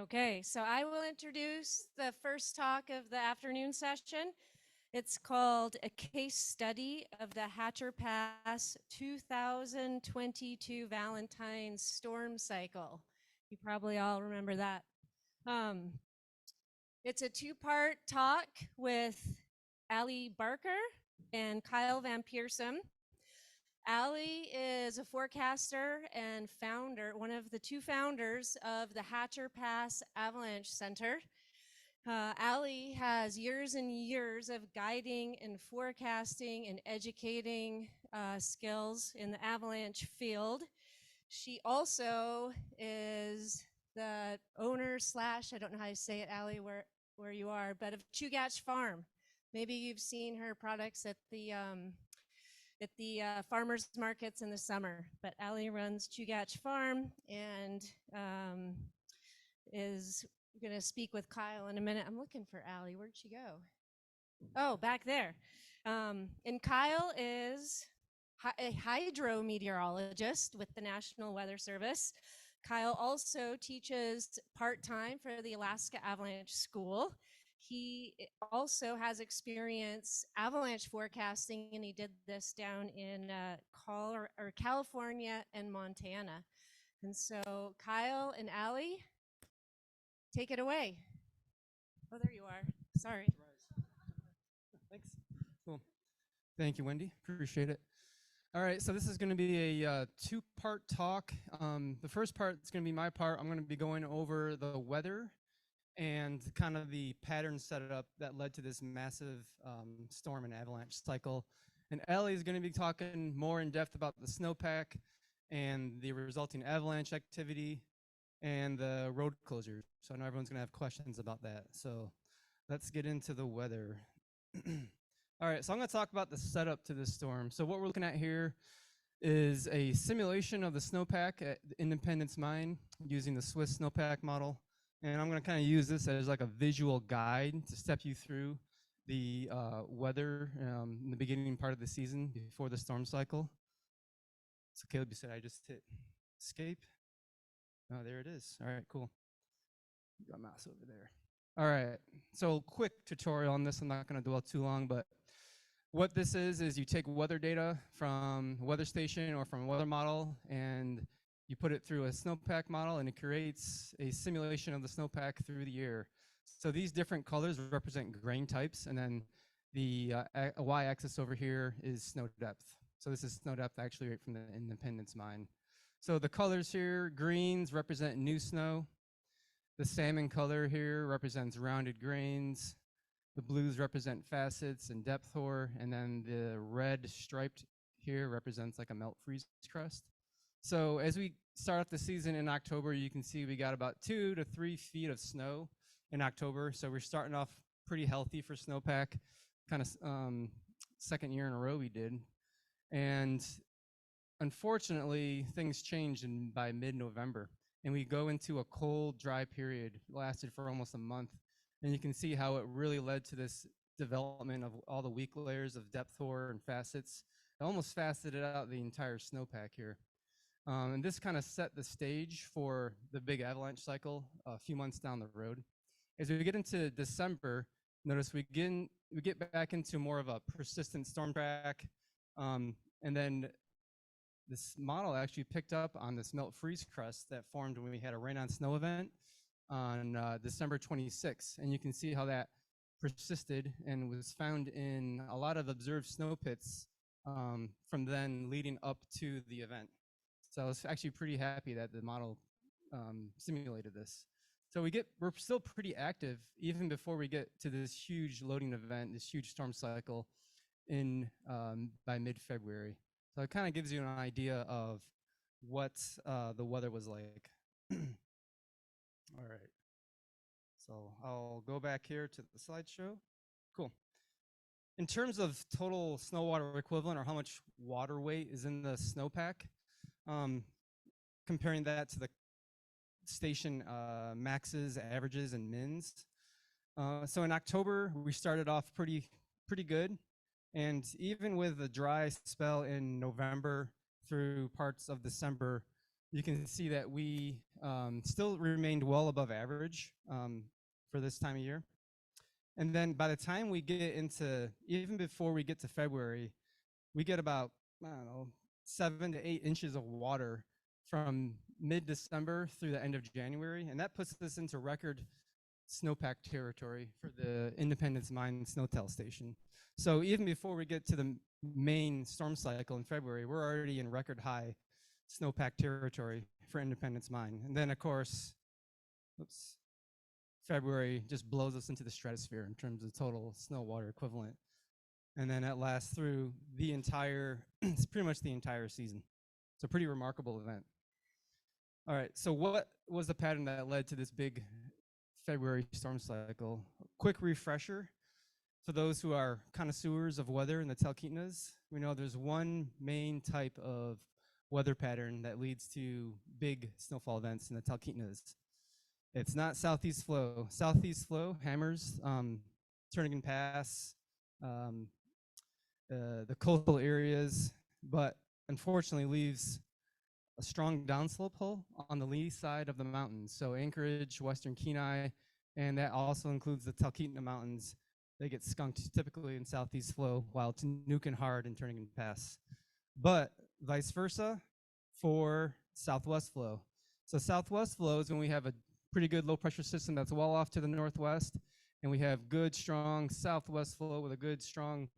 Okay, so I will introduce the first talk of the afternoon session. It's called A Case Study of the Hatcher Pass 2022 Valentine Storm Cycle. You probably all remember that. It's a two-part talk with Allie Barker and Kyle Van Peursem. Allie is a forecaster and founder, one of the two founders of the Hatcher Pass Avalanche Center. Allie has years and years of guiding and forecasting and educating skills in the avalanche field. She also is the owner slash, I don't know how to say it, Allie, where you are, but of Chugach Farm. Maybe you've seen her products at the farmers markets in the summer, but Allie runs Chugach Farm and is going to speak with Kyle in a minute. I'm looking for Allie. Where'd she go? Oh, back there. And Kyle is a hydrometeorologist with the National Weather Service. Kyle also teaches part-time for the Alaska Avalanche School. He also has experience avalanche forecasting, and he did this down in California and Montana. And so Kyle and Allie, take it away. Oh, there you are. Sorry. Thanks. Cool. Thank you, Wendy. Appreciate it. All right, so this is going to be a two-part talk. The first part is going to be my part. I'm going to be going over the weather and kind of the pattern setup that led to this massive storm and avalanche cycle. And Allie is going to be talking more in depth about the snowpack and the resulting avalanche activity and the road closures. So I know everyone's going to have questions about that. So let's get into the weather. All right, so I'm going to talk about the setup to this storm. So what we're looking at here is a simulation of the snowpack at Independence Mine using the Swiss snowpack model. And I'm going to kind of use this as like a visual guide to step you through the weather in the beginning part of the season before the storm cycle. So Caleb, you said I just hit escape. Oh, there it is. All right, cool. Got a mouse over there. All right, so quick tutorial on this. I'm not going to dwell too long, but what this is you take weather data from a weather station or from a weather model, and you put it through a snowpack model, and it creates a simulation of the snowpack through the year. So these different colors represent grain types, and then the y-axis over here is snow depth. So this is snow depth actually right from the Independence Mine. So the colors here, greens represent new snow. The salmon color here represents rounded grains. The blues represent facets and depth hoar, and then the red striped here represents like a melt freeze crust. So as we start off the season in October, you can see we got about 2 to 3 feet of snow in October. So we're starting off pretty healthy for snowpack, kind of second year in a row we did. And unfortunately, things changed by mid-November, and we go into a cold, dry period. It lasted for almost a month. And you can see how it really led to this development of all the weak layers of depth hoar and facets. It almost faceted out the entire snowpack here. And this kind of set the stage for the big avalanche cycle a few months down the road. As we get into December, notice we get back into more of a persistent storm track. And then this model actually picked up on this melt freeze crust that formed when we had a rain on snow event on December 26th. And you can see how that persisted and was found in a lot of observed snow pits from then leading up to the event. So I was actually pretty happy that the model simulated this. So we're still pretty active even before we get to this huge loading event, this huge storm cycle in by mid-February. So it kind of gives you an idea of what the weather was like. All right. So I'll go back here to the slideshow. Cool. In terms of total snow water equivalent, or how much water weight is in the snowpack, comparing that to the station maxes, averages, and mins. So in October, we started off pretty good. And even with a dry spell in November through parts of December, you can see that we still remained well above average for this time of year. And then by the time we get into, even before we get to February, we get about, I don't know, 7 to 8 inches of water from mid-December through the end of January. And that puts us into record snowpack territory for the Independence Mine Snowtail Station. So even before we get to the main storm cycle in February, we're already in record high snowpack territory for Independence Mine. And then, of course, February just blows us into the stratosphere in terms of total snow water equivalent. And then that lasts through the entire, it's pretty much the entire season. It's a pretty remarkable event. All right, so what was the pattern that led to this big February storm cycle? Quick refresher for those who are connoisseurs of weather in the Talkeetnas. We know there's one main type of weather pattern that leads to big snowfall events in the Talkeetnas. It's not southeast flow. Southeast flow hammers Turnagain Pass, the coastal areas, but unfortunately leaves a strong downslope hole on the lee side of the mountains. So Anchorage, western Kenai, and that also includes the Talkeetna Mountains. They get skunked typically in southeast flow, while it's nuking hard in Turnagain Pass. But vice versa for southwest flow. So southwest flow is when we have a pretty good low pressure system that's well off to the northwest, and we have good strong southwest flow with a good strong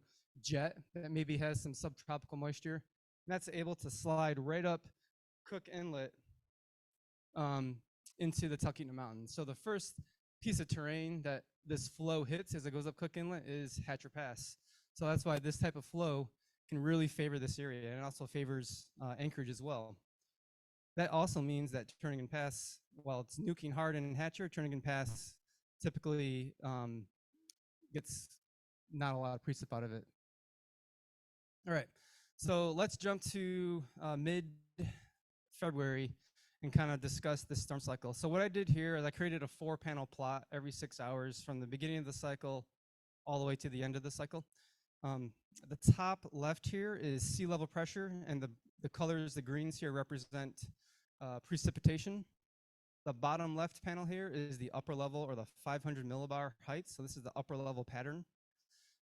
jet that maybe has some subtropical moisture. And that's able to slide right up Cook Inlet into the Talkeetna Mountains. So the first piece of terrain that this flow hits as it goes up Cook Inlet is Hatcher Pass. So that's why this type of flow can really favor this area, and it also favors Anchorage as well. That also means that Turnagain Pass, while it's nuking hard in Hatcher, Turnagain Pass typically gets not a lot of precip out of it. All right, so let's jump to mid-February and kind of discuss this storm cycle. So what I did here is I created a 4-panel plot every 6 hours from the beginning of the cycle all the way to the end of the cycle. The top left here is sea level pressure, and the colors, the greens here, represent precipitation. The bottom left panel here is the upper level, or the 500 millibar height. So this is the upper level pattern.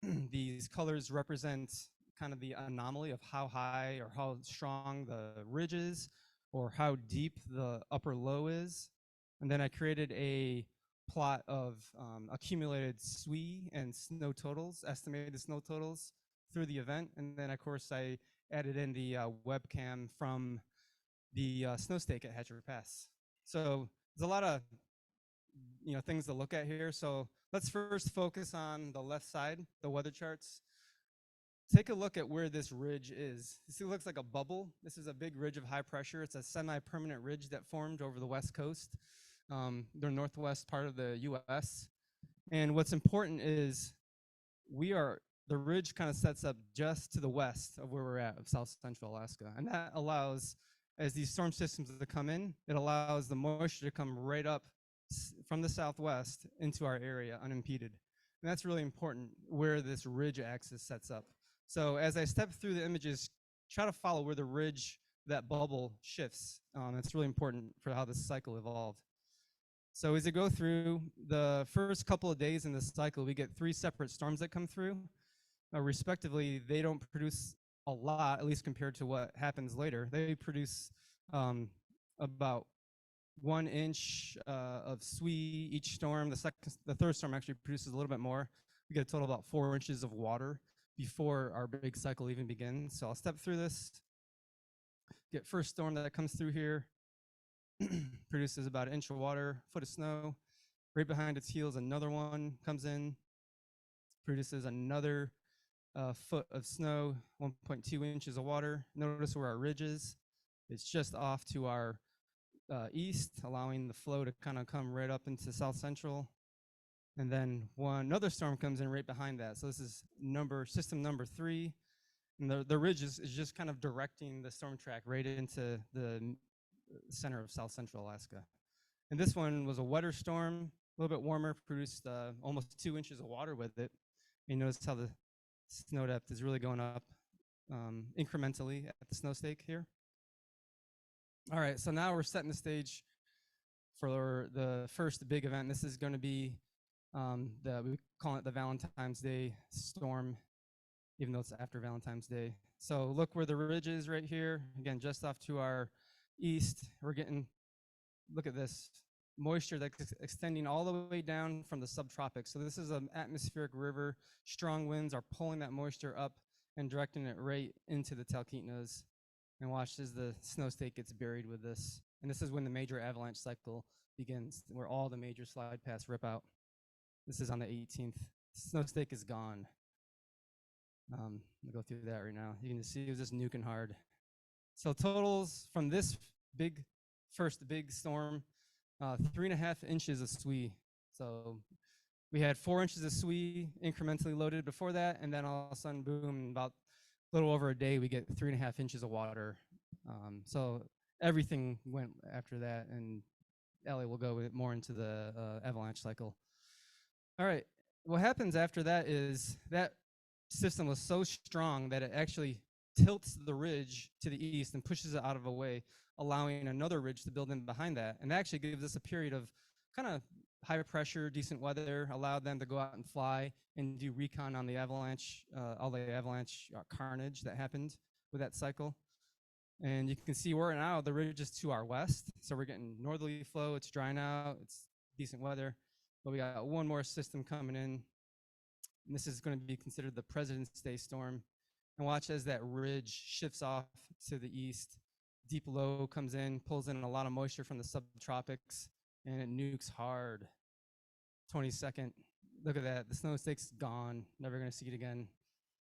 These colors represent kind of the anomaly of how high or how strong the ridge is, or how deep the upper low is. And then I created a plot of accumulated SWE and snow totals, estimated snow totals through the event. And then, of course, I added in the webcam from the snow stake at Hatcher Pass. So there's a lot of things to look at here. So let's first focus on the left side, the weather charts. Take a look at where this ridge is. You see, it looks like a bubble. This is a big ridge of high pressure. It's a semi-permanent ridge that formed over the west coast, the northwest part of the U.S. And what's important is the ridge kind of sets up just to the west of where we're at, of South Central Alaska. And that allows, as these storm systems that come in, it allows the moisture to come right up from the southwest into our area unimpeded. And that's really important where this ridge axis sets up. So as I step through the images, try to follow where the ridge, that bubble, shifts. It's really important for how this cycle evolved. So as I go through the first couple of days in this cycle, we get 3 separate storms that come through. Respectively, they don't produce a lot, at least compared to what happens later. They produce about 1 inch of SWE each storm. The third storm actually produces a little bit more. We get a total of about 4 inches of water before our big cycle even begins. So I'll step through this. Get first storm that comes through here. Produces about 1 inch of water, foot of snow. Right behind its heels, another one comes in. Produces another foot of snow, 1.2 inches of water. Notice where our ridge is. It's just off to our east, allowing the flow to kind of come right up into South Central. And then another storm comes in right behind that. So this is system number 3. And the ridge is just kind of directing the storm track right into the center of South Central Alaska. And this one was a wetter storm, a little bit warmer, produced almost 2 inches of water with it. You notice how the snow depth is really going up incrementally at the snow stake here. All right, so now we're setting the stage for the first big event. This is going to be we call it the Valentine's Day storm, even though it's after Valentine's Day. So look where the ridge is right here. Again, just off to our east. We're getting, look at this, moisture that's extending all the way down from the subtropics. So this is an atmospheric river. Strong winds are pulling that moisture up and directing it right into the Talkeetnas. And watch as the snow state gets buried with this. And this is when the major avalanche cycle begins, where all the major slide paths rip out. This is on the 18th. Snow stake is gone. I'll go through that right now. You can see it was just nuking hard. So totals from this first big storm, 3.5 inches of SWE. So we had 4 inches of SWE incrementally loaded before that, and then all of a sudden, boom, about a little over a day, we get 3.5 inches of water. So everything went after that, and Allie will go more into the avalanche cycle. All right, what happens after that is that system was so strong that it actually tilts the ridge to the east and pushes it out of the way, allowing another ridge to build in behind that. And that actually gives us a period of kind of high pressure, decent weather, allowed them to go out and fly and do recon on the avalanche, all the avalanche carnage that happened with that cycle. And you can see we're now, the ridge is to our west. So we're getting northerly flow, it's drying out, it's decent weather. But we got one more system coming in. And this is going to be considered the President's Day storm. And watch as that ridge shifts off to the east. Deep low comes in, pulls in a lot of moisture from the subtropics, and it nukes hard. 22nd. Look at that. The snow stake's gone. Never going to see it again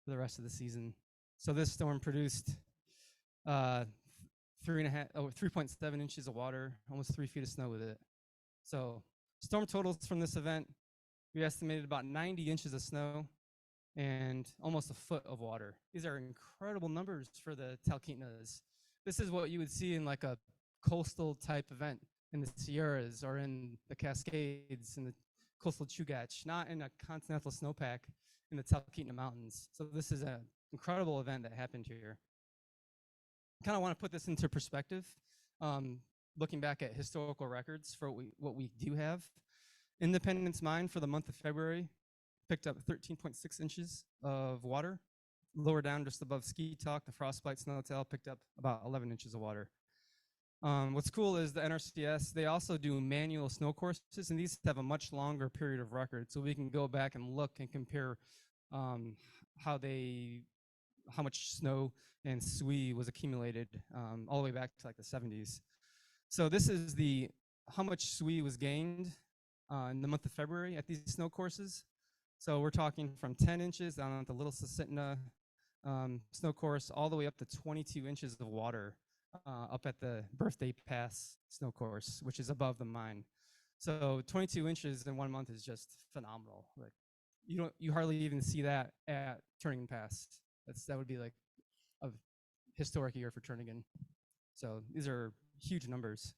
for the rest of the season. So this storm produced 3.7 inches of water, almost 3 feet of snow with it. So storm totals from this event, we estimated about 90 inches of snow and almost a foot of water. These are incredible numbers for the Talkeetnas. This is what you would see in like a coastal type event in the Sierras or in the Cascades in the coastal Chugach, not in a continental snowpack in the Talkeetna Mountains. So this is an incredible event that happened here. I kind of want to put this into perspective, looking back at historical records for what we do have. Independence Mine for the month of February picked up 13.6 inches of water. Lower down just above Ski Talk, the Frostbite Snowtail picked up about 11 inches of water. What's cool is the NRCS, they also do manual snow courses, and these have a much longer period of record, so we can go back and look and compare how much snow and SWE was accumulated all the way back to like the 70s. So this is how much SWE was gained in the month of February at these snow courses. So we're talking from 10 inches down at the Little Susitna snow course all the way up to 22 inches of water up at the Birthday Pass snow course, which is above the mine. So 22 inches in 1 month is just phenomenal. Like you hardly even see that at Turning Pass. That would be like a historic year for Turnagain. So these are huge numbers.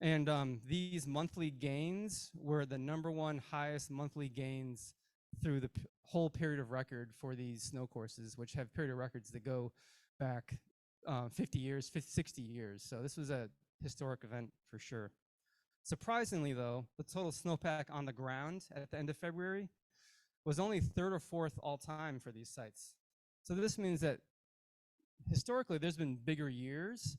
And these monthly gains were the #1 highest monthly gains through the whole period of record for these snow courses, which have period of records that go back 50 years, 60 years. So this was a historic event for sure. Surprisingly though, the total snowpack on the ground at the end of February was only 3rd or 4th all time for these sites. So this means that historically there's been bigger years,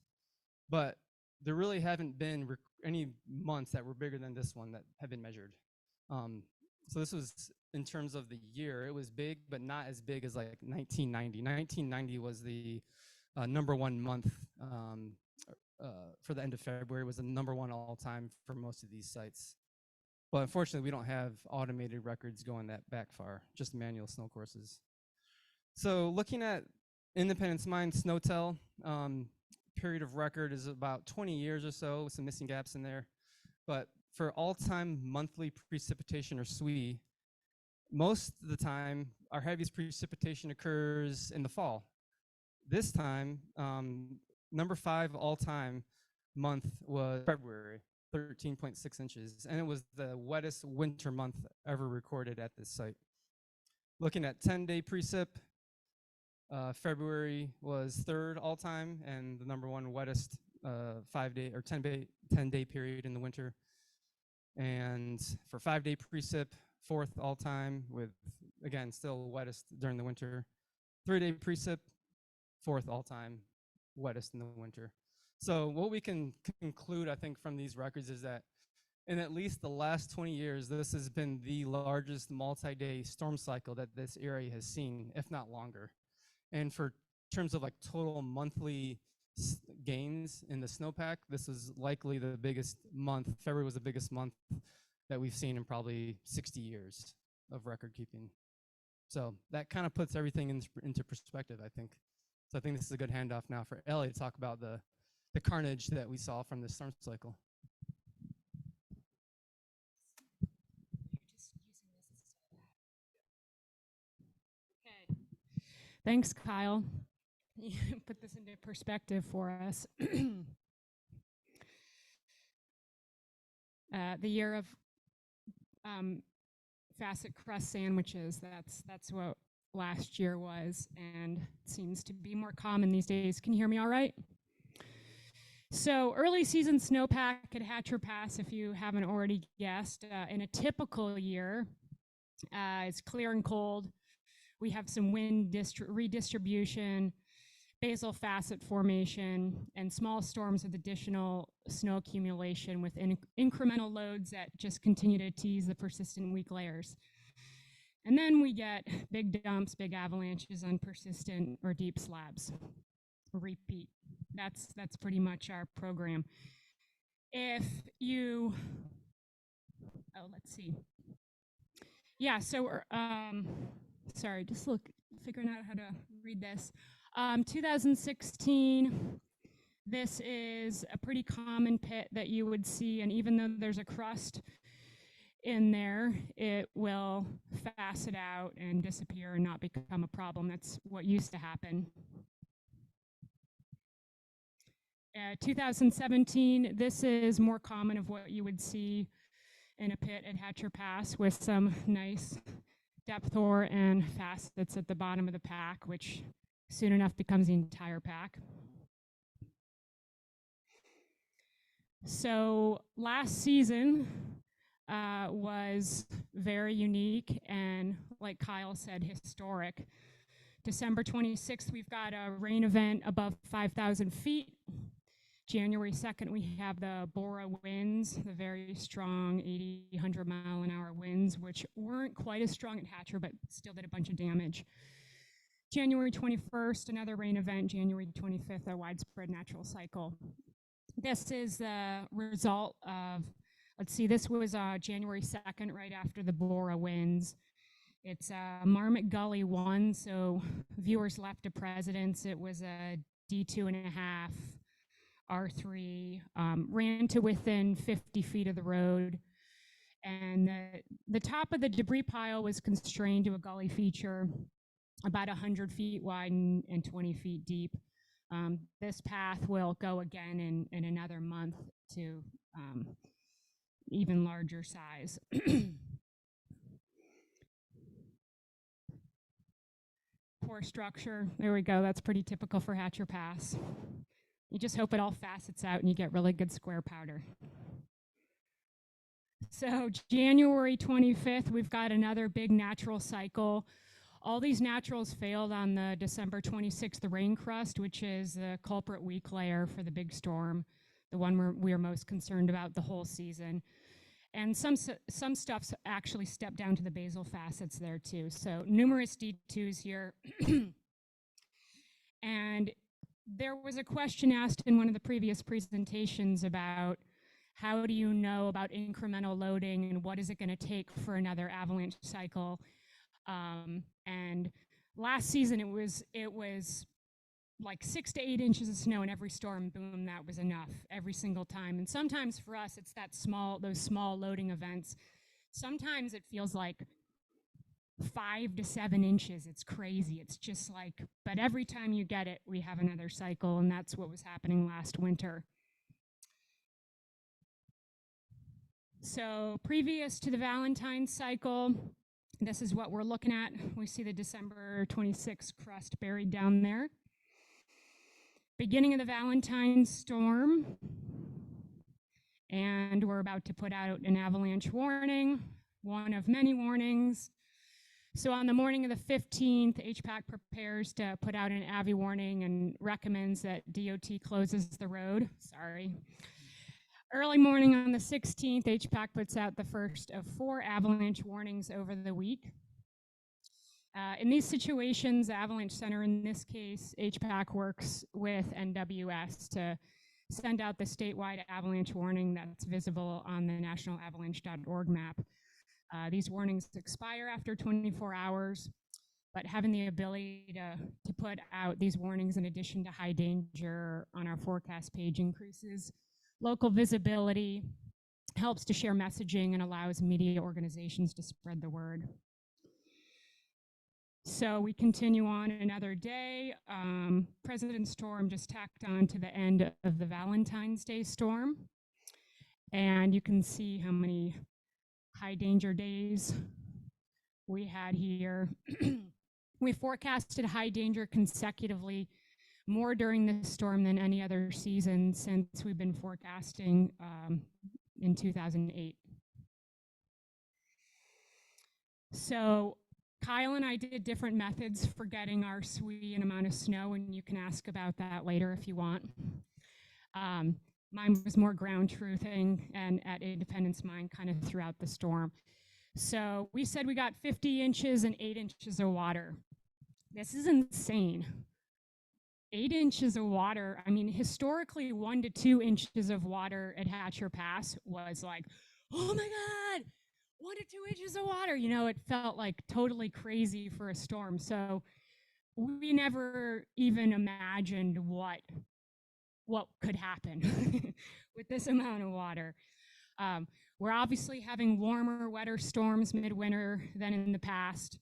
but there really haven't been any months that were bigger than this one that have been measured. So this was, in terms of the year, it was big, but not as big as like 1990. 1990 was the #1 month for the end of February, was the #1 all time for most of these sites. But unfortunately, we don't have automated records going that back far, just manual snow courses. So looking at Independence Mine Snowtail, period of record is about 20 years or so, with some missing gaps in there. But for all-time monthly precipitation, or SWE, most of the time, our heaviest precipitation occurs in the fall. This time, #5 all-time month was February, 13.6 inches, and it was the wettest winter month ever recorded at this site. Looking at 10-day precip, February was 3rd all-time and the #1 wettest 5-day or 10-day period in the winter. And for 5-day precip, 4th all time with, again, still wettest during the winter. 3-day precip, 4th all time, wettest in the winter. So what we can conclude, I think, from these records is that in at least the last 20 years, this has been the largest multi-day storm cycle that this area has seen, if not longer. And for terms of like total monthly gains in the snowpack, this is likely the biggest month. February was the biggest month that we've seen in probably 60 years of record keeping. So that kind of puts everything into perspective, I think. So I think this is a good handoff now for Ellie to talk about the carnage that we saw from this storm cycle. Okay. Thanks, Kyle. You put this into perspective for us. The year of facet crust sandwiches, that's what last year was, and it seems to be more common these days. Can you hear me all right? So early season snowpack at Hatcher Pass, if you haven't already guessed, in a typical year, it's clear and cold. We have some wind redistribution, basal facet formation, and small storms with additional snow accumulation with incremental loads that just continue to tease the persistent weak layers. And then we get big dumps, big avalanches on persistent or deep slabs. Repeat. That's pretty much our program. If you, let's see. Yeah, so sorry, just figuring out how to read this. 2016, this is a pretty common pit that you would see, and even though there's a crust in there, it will facet out and disappear and not become a problem. That's what used to happen. 2017, this is more common of what you would see in a pit at Hatcher Pass with some nice depth ore and facets at the bottom of the pack, which soon enough becomes the entire pack. So last season was very unique and, like Kyle said, historic. December 26th, we've got a rain event above 5,000 feet. January 2nd, we have the Bora winds, the very strong 80, 100 mile an hour winds, which weren't quite as strong at Hatcher, but still did a bunch of damage. January 21st, another rain event. January 25th, a widespread natural cycle. This is the result of, let's see, this was January 2nd, right after the Bora winds. It's Marmot Gully 1, so viewers left to Presidents. It was a D2.5. R3, ran to within 50 feet of the road, and the top of the debris pile was constrained to a gully feature about 100 feet wide and 20 feet deep. This path will go again in another month to even larger size. Poor structure, there we go, that's pretty typical for Hatcher Pass. You just hope it all facets out and you get really good square powder. So January 25th, we've got another big natural cycle. All these naturals failed on the December 26th, the rain crust, which is the culprit weak layer for the big storm, the one we're most concerned about the whole season. And some stuff's actually stepped down to the basal facets there too. So numerous D2s here. And there was a question asked in one of the previous presentations about how do you know about incremental loading and what is it going to take for another avalanche cycle. And last season it was like 6 to 8 inches of snow in every storm. Boom, that was enough every single time. And sometimes for us it's those small loading events. Sometimes it feels like 5 to 7 inches. It's crazy. It's just like, but every time you get it, we have another cycle, and that's what was happening last winter. So previous to the Valentine cycle, this is what we're looking at. We see the December 26th crust buried down there. Beginning of the Valentine storm, and we're about to put out an avalanche warning, one of many warnings. So on the morning of the 15th, HPAC prepares to put out an AVI warning and recommends that DOT closes the road. Sorry. Early morning on the 16th, HPAC puts out the first of 4 avalanche warnings over the week. In these situations, the Avalanche Center, in this case, HPAC works with NWS to send out the statewide avalanche warning that's visible on the nationalavalanche.org map. These warnings expire after 24 hours, but having the ability to put out these warnings in addition to high danger on our forecast page increases local visibility, helps to share messaging, and allows media organizations to spread the word. So we continue on another day. President's Storm just tacked on to the end of the Valentine's Day storm. And you can see how many high danger days we had here. We forecasted high danger consecutively more during this storm than any other season since we've been forecasting in 2008. So Kyle and I did different methods for getting our SWE and amount of snow, and you can ask about that later if you want. Mine was more ground truthing and at Independence Mine kind of throughout the storm. So we said we got 50 inches and 8 inches of water. This is insane. 8 inches of water, I mean, historically 1 to 2 inches of water at Hatcher Pass was like, oh my God, 1 to 2 inches of water. You know, it felt like totally crazy for a storm. So we never even imagined what could happen with this amount of water. We're obviously having warmer, wetter storms midwinter than in the past.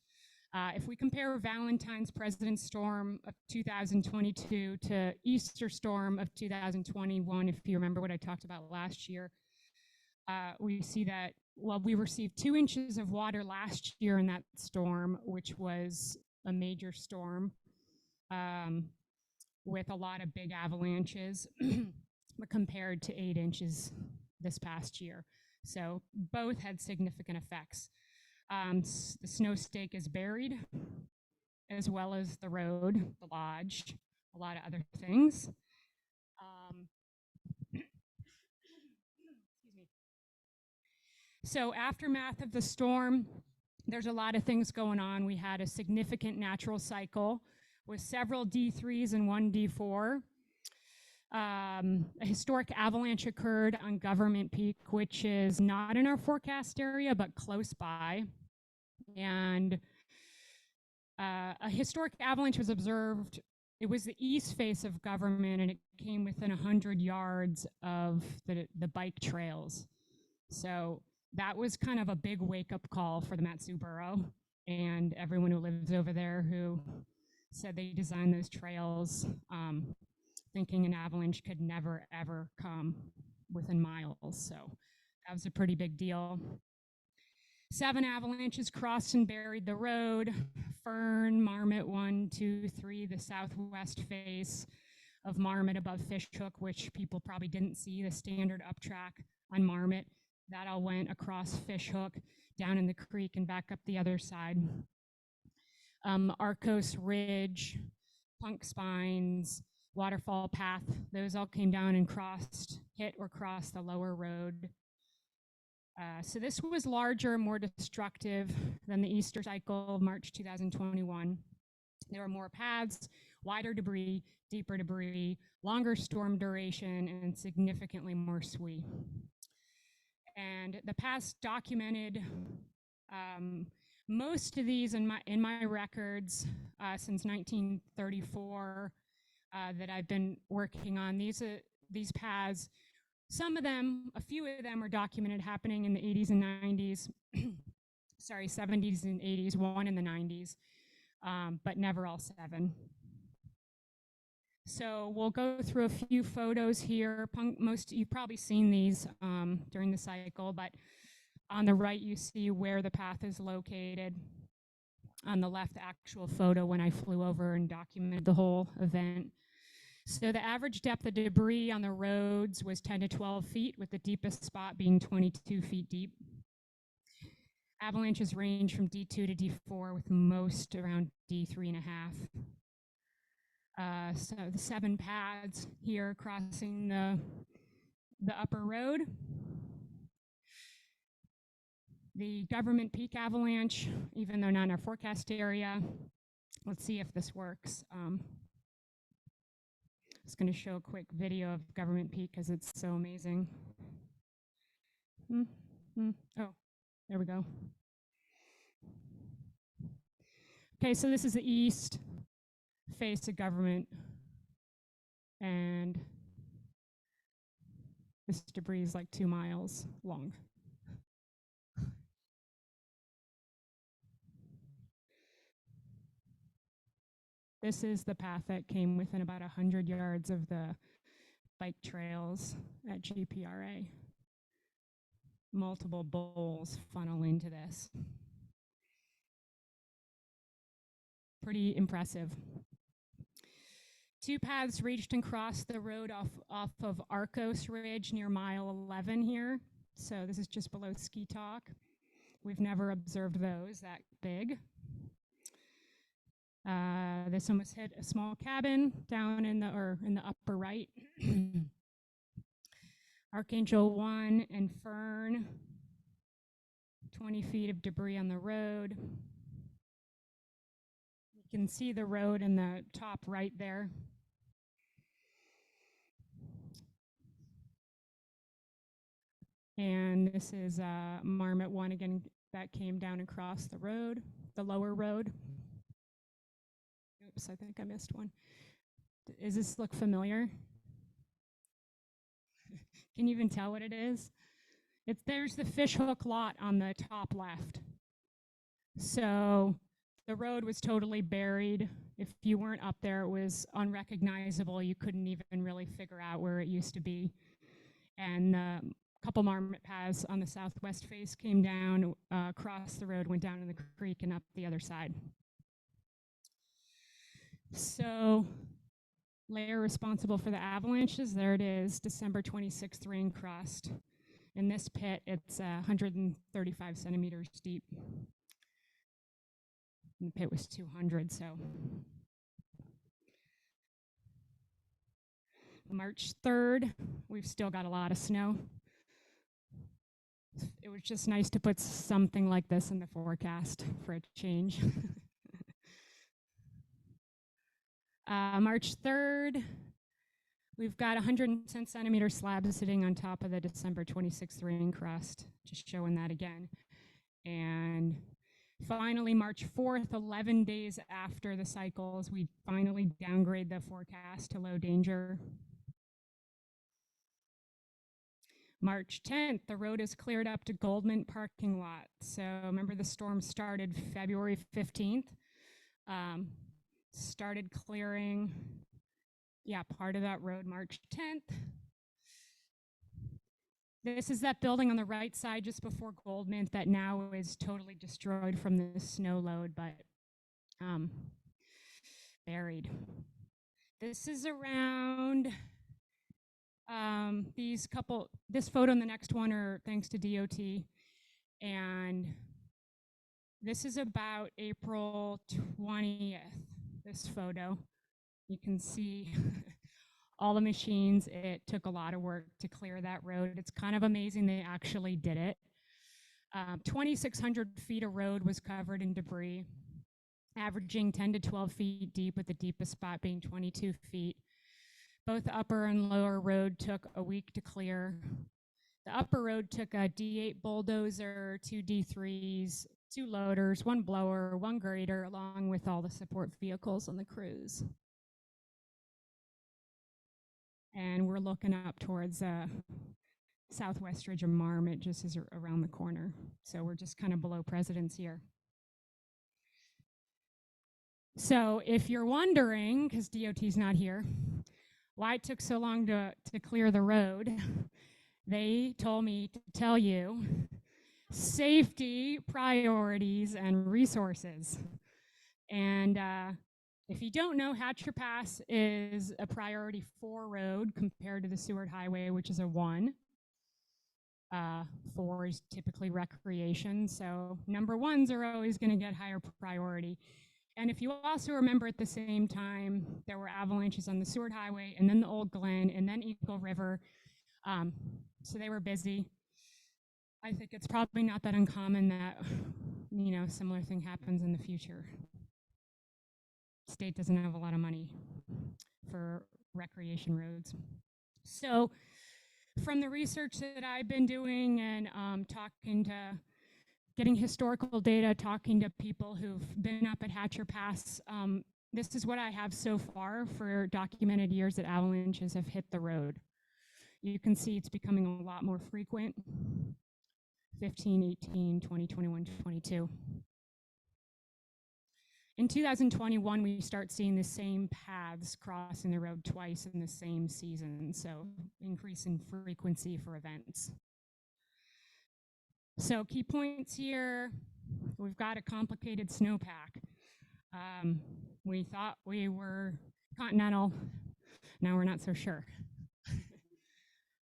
If we compare Valentine's President's Storm of 2022 to Easter Storm of 2021, if you remember what I talked about last year, we see that, well, we received 2 inches of water last year in that storm, which was a major storm with a lot of big avalanches, but compared to 8 inches this past year. So both had significant effects. The snow stake is buried, as well as the road, the lodge, a lot of other things. Excuse me. So aftermath of the storm, there's a lot of things going on. We had a significant natural cycle with several D3s and 1 D4. A historic avalanche occurred on Government Peak, which is not in our forecast area, but close by. And a historic avalanche was observed. It was the east face of Government, and it came within 100 yards of the bike trails. So that was kind of a big wake-up call for the Matsu Borough and everyone who lives over there who said they designed those trails thinking an avalanche could never, ever come within miles. So that was a pretty big deal. 7 avalanches crossed and buried the road. Fern, Marmot 1, 2, 3, the southwest face of Marmot above Fishhook, which people probably didn't see, the standard up track on Marmot. That all went across Fishhook, down in the creek and back up the other side. Arcos Ridge, Punk Spines, Waterfall Path, those all came down and hit or crossed the lower road. So this was larger, more destructive than the Easter cycle of March 2021. There were more paths, wider debris, deeper debris, longer storm duration, and significantly more SWE. And the past documented most of these in my records since 1934 that I've been working on. These paths, some of them, a few of them are documented happening in the 80s and 90s, sorry, 70s and 80s, 1 in the 90s, but never all 7. So we'll go through a few photos here. You've probably seen these during the cycle, but on the right you see where the path is located. On the left, the actual photo when I flew over and documented the whole event. So the average depth of debris on the roads was 10 to 12 feet, with the deepest spot being 22 feet deep. Avalanches range from D2 to D4, with most around D3.5. So the 7 pads here crossing the upper road. The Government Peak Avalanche, even though not in our forecast area. Let's see if this works. I was going to show a quick video of Government Peak because it's so amazing. Oh, there we go. Okay, so this is the east face of Government, and this debris is like 2 miles long. This is the path that came within about 100 yards of the bike trails at GPRA. Multiple bowls funnel into this. Pretty impressive. 2 paths reached and crossed the road off of Arcos Ridge near mile 11 here. So this is just below Ski Talk. We've never observed those that big. This one was hit a small cabin down in the upper right. Archangel 1 and Fern. 20 feet of debris on the road. You can see the road in the top right there. And this is Marmot 1 again, that came down across the road, the lower road. Oops, I think I missed one. Does this look familiar? Can you even tell what it is? There's the fishhook lot on the top left. So the road was totally buried. If you weren't up there, it was unrecognizable. You couldn't even really figure out where it used to be. And a couple marmot paths on the southwest face came down, across the road, went down in the creek and up the other side. So layer responsible for the avalanches, there it is, December 26th rain crossed. In this pit, it's 135 centimeters deep. And the pit was 200, so. March 3rd, we've still got a lot of snow. It was just nice to put something like this in the forecast for a change. March 3rd, we've got 110 centimeter slab sitting on top of the December 26th rain crust, just showing that again. And finally, March 4th, 11 days after the cycles, we finally downgrade the forecast to low danger. March 10th, the road is cleared up to Goldman parking lot. So remember the storm started February 15th. Started clearing, part of that road March 10th. This is that building on the right side just before Goldman that now is totally destroyed from the snow load, but buried. This is around this photo and the next one are thanks to DOT. And this is about April 20th. This photo, you can see all the machines. It took a lot of work to clear that road. It's kind of amazing they actually did it. 2,600 feet of road was covered in debris, averaging 10 to 12 feet deep, with the deepest spot being 22 feet. Both the upper and lower road took a week to clear. The upper road took a D8 bulldozer, 2 D3s, 2 loaders, 1 blower, 1 grader, along with all the support vehicles on the crews. And we're looking up towards southwest ridge of Marmot, just as around the corner. So we're just kind of below President's here. So if you're wondering, because DOT's not here, why it took so long to clear the road, they told me to tell you safety, priorities, and resources. And If you don't know, Hatcher Pass is a priority 4 road compared to the Seward Highway, which is a 1. 4 is typically recreation, so number 1s are always going to get higher priority. And if you also remember, at the same time, there were avalanches on the Seward Highway, and then the Old Glen, and then Eagle River, so they were busy. I think it's probably not that uncommon that, you know, similar thing happens in the future. State doesn't have a lot of money for recreation roads. So from the research that I've been doing and getting historical data, talking to people who've been up at Hatcher Pass, this is what I have so far for documented years that avalanches have hit the road. You can see it's becoming a lot more frequent. 15, 18, 20, 21, 22. In 2021, we start seeing the same paths crossing the road twice in the same season, so increase in frequency for events. So key points here, we've got a complicated snowpack. We thought we were continental, now we're not so sure.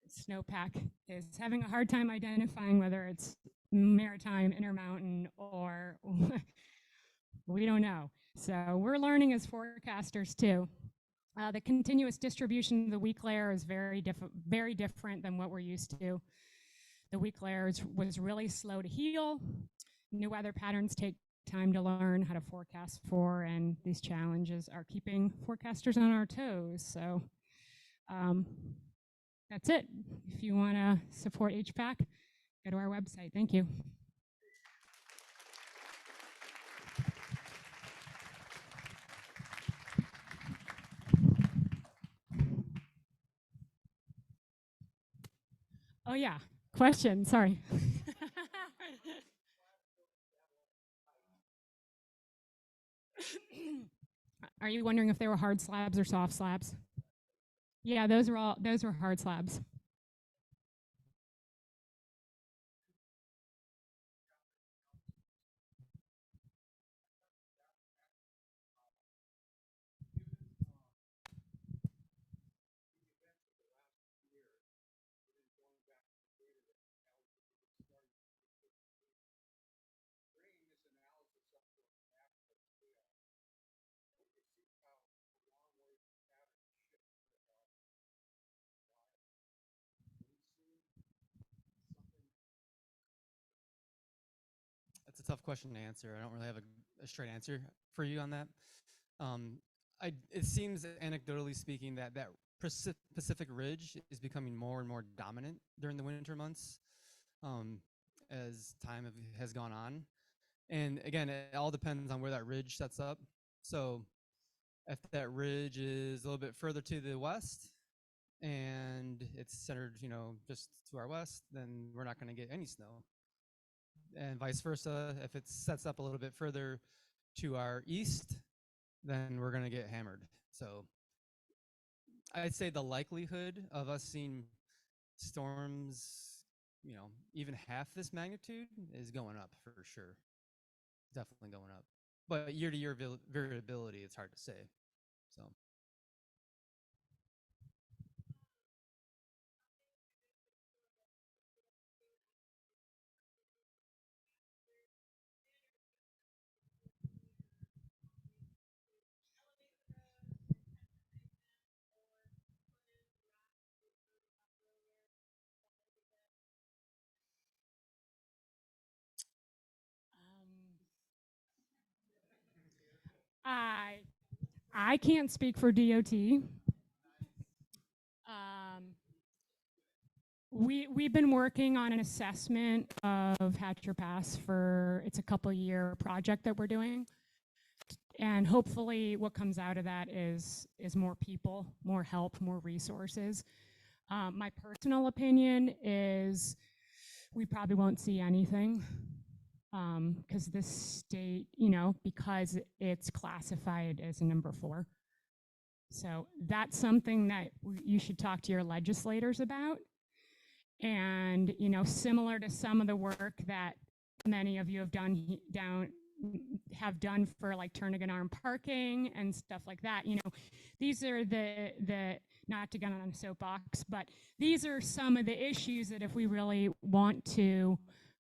Snowpack is having a hard time identifying whether it's maritime, intermountain, or we don't know. So we're learning as forecasters too. The continuous distribution of the weak layer is very different than what we're used to. The weak layer was really slow to heal. New weather patterns take time to learn how to forecast for, and these challenges are keeping forecasters on our toes. So that's it. If you want to support HPAC, go to our website. Thank you. Oh yeah, question, sorry. Are you wondering if they were hard slabs or soft slabs? Yeah, those were hard slabs. That's a tough question to answer. I don't really have a straight answer for you on that. It seems, anecdotally speaking, that Pacific Ridge is becoming more and more dominant during the winter months as time has gone on. And again, it all depends on where that ridge sets up. So if that ridge is a little bit further to the west and it's centered, you know, just to our west, then we're not going to get any snow. And vice versa, if it sets up a little bit further to our east, then we're going to get hammered. So I'd say the likelihood of us seeing storms, you know, even half this magnitude is going up for sure. Definitely going up. But year to year variability, it's hard to say. So. I can't speak for DOT. We've been working on an assessment of Hatcher Pass it's a couple-year project that we're doing. And hopefully what comes out of that is more people, more help, more resources. My personal opinion is we probably won't see anything because this state, you know, because it's classified as a number 4. So that's something that you should talk to your legislators about. And, you know, similar to some of the work that many of you have done down have done for like Turnagain Arm parking and stuff like that. You know, these are the not to get on a soapbox, but these are some of the issues that if we really want to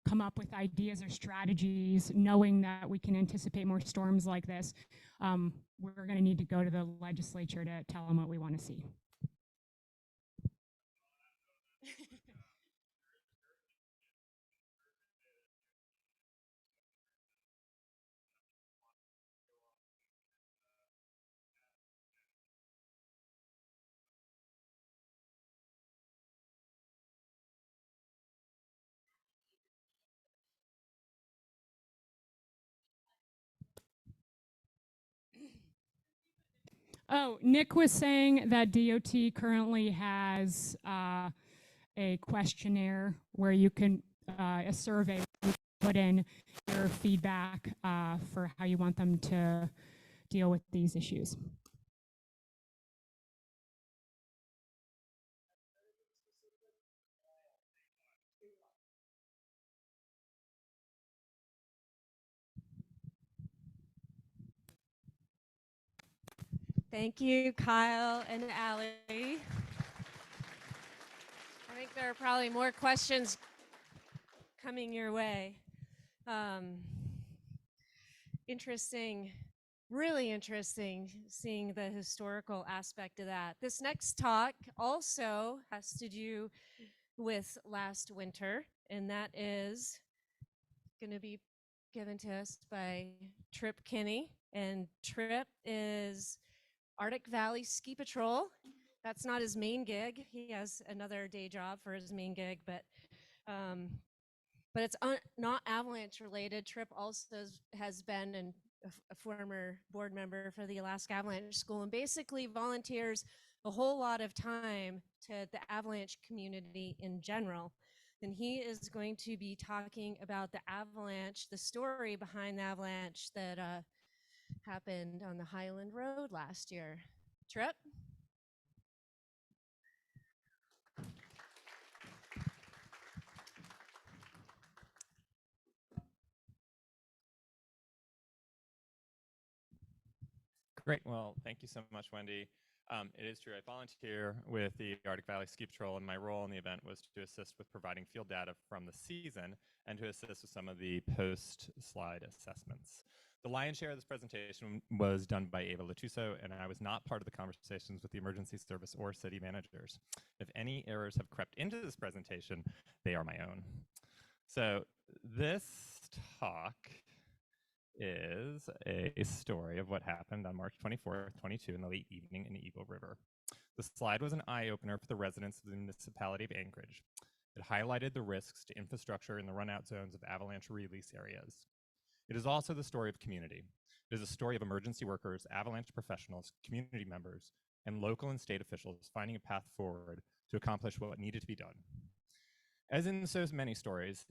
come up with ideas or strategies, knowing that we can anticipate more storms like this, we're going to need to go to the legislature to tell them what we want to see. Oh, Nick was saying that DOT currently has a questionnaire where you can, a survey, you put in your feedback for how you want them to deal with these issues. Thank you, Kyle and Allie. I think there are probably more questions coming your way. Interesting, really interesting seeing the historical aspect of that. This next talk also has to do with last winter, and that is going to be given to us by Trip Kinney. And Trip is Arctic Valley Ski Patrol. That's not his main gig. He has another day job for his main gig, but it's not avalanche related. Trip also has been a former board member for the Alaska Avalanche School and basically volunteers a whole lot of time to the avalanche community in general. And he is going to be talking about the avalanche, the story behind the avalanche that happened on the Hiland Road last year. Trip? Great. Well, thank you so much, Wendy. It is true. I volunteer with the Arctic Valley Ski Patrol, and my role in the event was to assist with providing field data from the season and to assist with some of the post-slide assessments. The lion's share of this presentation was done by Ava Latuso, and I was not part of the conversations with the emergency service or city managers. If any errors have crept into this presentation, they are my own. So this talk is a story of what happened on March 24th, 22 in the late evening in the Eagle River. The slide was an eye-opener for the residents of the municipality of Anchorage. It highlighted the risks to infrastructure in the run-out zones of avalanche release areas. It is also the story of community. It is a story of emergency workers, avalanche professionals, community members, and local and state officials finding a path forward to accomplish what needed to be done. As in so many stories,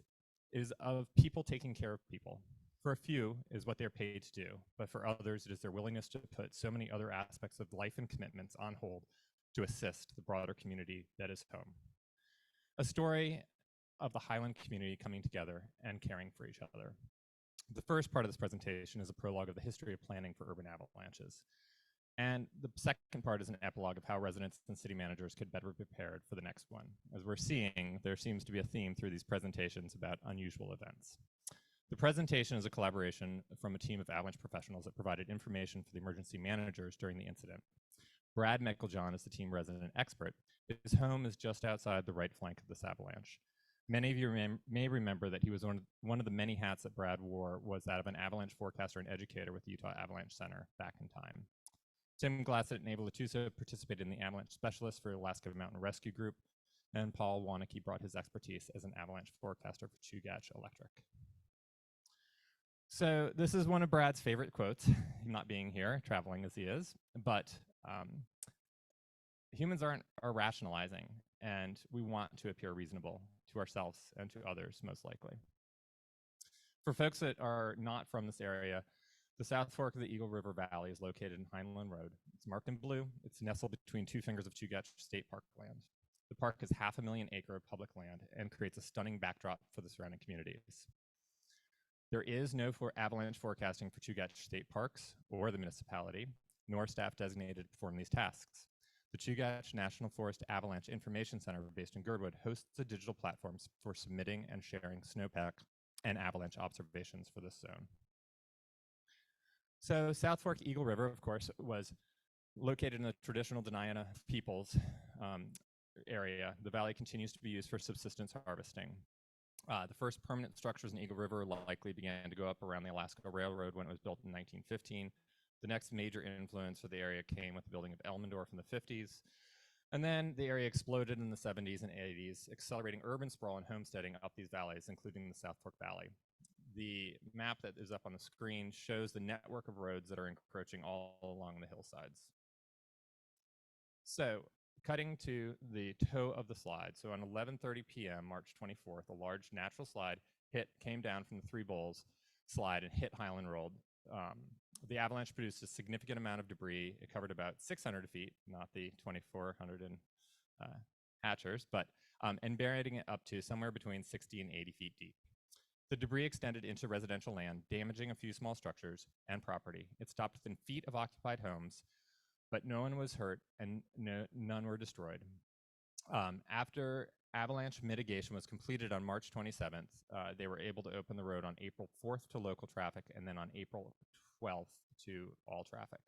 it is of people taking care of people. For a few is what they're paid to do, but for others it is their willingness to put so many other aspects of life and commitments on hold to assist the broader community that is home. A story of the Hiland community coming together and caring for each other. The first part of this presentation is a prologue of the history of planning for urban avalanches. And the second part is an epilogue of how residents and city managers could better be prepared for the next one. As we're seeing, there seems to be a theme through these presentations about unusual events. The presentation is a collaboration from a team of avalanche professionals that provided information for the emergency managers during the incident. Brad Meiklejohn is the team resident expert. His home is just outside the right flank of this avalanche. Many of you may remember that he was one of the many hats that Brad wore was that of an avalanche forecaster and educator with the Utah Avalanche Center back in time. Tim Glassett and Ava Latuso participated in the avalanche specialist for Alaska Mountain Rescue Group, and Paul Waneke brought his expertise as an avalanche forecaster for Chugach Electric. So this is one of Brad's favorite quotes, not being here, traveling as he is, but humans are rationalizing, and we want to appear reasonable to ourselves and to others, most likely. For folks that are not from this area, the South Fork of the Eagle River Valley is located in Hiland Road. It's marked in blue. It's nestled between two fingers of Chugach State Park land. The park has 500,000 acres of public land and creates a stunning backdrop for the surrounding communities. There is no avalanche forecasting for Chugach State Parks or the municipality, nor staff designated to perform these tasks. The Chugach National Forest Avalanche Information Center, based in Girdwood, hosts the digital platforms for submitting and sharing snowpack and avalanche observations for this zone. So South Fork Eagle River, of course, was located in the traditional Dena'ina peoples area. The valley continues to be used for subsistence harvesting. The first permanent structures in Eagle River likely began to go up around the Alaska Railroad when it was built in 1915. The next major influence for the area came with the building of Elmendorf in the 50s. And then the area exploded in the 70s and 80s, accelerating urban sprawl and homesteading up these valleys, including the South Fork Valley. The map that is up on the screen shows the network of roads that are encroaching all along the hillsides. So, cutting to the toe of the slide. So on 11:30 p.m., March 24th, a large natural slide came down from the Three Bowls slide and hit Hiland Road. The avalanche produced a significant amount of debris. It covered about 600 feet, not the 2,400 in Hatchers, but and burying it up to somewhere between 60 and 80 feet deep. The debris extended into residential land, damaging a few small structures and property. It stopped within feet of occupied homes, but no one was hurt and none were destroyed. After avalanche mitigation was completed on March 27th, they were able to open the road on April 4th to local traffic and then on April 12th to all traffic.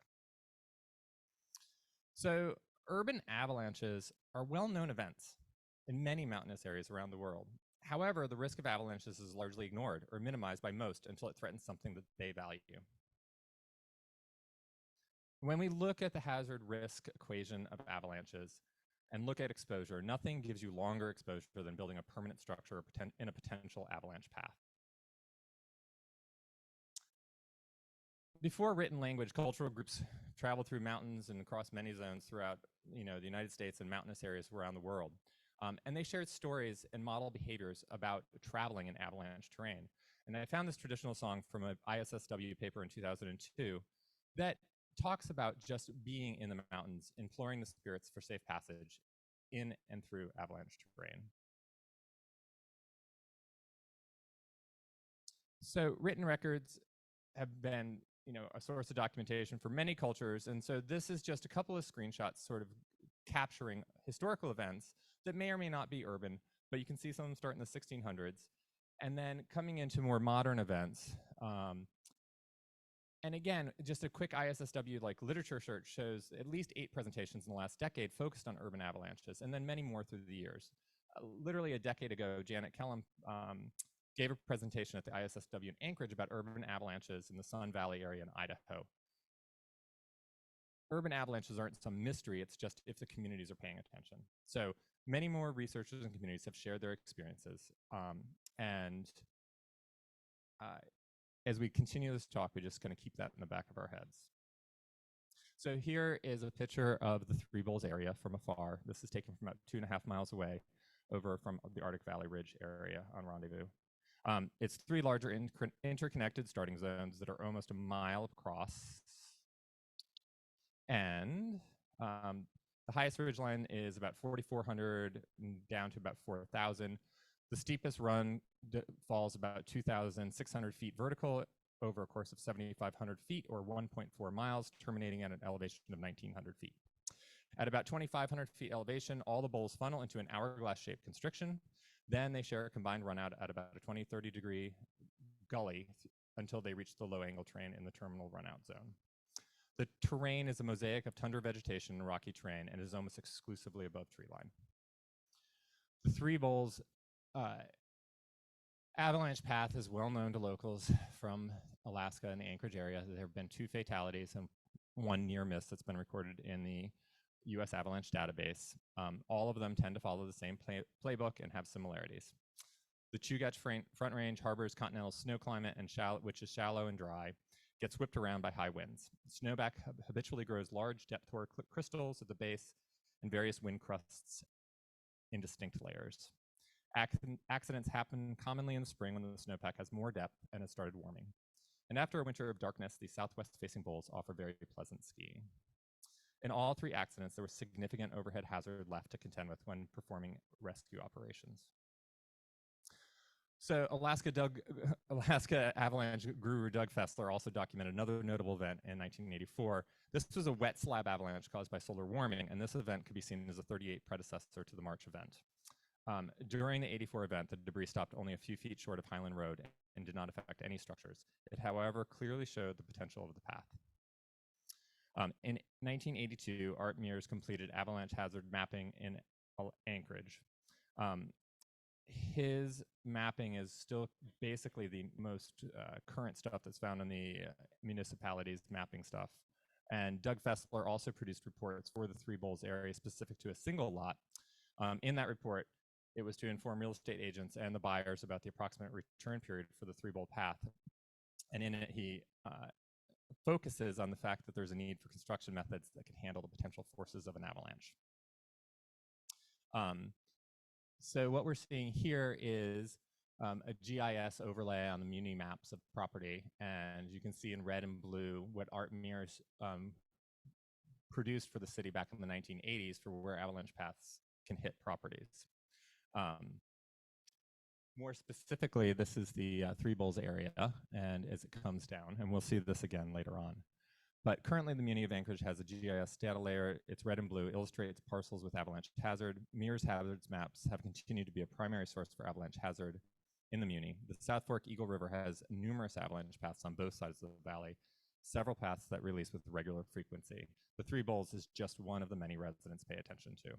So urban avalanches are well-known events in many mountainous areas around the world. However, the risk of avalanches is largely ignored or minimized by most until it threatens something that they value. When we look at the hazard risk equation of avalanches and look at exposure, nothing gives you longer exposure than building a permanent structure in a potential avalanche path. Before written language, cultural groups traveled through mountains and across many zones throughout the United States and mountainous areas around the world. And they shared stories and model behaviors about traveling in avalanche terrain. And I found this traditional song from an ISSW paper in 2002 that talks about just being in the mountains, imploring the spirits for safe passage in and through avalanche terrain. So written records have been a source of documentation for many cultures, and so this is just a couple of screenshots sort of capturing historical events that may or may not be urban, but you can see some of them start in the 1600s, and then coming into more modern events. And again, just a quick ISSW literature search shows at least 8 presentations in the last decade focused on urban avalanches, and then many more through the years. Literally a decade ago, Janet Kellum gave a presentation at the ISSW in Anchorage about urban avalanches in the Sun Valley area in Idaho. Urban avalanches aren't some mystery, it's just if the communities are paying attention. So many more researchers and communities have shared their experiences. As we continue this talk, we're just going to keep that in the back of our heads. So here is a picture of the Three Bowls area from afar. This is taken from about 2.5 miles away over from the Arctic Valley Ridge area on Rendezvous. It's 3 larger interconnected starting zones that are almost a mile across. And the highest ridgeline is about 4,400 down to about 4,000. The steepest run falls about 2,600 feet vertical over a course of 7,500 feet or 1.4 miles, terminating at an elevation of 1,900 feet. At about 2,500 feet elevation, all the bowls funnel into an hourglass-shaped constriction. Then they share a combined runout at about a 20-30 degree gully until they reach the low-angle terrain in the terminal runout zone. The terrain is a mosaic of tundra vegetation and rocky terrain and is almost exclusively above tree line. The Three Bowls avalanche path is well known to locals from Alaska and the Anchorage area. There have been 2 fatalities and 1 near miss that's been recorded in the US Avalanche database. All of them tend to follow the same playbook and have similarities. The Chugach Front Range harbors continental snow climate, and which is shallow and dry, gets whipped around by high winds. Snowpack habitually grows large depth-hoar crystals at the base and various wind crusts in distinct layers. Accidents happen commonly in the spring when the snowpack has more depth and has started warming. And after a winter of darkness, the southwest-facing bowls offer very pleasant skiing. In all 3 accidents, there was significant overhead hazard left to contend with when performing rescue operations. So Alaska Avalanche guru Doug Fessler also documented another notable event in 1984. This was a wet slab avalanche caused by solar warming, and this event could be seen as a 38 predecessor to the March event. During the 84 event, the debris stopped only a few feet short of Hiland Road and did not affect any structures. It, however, clearly showed the potential of the path. In 1982, Art Mears completed avalanche hazard mapping in Anchorage. His mapping is still basically the most current stuff that's found in the municipalities mapping stuff. And Doug Fessler also produced reports for the Three Bowls area specific to a single lot. In that report, it was to inform real estate agents and the buyers about the approximate return period for the Three Bowl path. And in it, he focuses on the fact that there's a need for construction methods that can handle the potential forces of an avalanche. So what we're seeing here is a GIS overlay on the Muni maps of property, and you can see in red and blue what Art Mears produced for the city back in the 1980s for where avalanche paths can hit properties. More specifically, this is the Three Bowls area, and as it comes down, and we'll see this again later on. But currently, the Muni of Anchorage has a GIS data layer. It's red and blue, illustrates parcels with avalanche hazard. Mears hazards maps have continued to be a primary source for avalanche hazard in the Muni. The South Fork Eagle River has numerous avalanche paths on both sides of the valley, several paths that release with regular frequency. The Three Bowls is just one of the many residents pay attention to.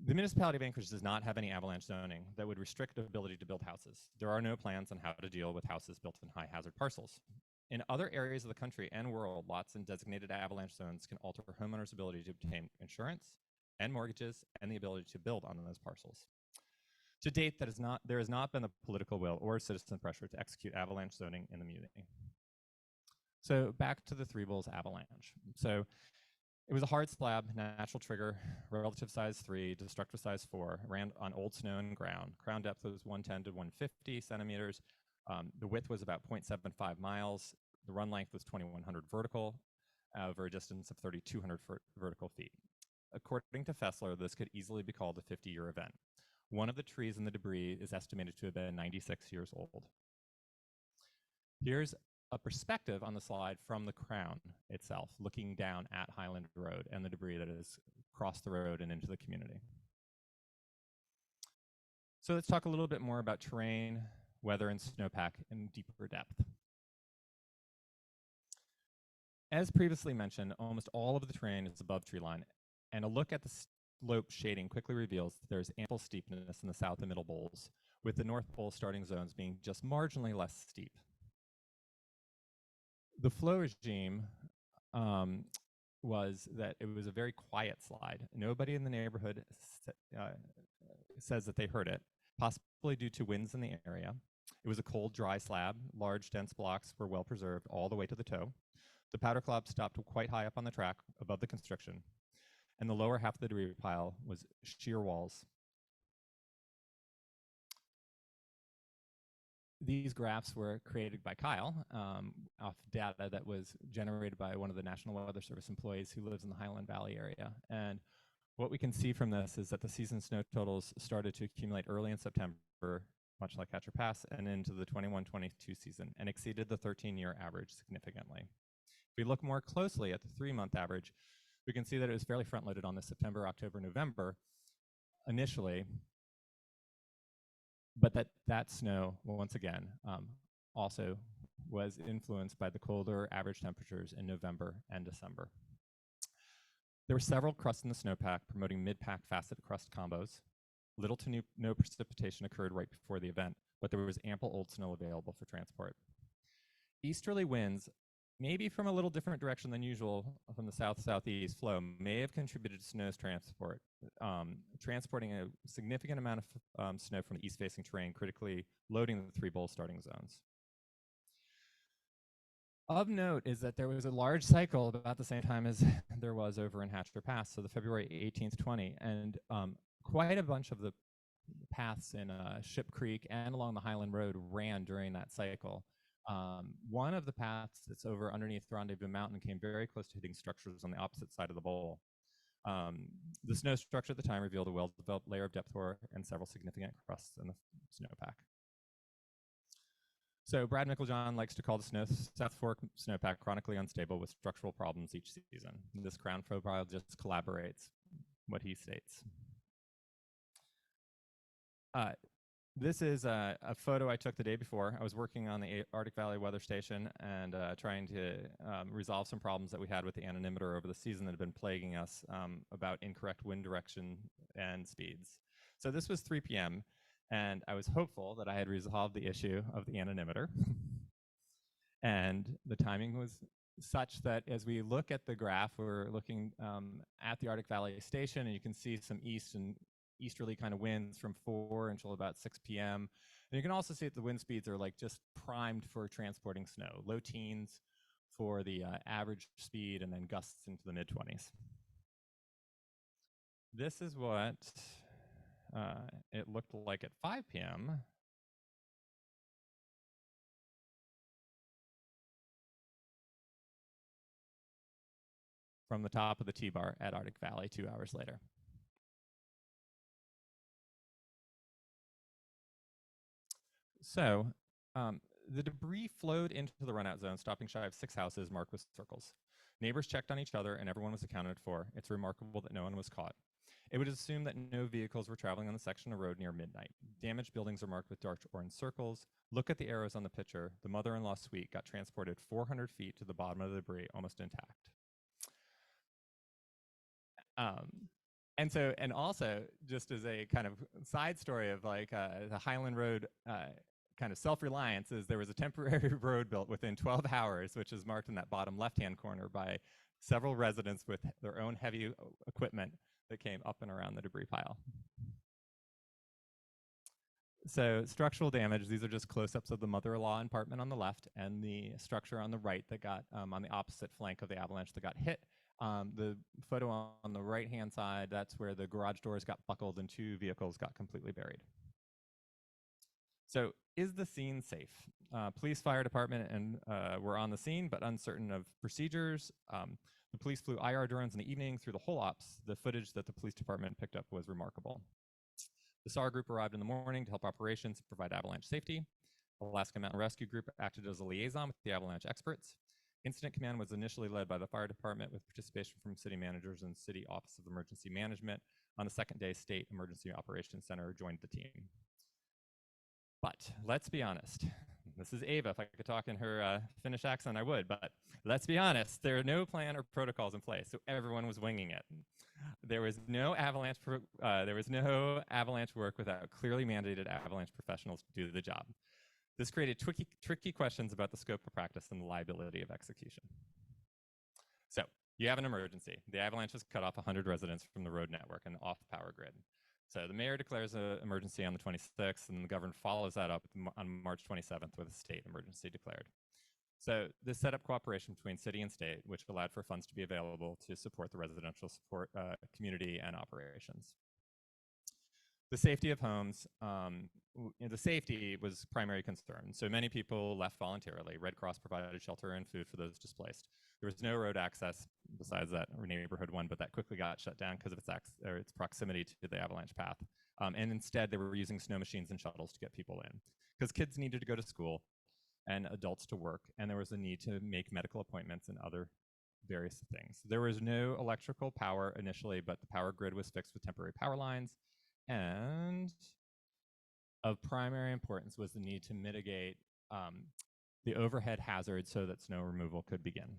The municipality of Anchorage does not have any avalanche zoning that would restrict the ability to build houses. There are no plans on how to deal with houses built in high hazard parcels. In other areas of the country and world, lots in designated avalanche zones can alter homeowners' ability to obtain insurance and mortgages and the ability to build on those parcels. To date, there has not been the political will or citizen pressure to execute avalanche zoning in the Muni. So back to the Three Bowls avalanche. So it was a hard slab, natural trigger, relative size 3, destructive size 4, ran on old snow and ground. Ground depth was 110 to 150 centimeters. The width was about 0.75 miles. The run length was 2,100 vertical over a distance of 3,200 vertical feet. According to Fessler, this could easily be called a 50-year event. One of the trees in the debris is estimated to have been 96 years old. Here's a perspective on the slide from the crown itself, looking down at Hiland Road and the debris that has crossed the road and into the community. So let's talk a little bit more about terrain, weather, and snowpack in deeper depth. As previously mentioned, almost all of the terrain is above tree line, and a look at the slope shading quickly reveals that there's ample steepness in the south and middle bowls, with the north bowl starting zones being just marginally less steep. The flow regime was that it was a very quiet slide. Nobody in the neighborhood says that they heard it, possibly due to winds in the area. It was a cold, dry slab. Large, dense blocks were well preserved all the way to the toe. The powder cloud stopped quite high up on the track above the construction, and the lower half of the debris pile was sheer walls. These graphs were created by Kyle off data that was generated by one of the National Weather Service employees who lives in the Highland Valley area. And what we can see from this is that the season snow totals started to accumulate early in September, much like Hatcher Pass, and into the 21-22 season, and exceeded the 13-year average significantly. If we look more closely at the 3-month average, we can see that it was fairly front-loaded on the September, October, November initially, but that snow, once again, also was influenced by the colder average temperatures in November and December. There were several crusts in the snowpack promoting mid-pack facet crust combos. Little to no precipitation occurred right before the event, but there was ample old snow available for transport. Easterly winds, maybe from a little different direction than usual from the south-southeast flow, may have contributed to snow's transport, transporting a significant amount of snow from the east-facing terrain, critically loading the Three Bowl starting zones. Of note is that there was a large cycle about the same time as there was over in Hatcher Pass, so the February 18th, 20, and quite a bunch of the paths in Ship Creek and along the Hiland Road ran during that cycle. One of the paths that's over underneath Rendezvous Mountain came very close to hitting structures on the opposite side of the bowl. The snow structure at the time revealed a well-developed layer of depth core and several significant crusts in the snowpack. So Brad Micklejohn likes to call the South Fork snowpack chronically unstable with structural problems each season. This ground profile just collaborates what he states. This is a photo I took the day before. I was working on the Arctic Valley Weather Station and trying to resolve some problems that we had with the anemometer over the season that had been plaguing us about incorrect wind direction and speeds. So this was 3 p.m. and I was hopeful that I had resolved the issue of the anemometer. And the timing was such that as we look at the graph, we're looking at the Arctic Valley Station, and you can see some easterly kind of winds from 4 until about 6 p.m. And you can also see that the wind speeds are like just primed for transporting snow, low teens for the average speed, and then gusts into the mid-20s. This is what it looked like at 5 p.m. from the top of the T-bar at Arctic Valley 2 hours later. So the debris flowed into the runout zone, stopping shy of 6 houses marked with circles. Neighbors checked on each other and everyone was accounted for. It's remarkable that no one was caught. It would assume that no vehicles were traveling on the section of road near midnight. Damaged buildings are marked with dark orange circles. Look at the arrows on the picture. The mother-in-law suite got transported 400 feet to the bottom of the debris, almost intact. And also, just as a kind of side story of like the Hiland Road kind of self-reliance, is there was a temporary road built within 12 hours, which is marked in that bottom left-hand corner by several residents with their own heavy equipment that came up and around the debris pile. So structural damage, these are just close-ups of the mother-in-law apartment on the left and the structure on the right that got on the opposite flank of the avalanche that got hit. The photo on the right-hand side, that's where the garage doors got buckled and 2 vehicles got completely buried. So is the scene safe? Police, fire department, and were on the scene, but uncertain of procedures. The police flew IR drones in the evening through the whole ops. The footage that the police department picked up was remarkable. The SAAW group arrived in the morning to help operations and provide avalanche safety. Alaska Mountain Rescue Group acted as a liaison with the avalanche experts. Incident command was initially led by the fire department with participation from city managers and City Office of Emergency Management. On the second day, State Emergency Operations Center joined the team. But let's be honest. This is Ava. If I could talk in her Finnish accent, I would. But let's be honest. There are no plan or protocols in place, so everyone was winging it. There was no avalanche work without clearly mandated avalanche professionals to do the job. This created tricky questions about the scope of practice and the liability of execution. So you have an emergency. The avalanche has cut off 100 residents from the road network and off the power grid. So the mayor declares an emergency on the 26th, and the governor follows that up on March 27th with a state emergency declared. So this set up cooperation between city and state, which allowed for funds to be available to support the residential support community and operations. The safety of homes, the safety was primary concern. So many people left voluntarily. Red Cross provided shelter and food for those displaced. There was no road access besides that neighborhood one, but that quickly got shut down because of its proximity to the avalanche path. And instead, they were using snow machines and shuttles to get people in because kids needed to go to school and adults to work, and there was a need to make medical appointments and other various things. There was no electrical power initially, but the power grid was fixed with temporary power lines. And of primary importance was the need to mitigate the overhead hazard so that snow removal could begin.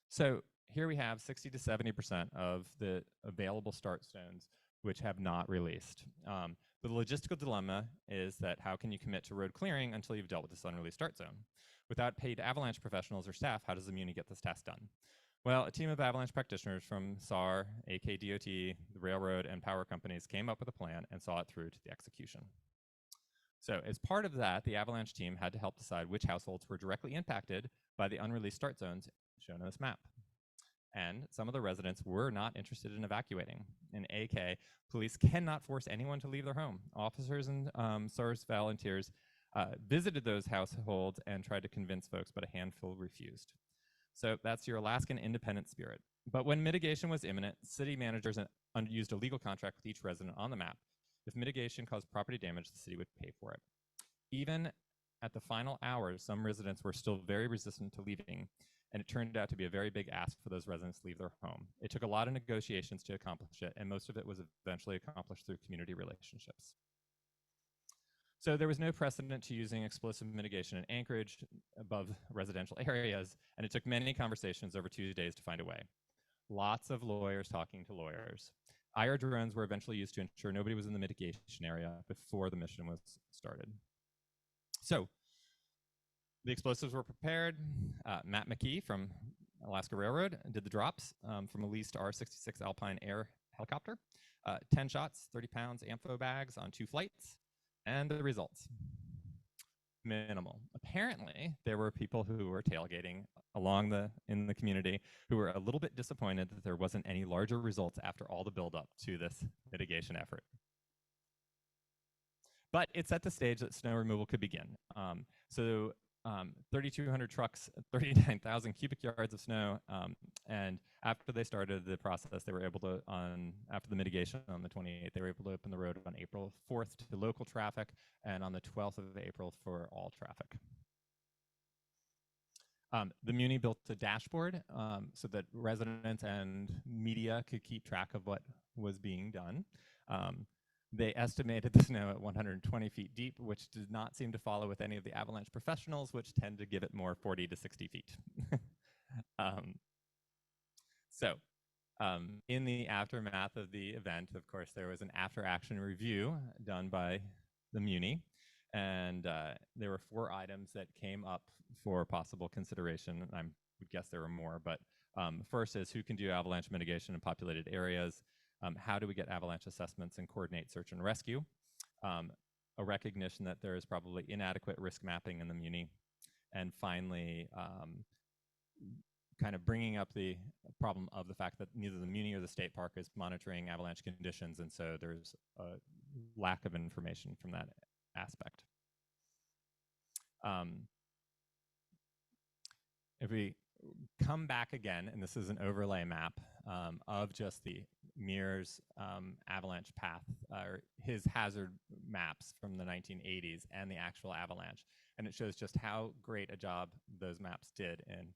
So here we have 60 to 70% of the available start stones which have not released. The logistical dilemma is that how can you commit to road clearing until you've dealt with this unreleased start zone? Without paid avalanche professionals or staff, how does the Muni get this task done? Well, a team of avalanche practitioners from SAR, AKDOT, the railroad, and power companies came up with a plan and saw it through to the execution. So as part of that, the avalanche team had to help decide which households were directly impacted by the unreleased start zones shown in this map. And some of the residents were not interested in evacuating. In AK, police cannot force anyone to leave their home. Officers and SARS volunteers visited those households and tried to convince folks, but a handful refused. So that's your Alaskan independent spirit. But when mitigation was imminent, city managers used a legal contract with each resident on the map. If mitigation caused property damage, the city would pay for it. Even at the final hours, some residents were still very resistant to leaving, and it turned out to be a very big ask for those residents to leave their home. It took a lot of negotiations to accomplish it, and most of it was eventually accomplished through community relationships. So there was no precedent to using explosive mitigation in Anchorage above residential areas, and it took many conversations over 2 days to find a way. Lots of lawyers talking to lawyers. IR drones were eventually used to ensure nobody was in the mitigation area before the mission was started. So the explosives were prepared. Matt McKee from Alaska Railroad did the drops from a leased R-66 Alpine Air helicopter. 10 shots, 30 pounds, ampho bags on 2 flights. And the results, minimal. Apparently, there were people who were tailgating in the community who were a little bit disappointed that there wasn't any larger results after all the buildup to this mitigation effort. But it set the stage that snow removal could begin. 3,200 trucks, 39,000 cubic yards of snow, and after they started the process, they were able to, after the mitigation on the 28th, they were able to open the road on April 4th to local traffic, and on the 12th of April for all traffic. The Muni built a dashboard so that residents and media could keep track of what was being done. They estimated the snow at 120 feet deep, which did not seem to follow with any of the avalanche professionals, which tend to give it more 40 to 60 feet. In the aftermath of the event, of course, there was an after-action review done by the Muni, and there were 4 items that came up for possible consideration. I would guess there were more, but first is who can do avalanche mitigation in populated areas? How do we get avalanche assessments and coordinate search and rescue? A recognition that there is probably inadequate risk mapping in the Muni. And finally, kind of bringing up the problem of the fact that neither the Muni or the state park is monitoring avalanche conditions, and so there's a lack of information from that aspect. If we come back again, and this is an overlay map of just the Mears avalanche path, or his hazard maps from the 1980s and the actual avalanche. And it shows just how great a job those maps did in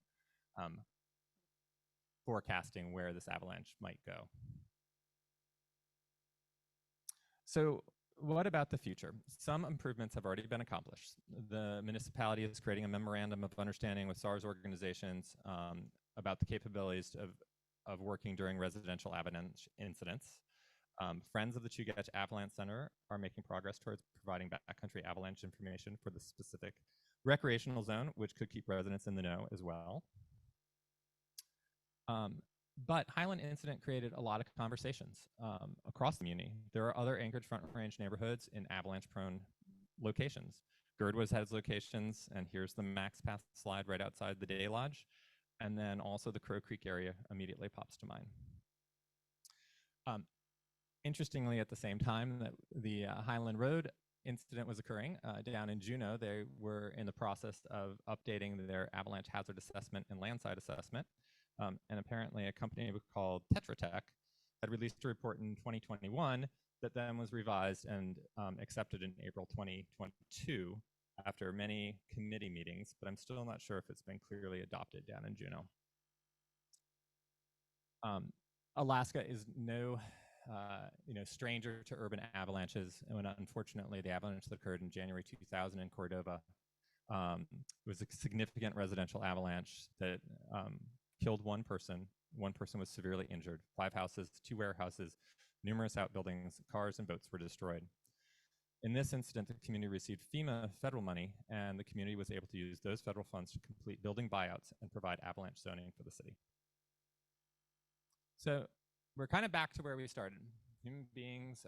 forecasting where this avalanche might go. So what about the future? Some improvements have already been accomplished. The municipality is creating a memorandum of understanding with SARS organizations about the capabilities of working during residential avalanche incidents. Friends of the Chugach Avalanche Center are making progress towards providing backcountry avalanche information for the specific recreational zone, which could keep residents in the know as well. But Hiland incident created a lot of conversations across the Muni. There are other Anchorage Front Range neighborhoods in avalanche-prone locations. Girdwood has locations, and here's the Max Path slide right outside the Day Lodge. And then also the Crow Creek area immediately pops to mind. Interestingly, at the same time that the Hiland Road incident was occurring down in Juneau, they were in the process of updating their avalanche hazard assessment and landside assessment. And apparently a company called Tetra Tech had released a report in 2021 that then was revised and accepted in April 2022 after many committee meetings, but I'm still not sure if it's been clearly adopted down in Juneau. Alaska is no stranger to urban avalanches, and unfortunately the avalanche that occurred in January 2000 in Cordova was a significant residential avalanche that killed 1 person. 1 person was severely injured. 5 houses, 2 warehouses, numerous outbuildings, cars, and boats were destroyed. In this incident, the community received FEMA federal money, and the community was able to use those federal funds to complete building buyouts and provide avalanche zoning for the city. So we're kind of back to where we started. Human beings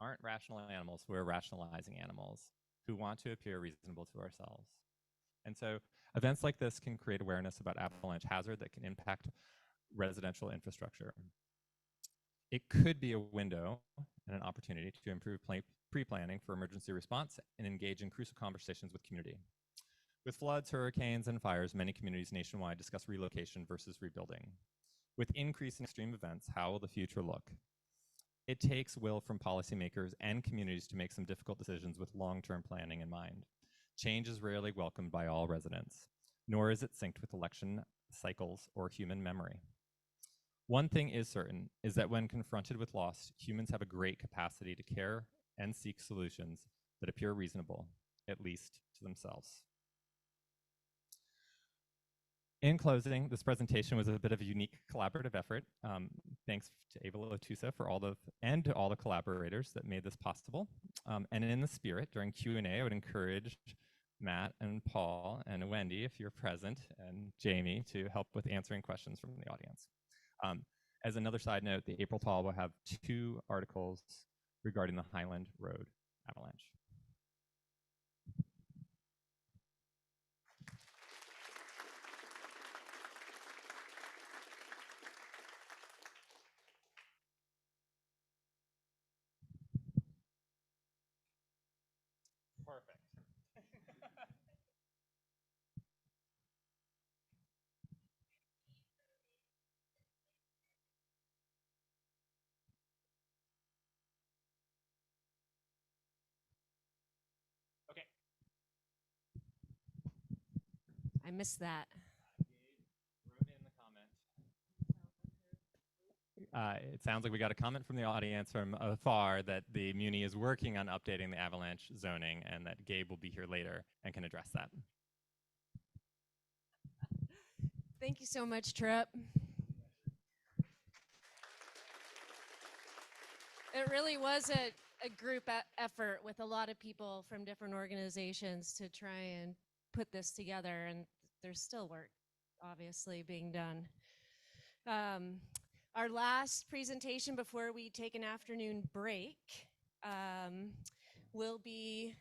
aren't rational animals. We're rationalizing animals who want to appear reasonable to ourselves. And so events like this can create awareness about avalanche hazard that can impact residential infrastructure. It could be a window and an opportunity to improve pre-planning for emergency response and engage in crucial conversations with community. With floods, hurricanes, and fires, many communities nationwide discuss relocation versus rebuilding. With increasing extreme events, how will the future look? It takes will from policymakers and communities to make some difficult decisions with long-term planning in mind. Change is rarely welcomed by all residents, nor is it synced with election cycles or human memory. One thing is certain, is that when confronted with loss, humans have a great capacity to care and seek solutions that appear reasonable, at least to themselves. In closing, this presentation was a bit of a unique collaborative effort. Thanks to Ava Lotusa and to all the collaborators that made this possible. And in the spirit, during Q&A, I would encourage Matt and Paul and Wendy, if you're present, and Jamie to help with answering questions from the audience. As another side note, the April Tall will have 2 articles regarding the Hiland Road avalanche. Perfect. Okay. I missed that. Gabe wrote in the comment. It sounds like we got a comment from the audience from afar that the Muni is working on updating the avalanche zoning and that Gabe will be here later and can address that. Thank you so much, Trip. It really was a group effort with a lot of people from different organizations to try and put this together, and there's still work, obviously, being done. Our last presentation before we take an afternoon break will be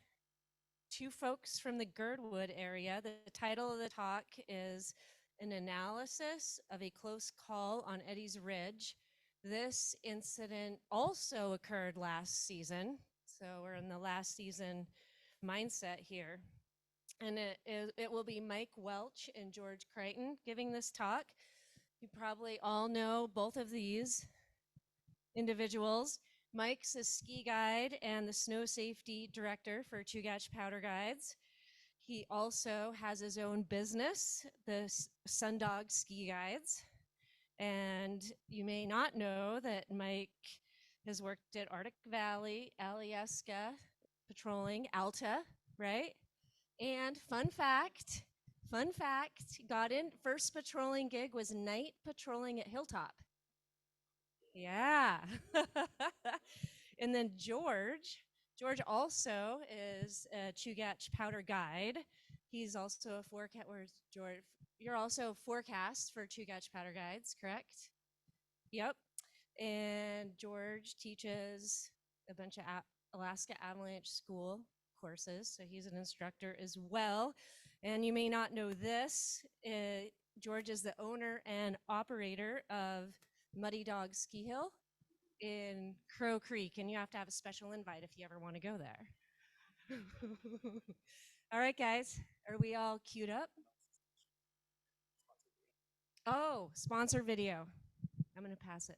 2 folks from the Girdwood area. The title of the talk is An Analysis of a Close Call on Eddy's Ridge. This incident also occurred last season, so we're in the last season mindset here. And it will be Mike Welch and George Creighton giving this talk. You probably all know both of these individuals. Mike's a ski guide and the snow safety director for Chugach Powder Guides. He also has his own business, the Sundog Ski Guides. And you may not know that Mike has worked at Arctic Valley, Alyeska, patrolling, Alta, right? And fun fact, got in, first patrolling gig was night patrolling at Hilltop. Yeah. And then George also is a Chugach Powder Guide. He's also a forecast, where's George? You're also a forecast for Chugach Powder Guides, correct? Yep. And George teaches a bunch of Alaska Avalanche School courses, so he's an instructor as well. And you may not know this, George is the owner and operator of Muddy Dog Ski Hill in Crow Creek, and you have to have a special invite if you ever want to go there. All right, guys, are we all queued up? Oh, sponsor video. I'm going to pass it.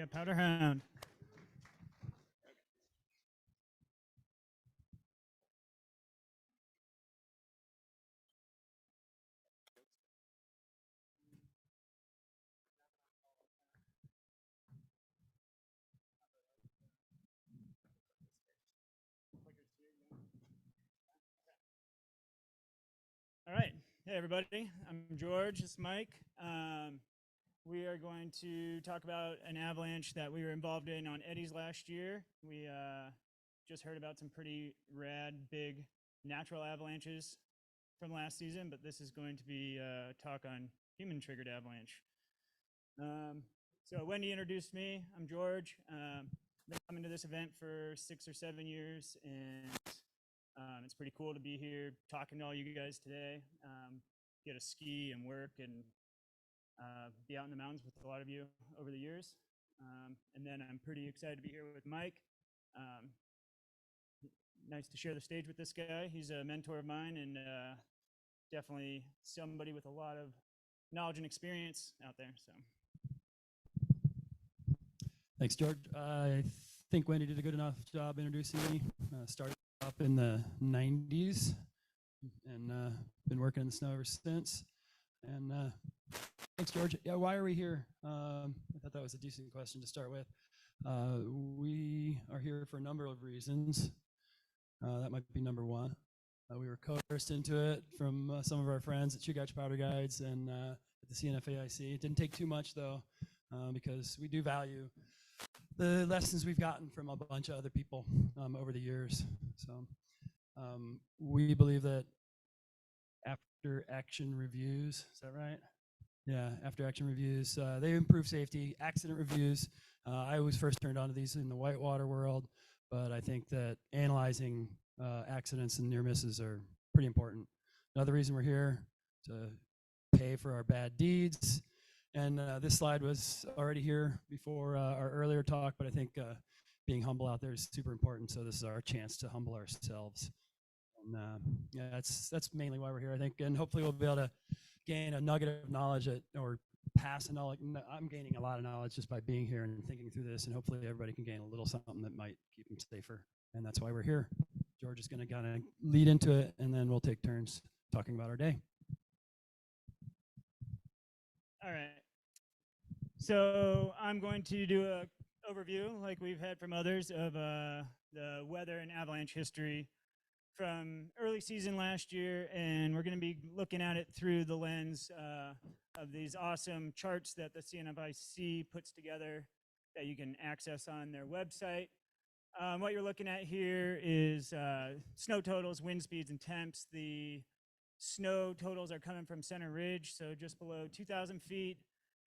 Yeah, Powder Hound. All right. Hey, everybody. I'm George. This is Mike. We are going to talk about an avalanche that we were involved in on Eddies last year. We just heard about some pretty rad, big natural avalanches from last season, but this is going to be a talk on human-triggered avalanche. So Wendy introduced me. I'm George. Been coming to this event for 6 or 7 years, and it's pretty cool to be here talking to all you guys today. Get to ski and work and be out in the mountains with a lot of you over the years. And then I'm pretty excited to be here with Mike. Nice to share the stage with this guy. He's a mentor of mine and definitely somebody with a lot of knowledge and experience out there. So, thanks, George. I think Wendy did a good enough job introducing me. Started up in the 90s and been working in the snow ever since. And thanks, George. Yeah, why are we here? I thought that was a decent question to start with. We are here for a number of reasons. That might be number one. We were coerced into it from some of our friends at Chugach Powder Guides and at the CNFAIC. It didn't take too much, though, because we do value the lessons we've gotten from a bunch of other people over the years. So we believe that after action reviews, is that right? Yeah, after action reviews, they improve safety. Accident reviews, I was first turned on to these in the whitewater world, but I think that analyzing accidents and near misses are pretty important. Another reason we're here, to pay for our bad deeds. And this slide was already here before our earlier talk, but I think being humble out there is super important. So this is our chance to humble ourselves. And yeah, that's mainly why we're here, I think. And hopefully we'll be able to gain a nugget of knowledge or pass a knowledge. I'm gaining a lot of knowledge just by being here and thinking through this. And hopefully everybody can gain a little something that might keep them safer. And that's why we're here. George is going to kind of lead into it, and then we'll take turns talking about our day. all right. So I'm going to do an overview, like we've had from others, of the weather and avalanche history from early season last year, and we're going to be looking at it through the lens of these awesome charts that the CNFIC puts together that you can access on their website. What you're looking at here is snow totals, wind speeds, and temps. The snow totals are coming from Center Ridge, so just below 2,000 feet,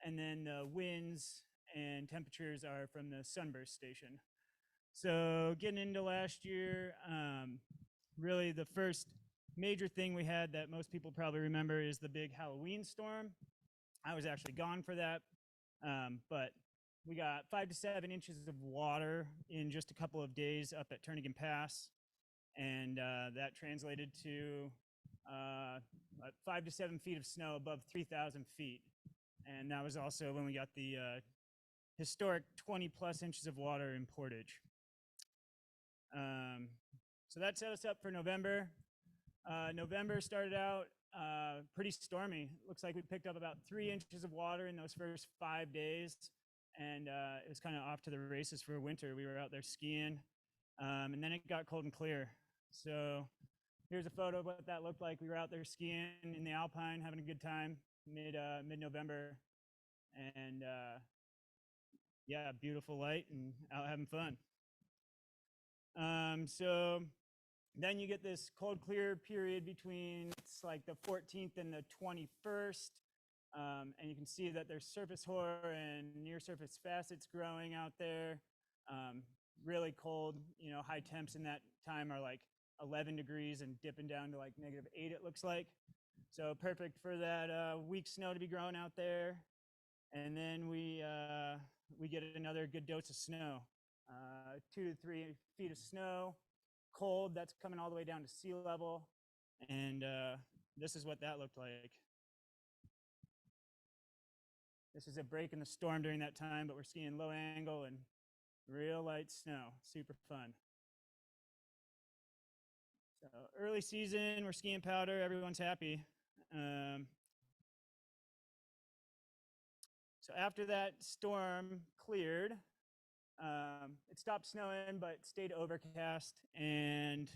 and then the winds and temperatures are from the Sunburst Station. So getting into last year, really the first major thing we had that most people probably remember is the big Halloween storm. I was actually gone for that, but we got 5 to 7 inches of water in just a couple of days up at Turnagain Pass, and that translated to 5 to 7 feet of snow above 3,000 feet. And that was also when we got the historic 20+ inches of water in Portage. So that set us up for November. November started out pretty stormy. Looks like we picked up about 3 inches of water in those first 5 days. And it was kind of off to the races for winter. We were out there skiing. And then it got cold and clear. So here's a photo of what that looked like. We were out there skiing in the Alpine, having a good time, mid-November. And yeah, beautiful light and out having fun. So then you get this cold clear period between, it's like the 14th and the 21st. And you can see that there's surface hoar and near surface facets growing out there. Really cold, you know, high temps in that time are like 11 degrees and dipping down to like -8, it looks like. So perfect for that weak snow to be growing out there. And then we get another good dose of snow. 2 to 3 feet of snow, cold, that's coming all the way down to sea level. And this is what that looked like. This is a break in the storm during that time, but we're skiing low angle and real light snow. Super fun. So early season, we're skiing powder. Everyone's happy. So after that storm cleared, it stopped snowing, but stayed overcast. And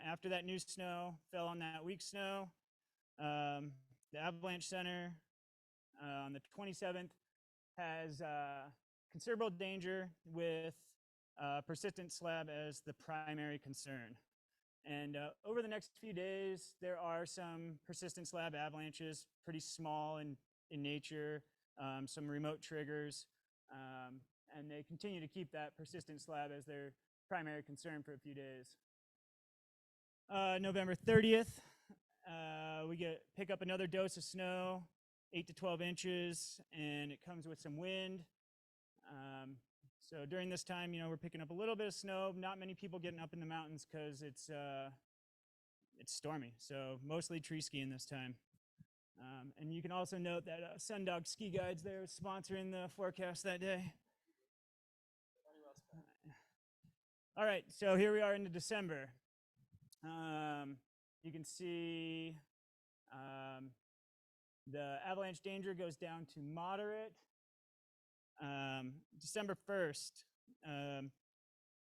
after that new snow fell on that weak snow, the Avalanche Center on the 27th has considerable danger with persistent slab as the primary concern. And over the next few days, there are some persistent slab avalanches, pretty small in nature, some remote triggers, and they continue to keep that persistent slab as their primary concern for a few days. November 30th, we pick up another dose of snow, 8 to 12 inches, and it comes with some wind. So during this time, we're picking up a little bit of snow. Not many people getting up in the mountains because it's stormy. So mostly tree skiing this time. And you can also note that Sundog Ski Guides there is sponsoring the forecast that day. All right, so here we are into December. You can see the avalanche danger goes down to moderate. December 1st,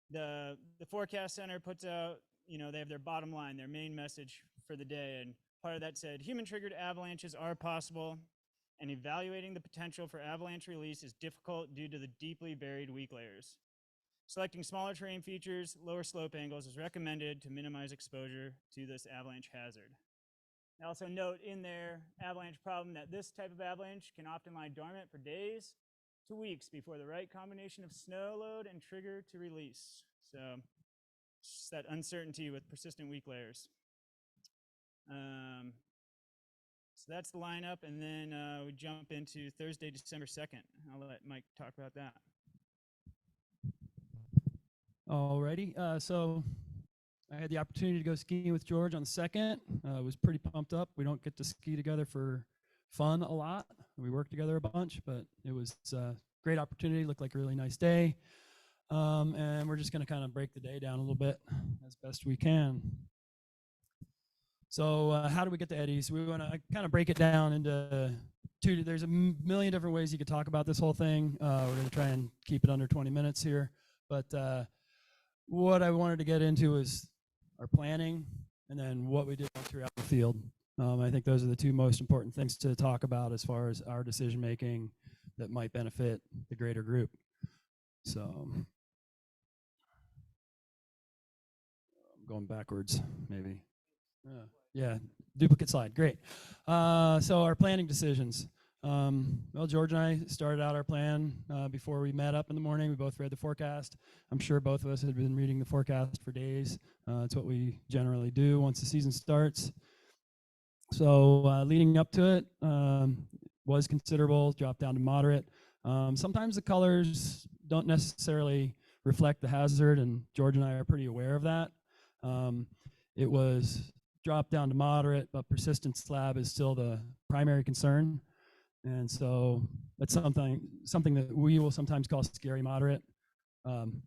the forecast center puts out, they have their bottom line, their main message for the day, and part of that said, human-triggered avalanches are possible, and evaluating the potential for avalanche release is difficult due to the deeply buried weak layers. Selecting smaller terrain features, lower slope angles is recommended to minimize exposure to this avalanche hazard. I also note in their avalanche problem that this type of avalanche can often lie dormant for days to weeks before the right combination of snow load and trigger to release. So it's that uncertainty with persistent weak layers. So that's the lineup, and then we jump into Thursday, December 2nd. I'll let Mike talk about that. Alrighty, so I had the opportunity to go skiing with George on the 2nd. Was pretty pumped up. We don't get to ski together for fun a lot. We work together a bunch, but it was a great opportunity. Looked like a really nice day. And we're just going to kind of break the day down a little bit as best we can. So how do we get to eddies? We want to kind of break it down into two. There's a million different ways you could talk about this whole thing. We're going to try and keep it under 20 minutes here. But what I wanted to get into is our planning and then what we did throughout the field. I think those are the two most important things to talk about as far as our decision making that might benefit the greater group. So I'm going backwards, maybe. Yeah, duplicate slide, great. So our planning decisions. Well, George and I started out our plan before we met up in the morning. We both read the forecast. I'm sure both of us had been reading the forecast for days. It's what we generally do once the season starts. So leading up to it was considerable, dropped down to moderate. Sometimes the colors don't necessarily reflect the hazard, and George and I are pretty aware of that. It was dropped down to moderate, but persistent slab is still the primary concern. And so that's something that we will sometimes call scary moderate.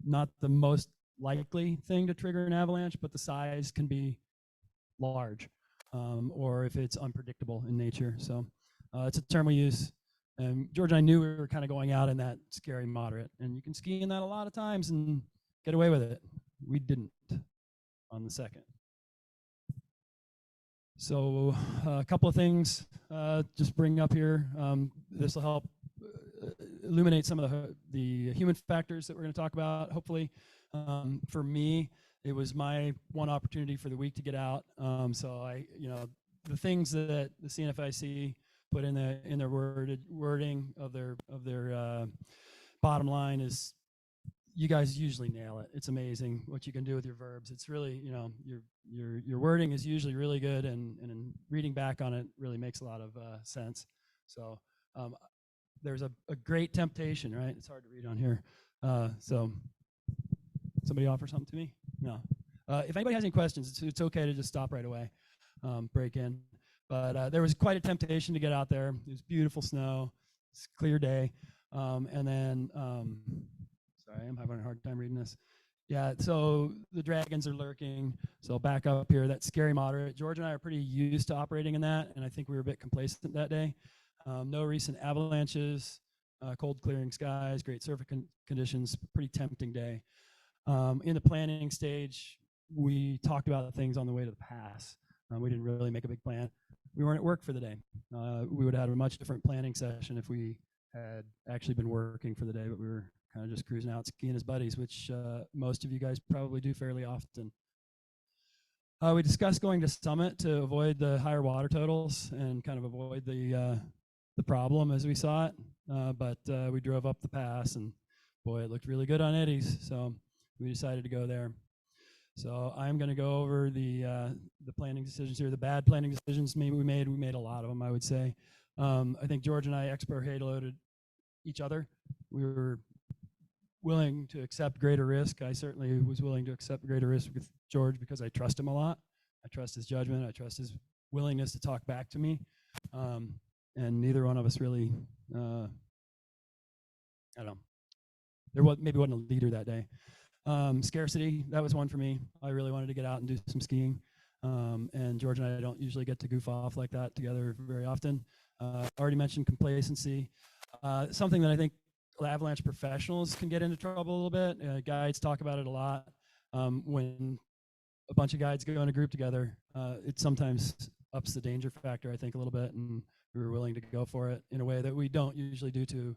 Not the most likely thing to trigger an avalanche, but the size can be large, or if it's unpredictable in nature. So it's a term we use. And George and I knew we were kind of going out in that scary moderate. And you can ski in that a lot of times and get away with it. We didn't on the 2nd. So a couple of things just bring up here. This will help illuminate some of the human factors that we're going to talk about, hopefully. For me, it was my one opportunity for the week to get out. So the things that the CNFIC put in their wording of their bottom line is, you guys usually nail it. It's amazing what you can do with your verbs. It's really, your wording is usually really good, and in reading back on it really makes a lot of sense. So there's a great temptation, right? It's hard to read on here. So somebody offer something to me? No. If anybody has any questions, it's okay to just stop right away, break in. But there was quite a temptation to get out there. It was beautiful snow. It's a clear day. And then, sorry, I'm having a hard time reading this. Yeah, so the dragons are lurking. So back up here, that's scary moderate. George and I are pretty used to operating in that, and I think we were a bit complacent that day. No recent avalanches, cold clearing skies, great surface conditions, pretty tempting day. In the planning stage, we talked about things on the way to the pass. We didn't really make a big plan. We weren't at work for the day. We would have had a much different planning session if we had actually been working for the day, but we were kind of just cruising out skiing as buddies, which most of you guys probably do fairly often. We discussed going to Summit to avoid the higher water totals and kind of avoid the problem as we saw it, but we drove up the pass, and boy, it looked really good on eddies, so we decided to go there. So I'm going to go over the planning decisions here, the bad planning decisions maybe we made. We made a lot of them, I would say. I think George and I expert haloaded each other. We were willing to accept greater risk. I certainly was willing to accept greater risk with George because I trust him a lot. I trust his judgment. I trust his willingness to talk back to me. And neither one of us really, I don't know, maybe wasn't a leader that day. Scarcity, that was one for me. I really wanted to get out and do some skiing. And George and I don't usually get to goof off like that together very often. Already mentioned complacency. Something that I think Avalanche professionals can get into trouble a little bit. Guides talk about it a lot. When a bunch of guides go in a group together, it sometimes ups the danger factor, I think, a little bit, and we were willing to go for it in a way that we don't usually do, to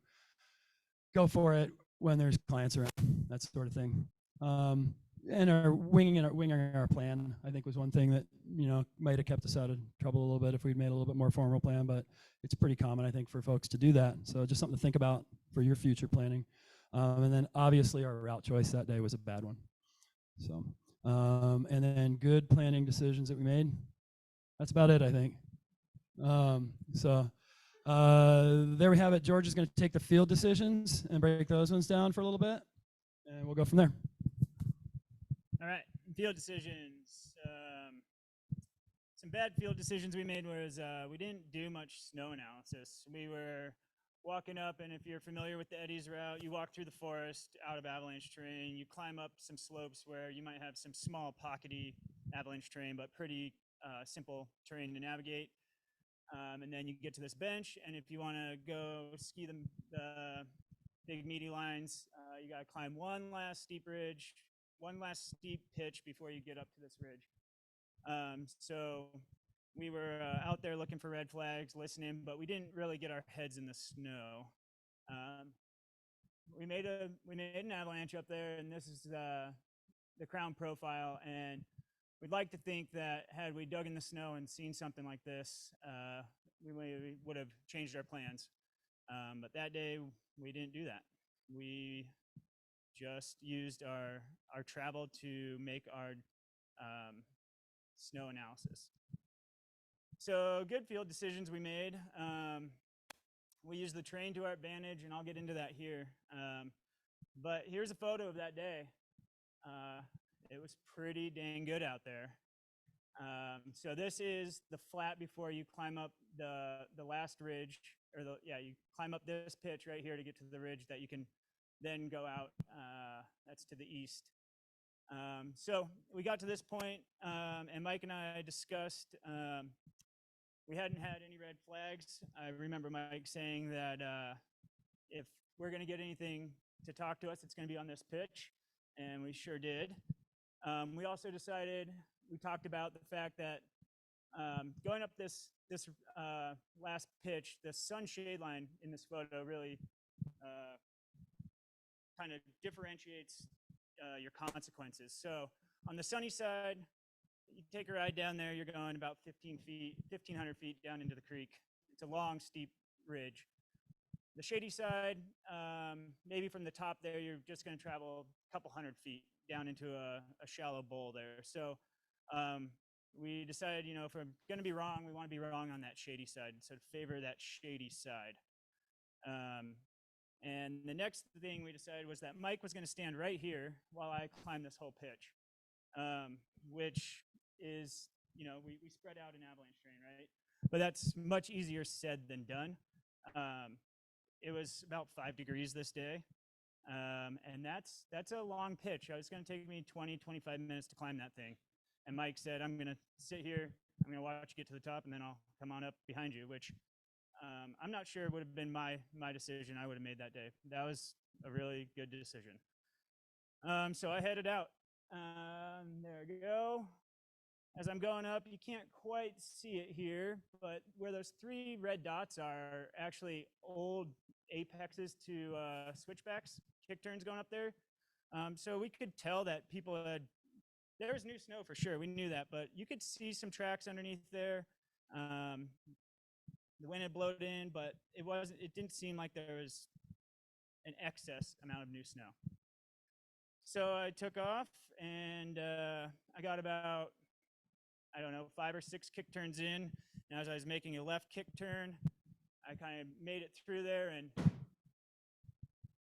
go for it when there's clients around, that sort of thing. And our winging our plan, I think, was one thing that, you know, might have kept us out of trouble a little bit if we'd made a little bit more formal plan, but it's pretty common, I think, for folks to do that. So just something to think about for your future planning. And then obviously our route choice that day was a bad one. So, and then good planning decisions that we made. That's about it, I think. There we have it. George is going to take the field decisions and break those ones down for a little bit, and we'll go from there. All right, field decisions. Some bad field decisions we made was we didn't do much snow analysis. We were walking up, and if you're familiar with the Eddies route, you walk through the forest out of avalanche terrain. You climb up some slopes where you might have some small pockety avalanche terrain, but pretty simple terrain to navigate. And then you get to this bench, and if you want to go ski the big meaty lines, you got to climb one last steep ridge, one last steep pitch before you get up to this ridge. So we were out there looking for red flags, listening, but we didn't really get our heads in the snow. We made an avalanche up there, and this is the crown profile, and we'd like to think that had we dug in the snow and seen something like this, we would have changed our plans. But that day, we didn't do that. We just used our travel to make our snow analysis. So good field decisions we made. We used the terrain to our advantage, and I'll get into that here. But here's a photo of that day. It was pretty dang good out there. So this is the flat before you climb up the last ridge, or you climb up this pitch right here to get to the ridge that you can then go out. That's to the east. So we got to this point, and Mike and I discussed, we hadn't had any red flags. I remember Mike saying that if we're going to get anything to talk to us, it's going to be on this pitch, and we sure did. We also decided, we talked about the fact that going up this last pitch, the sun shade line in this photo really kind of differentiates your consequences. So on the sunny side, you take a ride down there, you're going about 1,500 feet down into the creek. It's a long, steep ridge. The shady side, maybe from the top there, you're just going to travel a couple hundred feet down into a shallow bowl there. So we decided, you know, if we're going to be wrong, we want to be wrong on that shady side, so favor that shady side. And the next thing we decided was that Mike was going to stand right here while I climbed this whole pitch, which is, you know, we spread out an avalanche terrain, right? But that's much easier said than done. it was about 5 degrees this day. And that's a long pitch. It's going to take me 20, 25 minutes to climb that thing. And Mike said, I'm going to sit here, I'm going to watch you get to the top, and then I'll come on up behind you, which I'm not sure would have been my decision I would have made that day. That was a really good decision. So I headed out. There we go. As I'm going up, you can't quite see it here, but where those 3 red dots are actually old apexes to switchbacks, kick turns going up there. So we could tell that people had, there was new snow for sure, we knew that, but you could see some tracks underneath there. The wind had blown in, but it didn't seem like there was an excess amount of new snow. So I took off, and I got about, I don't know, 5 or 6 kick turns in. And as I was making a left kick turn, I kind of made it through there, and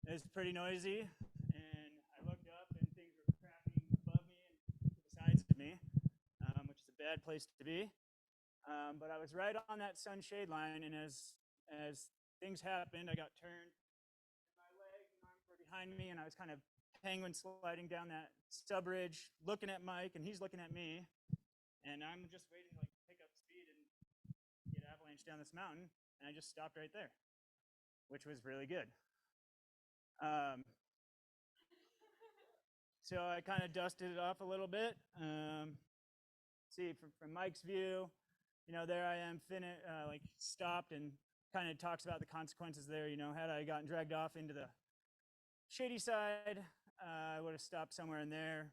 it was pretty noisy. And I looked up, and things were crashing above me and to the sides of me, which is a bad place to be. But I was right on that sunshade line, and as things happened, I got turned. My legs and arms were behind me, and I was kind of penguin sliding down that stub ridge, looking at Mike, and he's looking at me. And I'm just waiting to pick up speed and get avalanche down this mountain. And I just stopped right there, which was really good. So I kind of dusted it off a little bit. See, from Mike's view, there I am, stopped, and kind of talks about the consequences there. Had I gotten dragged off into the shady side, I would have stopped somewhere in there.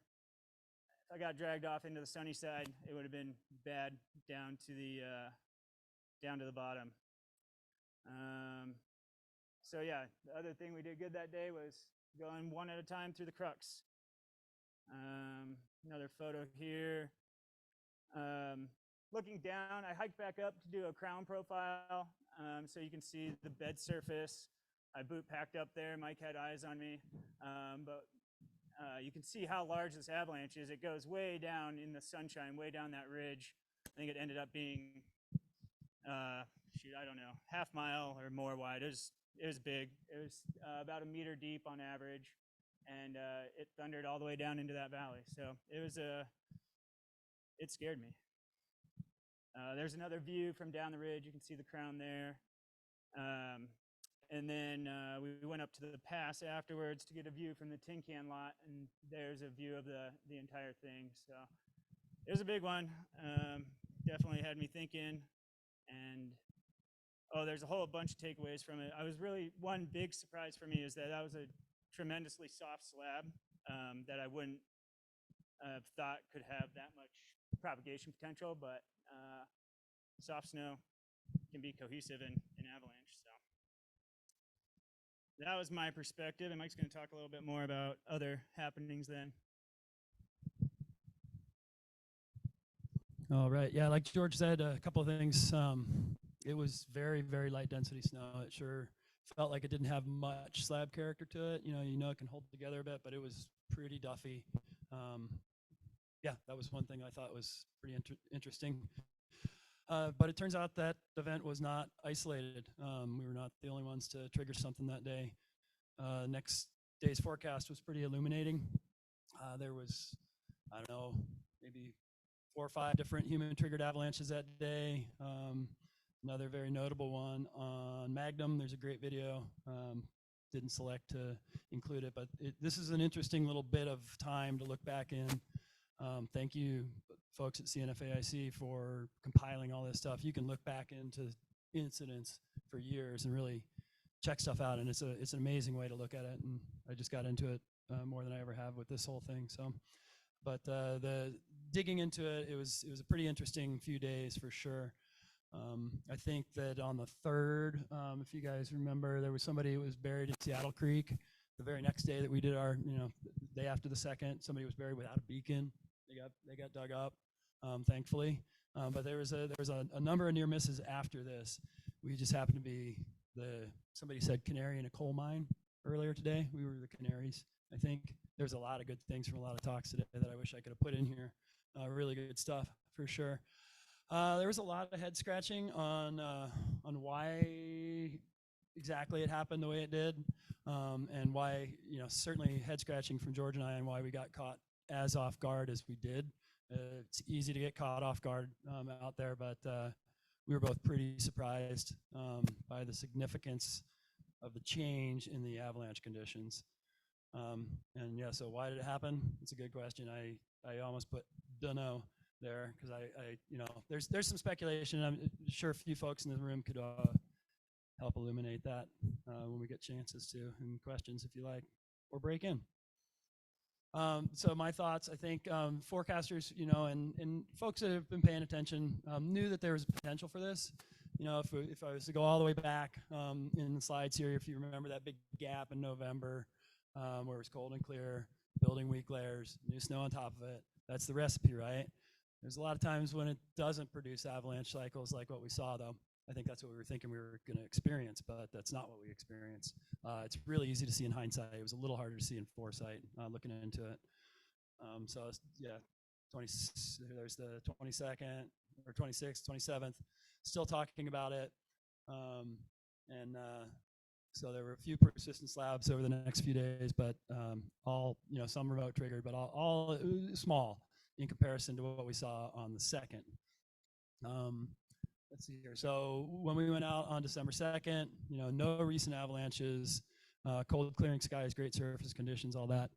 If I got dragged off into the sunny side, it would have been bad down to the bottom. So yeah, the other thing we did good that day was going one at a time through the crux. Another photo here. Looking down, I hiked back up to do a crown profile, so you can see the bed surface. I boot packed up there. Mike had eyes on me, but you can see how large this avalanche is. It goes way down in the sunshine, way down that ridge. I think it ended up being, I don't know, half mile or more wide. It was big. It was about 1 meter deep on average, and it thundered all the way down into that valley. So it scared me. There's another view from down the ridge. You can see the crown there. And then we went up to the pass afterwards to get a view from the tin can lot, and there's a view of the entire thing. So it was a big one. Definitely had me thinking. And there's a whole bunch of takeaways from it. One big surprise for me is that was a tremendously soft slab that I wouldn't have thought could have that much propagation potential, but soft snow can be cohesive in avalanche. So that was my perspective, and Mike's going to talk a little bit more about other happenings then. All right. Yeah, like George said, a couple of things. It was very, very light density snow. It sure felt like it didn't have much slab character to it. It can hold together a bit, but it was pretty duffy. Yeah, that was one thing I thought was pretty interesting. But it turns out that event was not isolated. We were not the only ones to trigger something that day. Next day's forecast was pretty illuminating. There was, I don't know, maybe 4 or 5 different human-triggered avalanches that day. Another very notable one on Magnum. There's a great video. Didn't select to include it, but this is an interesting little bit of time to look back in. Thank you, folks at CNFAIC, for compiling all this stuff. You can look back into incidents for years and really check stuff out, and it's an amazing way to look at it. And I just got into it more than I ever have with this whole thing. So, but the digging into it, it was a pretty interesting few days for sure. I think that on the 3rd, if you guys remember, there was somebody who was buried in Seattle Creek. The very next day that we did our, the day after the 2nd, somebody was buried without a beacon. They got dug up, thankfully. But there was a number of near misses after this. We just happened to be somebody said canary in a coal mine earlier today. We were the canaries, I think. There's a lot of good things from a lot of talks today that I wish I could have put in here. Really good stuff for sure. There was a lot of head scratching on why exactly it happened the way it did, and why, certainly head scratching from George and I, and why we got caught as off guard as we did. It's easy to get caught off guard out there, but we were both pretty surprised by the significance of the change in the avalanche conditions. And yeah, so why did it happen? It's a good question. I almost put dunno there because there's some speculation. I'm sure a few folks in the room could help illuminate that when we get chances to, and questions if you like, or break in. So my thoughts, I think forecasters, and folks that have been paying attention knew that there was potential for this. If I was to go all the way back in the slides here, if you remember that big gap in November where it was cold and clear, building weak layers, new snow on top of it, that's the recipe, right? There's a lot of times when it doesn't produce avalanche cycles like what we saw, though. I think that's what we were thinking we were going to experience, but that's not what we experienced. It's really easy to see in hindsight. It was a little harder to see in foresight looking into it. So yeah, there's the 22nd or 26th, 27th, still talking about it. So there were a few persistent slabs over the next few days, but all, some remote triggered, but all small in comparison to what we saw on the 2nd. Let's see here. So when we went out on December 2nd, no recent avalanches, cold clearing skies, great surface conditions, all that.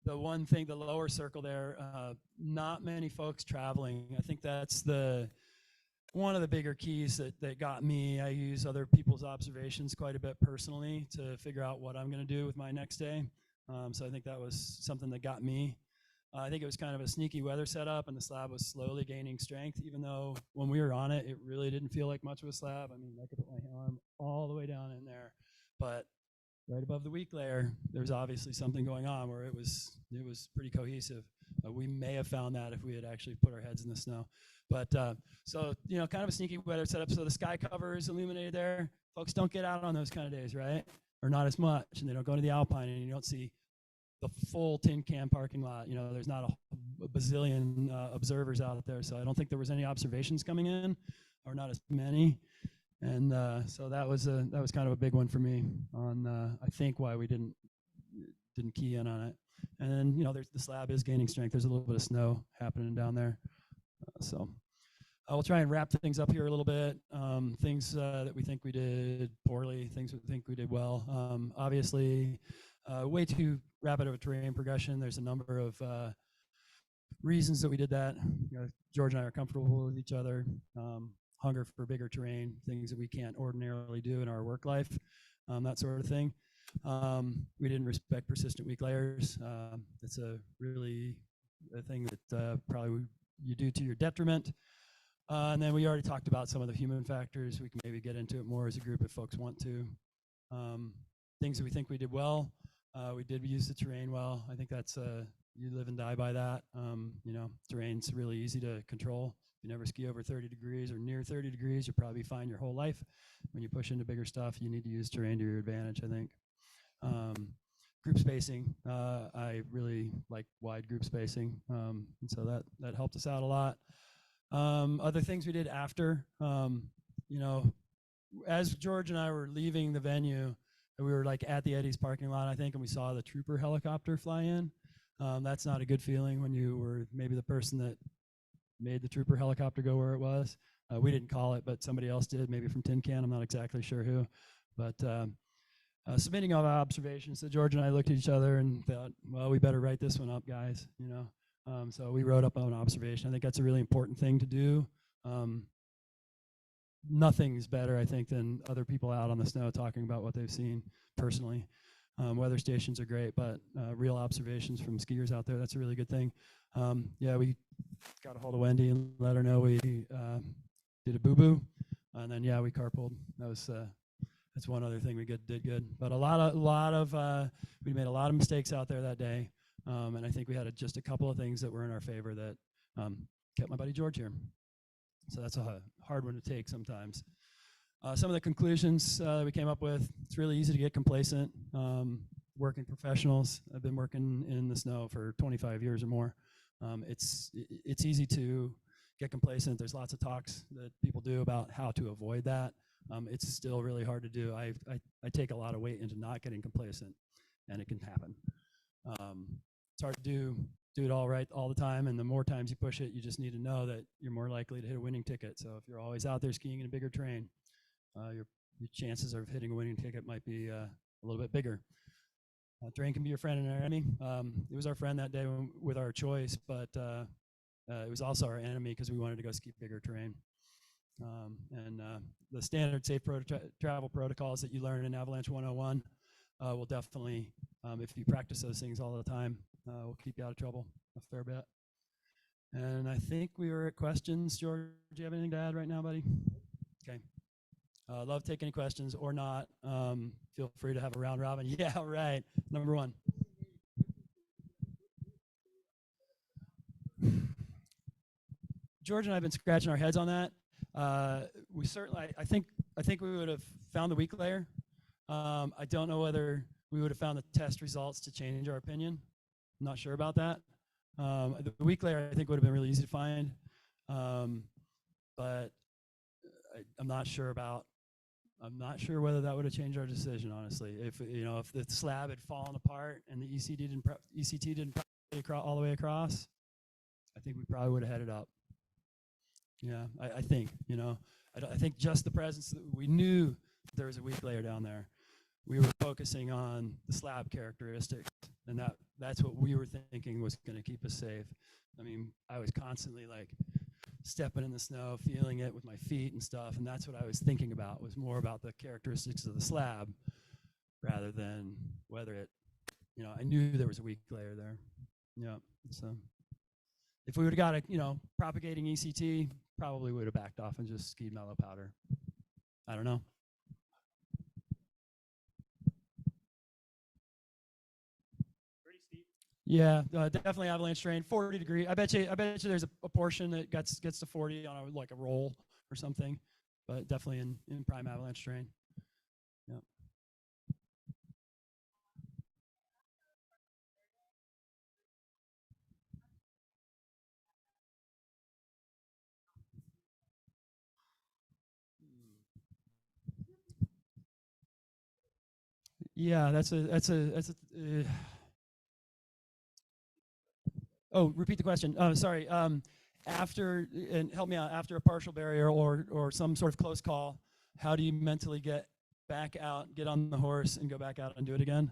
The one thing, the lower circle there, not many folks traveling. I think that's one of the bigger keys that got me. I use other people's observations quite a bit personally to figure out what I'm going to do with my next day. So I think that was something that got me. I think it was kind of a sneaky weather setup, and the slab was slowly gaining strength, even though when we were on it, it really didn't feel like much of a slab. I mean, I could put my arm all the way down in there, but right above the weak layer, there's obviously something going on where it was pretty cohesive. We may have found that if we had actually put our heads in the snow. But so, kind of a sneaky weather setup. So the sky cover is illuminated there. Folks don't get out on those kind of days, right? Or not as much, and they don't go to the Alpine, and you don't see the full tin can parking lot. There's not a bazillion observers out there, so I don't think there was any observations coming in, or not as many. And so that was kind of a big one for me on I think why we didn't key in on it. And then there's the slab is gaining strength. There's a little bit of snow happening down there, so I will try and wrap things up here a little bit. Things that we think we did poorly, things we think we did well. Obviously, way too rapid of a terrain progression. There's a number of reasons that we did that. George and I are comfortable with each other. Hunger for bigger terrain, things that we can't ordinarily do in our work life, that sort of thing. We didn't respect persistent weak layers. It's a thing that probably you do to your detriment. And then we already talked about some of the human factors. We can maybe get into it more as a group if folks want to. Things that we think we did well. We did use the terrain well. I think that's you live and die by that. Terrain's really easy to control. If you never ski over 30 degrees or near 30 degrees, you'll probably be fine your whole life. When you push into bigger stuff, you need to use terrain to your advantage, I think. Group spacing, I really like wide group spacing, and so that helped us out a lot. Other things we did after, as George and I were leaving the venue, we were like at the Eddie's parking lot, I think, and we saw the trooper helicopter fly in. That's not a good feeling when you were maybe the person that made the trooper helicopter go where it was. We didn't call it, but somebody else did, maybe from Tin Can. I'm not exactly sure who. But submitting all our observations, so George and I looked at each other and thought, well, we better write this one up, guys. So we wrote up an observation. I think that's a really important thing to do. Nothing is better, I think, than other people out on the snow talking about what they've seen personally. Weather stations are great, but real observations from skiers out there, that's a really good thing. We got a hold of Wendy and let her know we did a boo-boo, and then we carpooled. That's one other thing we did good. But we made a lot of mistakes out there that day, and I think we had just a couple of things that were in our favor that kept my buddy George here. So that's a hard one to take sometimes. Some of the conclusions we came up with, it's really easy to get complacent. Working professionals, I've been working in the snow for 25 years or more. It's easy to get complacent. There's lots of talks that people do about how to avoid that. it's still really hard to do. I take a lot of weight into not getting complacent, and it can happen. It's hard to do it all right all the time, and the more times you push it, you just need to know that you're more likely to hit a winning ticket. So if you're always out there skiing in a bigger terrain, your chances of hitting a winning ticket might be a little bit bigger. Terrain can be your friend and our enemy. It was our friend that day with our choice, but it was also our enemy because we wanted to go ski bigger terrain. The standard safe travel protocols that you learn in Avalanche 101 will definitely, if you practice those things all the time, will keep you out of trouble a fair bit. And I think we were at questions. George, do you have anything to add right now, buddy? Okay. Love taking any questions or not. Feel free to have a round robin. Yeah, right. Number one. George and I have been scratching our heads on that. We certainly, I think we would have found the weak layer. I don't know whether we would have found the test results to change our opinion. I'm not sure about that. The weak layer I think would have been really easy to find, but I'm not sure whether that would have changed our decision. Honestly, if the slab had fallen apart and the ECT didn't all the way across, I think we probably would have headed up. Yeah, I think, I think just the presence, we knew there was a weak layer down there. We were focusing on the slab characteristics, and that's what we were thinking was going to keep us safe. I mean, I was constantly like stepping in the snow, feeling it with my feet and stuff, and that's what I was thinking about, was more about the characteristics of the slab rather than whether it, I knew there was a weak layer there. Yeah, so if we would have got a, propagating ECT, probably would have backed off and just skied mellow powder. I don't know. Pretty steep. Yeah, definitely avalanche terrain. 40 degree. I bet you there's a portion that gets to 40 on a roll or something, but definitely in prime avalanche terrain. Yeah. Yeah, oh, repeat the question. Sorry. After, and help me out, after a partial barrier or some sort of close call, how do you mentally get back out, get on the horse, and go back out and do it again?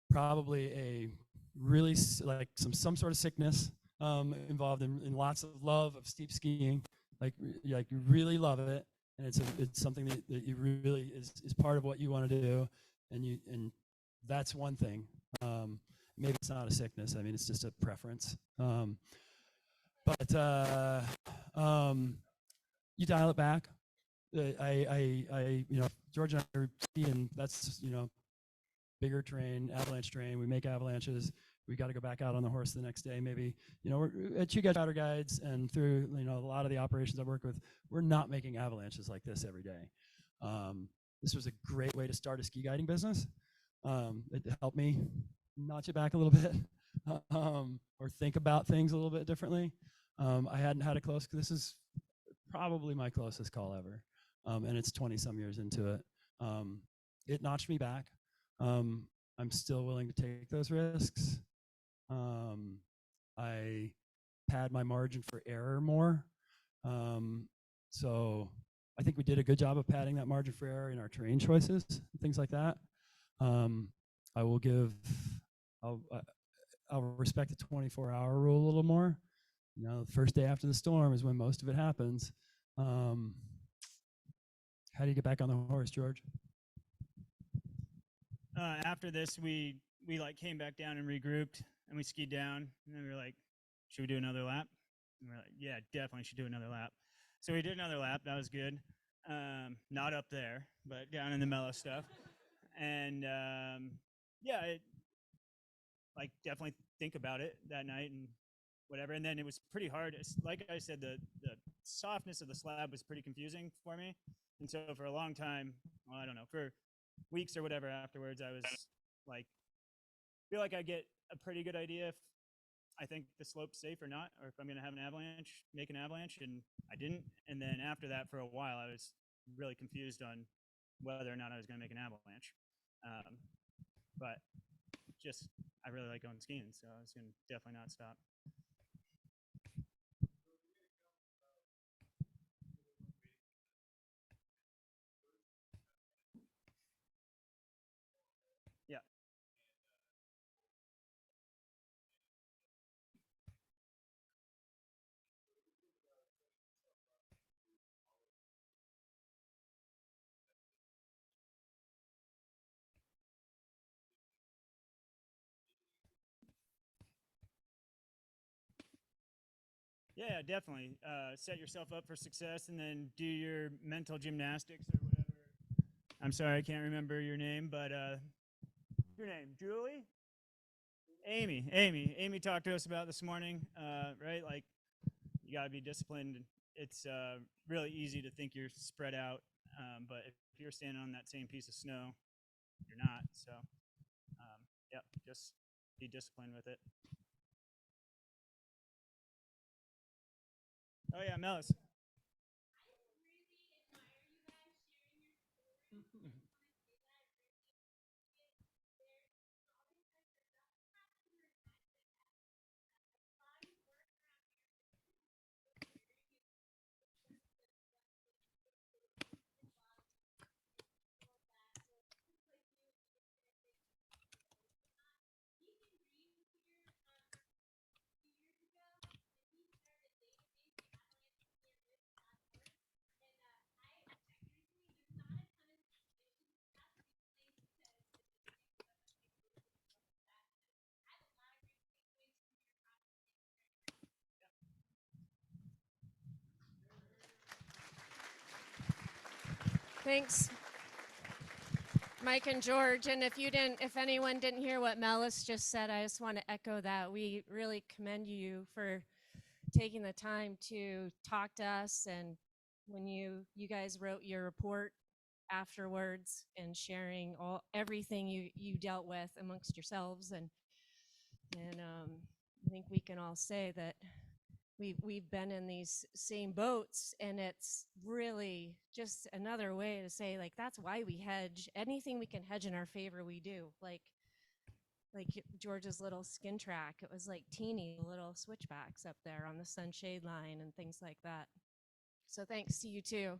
Probably a really some sort of sickness involved in lots of love of steep skiing. Like you really love it, and it's something that you really is part of what you want to do, and that's one thing. Maybe it's not a sickness. I mean, it's just a preference. But you dial it back. George and I are skiing. That's bigger terrain, avalanche terrain. We make avalanches. We got to go back out on the horse the next day. Maybe we're at Chugach Powder Guides and through a lot of the operations I work with, we're not making avalanches like this every day. This was a great way to start a ski guiding business. It helped me notch it back a little bit, or think about things a little bit differently. I hadn't had a close. This is probably my closest call ever, and it's 20-some years into it. It notched me back. I'm still willing to take those risks. I pad my margin for error more. So I think we did a good job of padding that margin for error in our terrain choices, things like that. I'll respect the 24-hour rule a little more. The first day after the storm is when most of it happens. How do you get back on the horse, George? After this, we came back down and regrouped, and we skied down, and then we were like, should we do another lap? And we're like, yeah, definitely should do another lap. So we did another lap. That was good. Not up there, but down in the mellow stuff. And yeah, definitely think about it that night and whatever. And then it was pretty hard. Like I said, the softness of the slab was pretty confusing for me. And so for a long time, well, I don't know, for weeks or whatever afterwards, I was feel like I get a pretty good idea if I think the slope's safe or not, or if I'm going to have an avalanche, make an avalanche, and I didn't. And then after that, for a while, I was really confused on whether or not I was going to make an avalanche. But just, I really like going skiing, so I was going to definitely not stop. Yeah. Yeah, definitely. Set yourself up for success and then do your mental gymnastics or whatever. I'm sorry, I can't remember your name, but your name, Julie? Amy talked to us about this morning, right? Like, you got to be disciplined. It's really easy to think you're spread out, but if you're standing on that same piece of snow, you're not. So, yep, just be disciplined with it. Oh yeah, Melis. Thanks, Mike and George. And if anyone didn't hear what Melis just said, I just want to echo that. We really commend you for taking the time to talk to us, and when you guys wrote your report afterwards and sharing everything you dealt with amongst yourselves, and I think we can all say that we've been in these same boats, and it's really just another way to say, like, that's why we hedge. Anything we can hedge in our favor, we do. Like George's little skin track, it was like teeny little switchbacks up there on the sunshade line and things like that. So thanks to you too.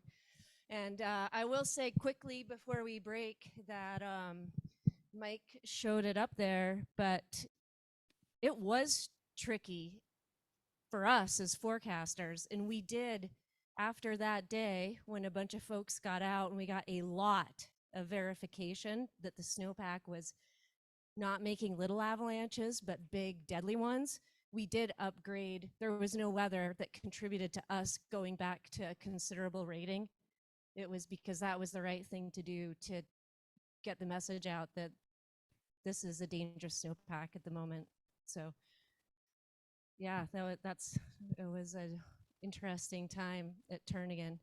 And I will say quickly before we break that Mike showed it up there, but it was tricky for us as forecasters. And we did, after that day, when a bunch of folks got out and we got a lot of verification that the snowpack was not making little avalanches, but big deadly ones, we did upgrade. There was no weather that contributed to us going back to a considerable rating. It was because that was the right thing to do to get the message out that this is a dangerous snowpack at the moment. So yeah, it was an interesting time at Turnagain.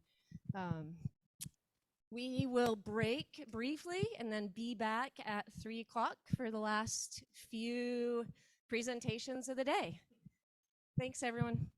We will break briefly and then be back at 3 o'clock for the last few presentations of the day. Thanks, everyone.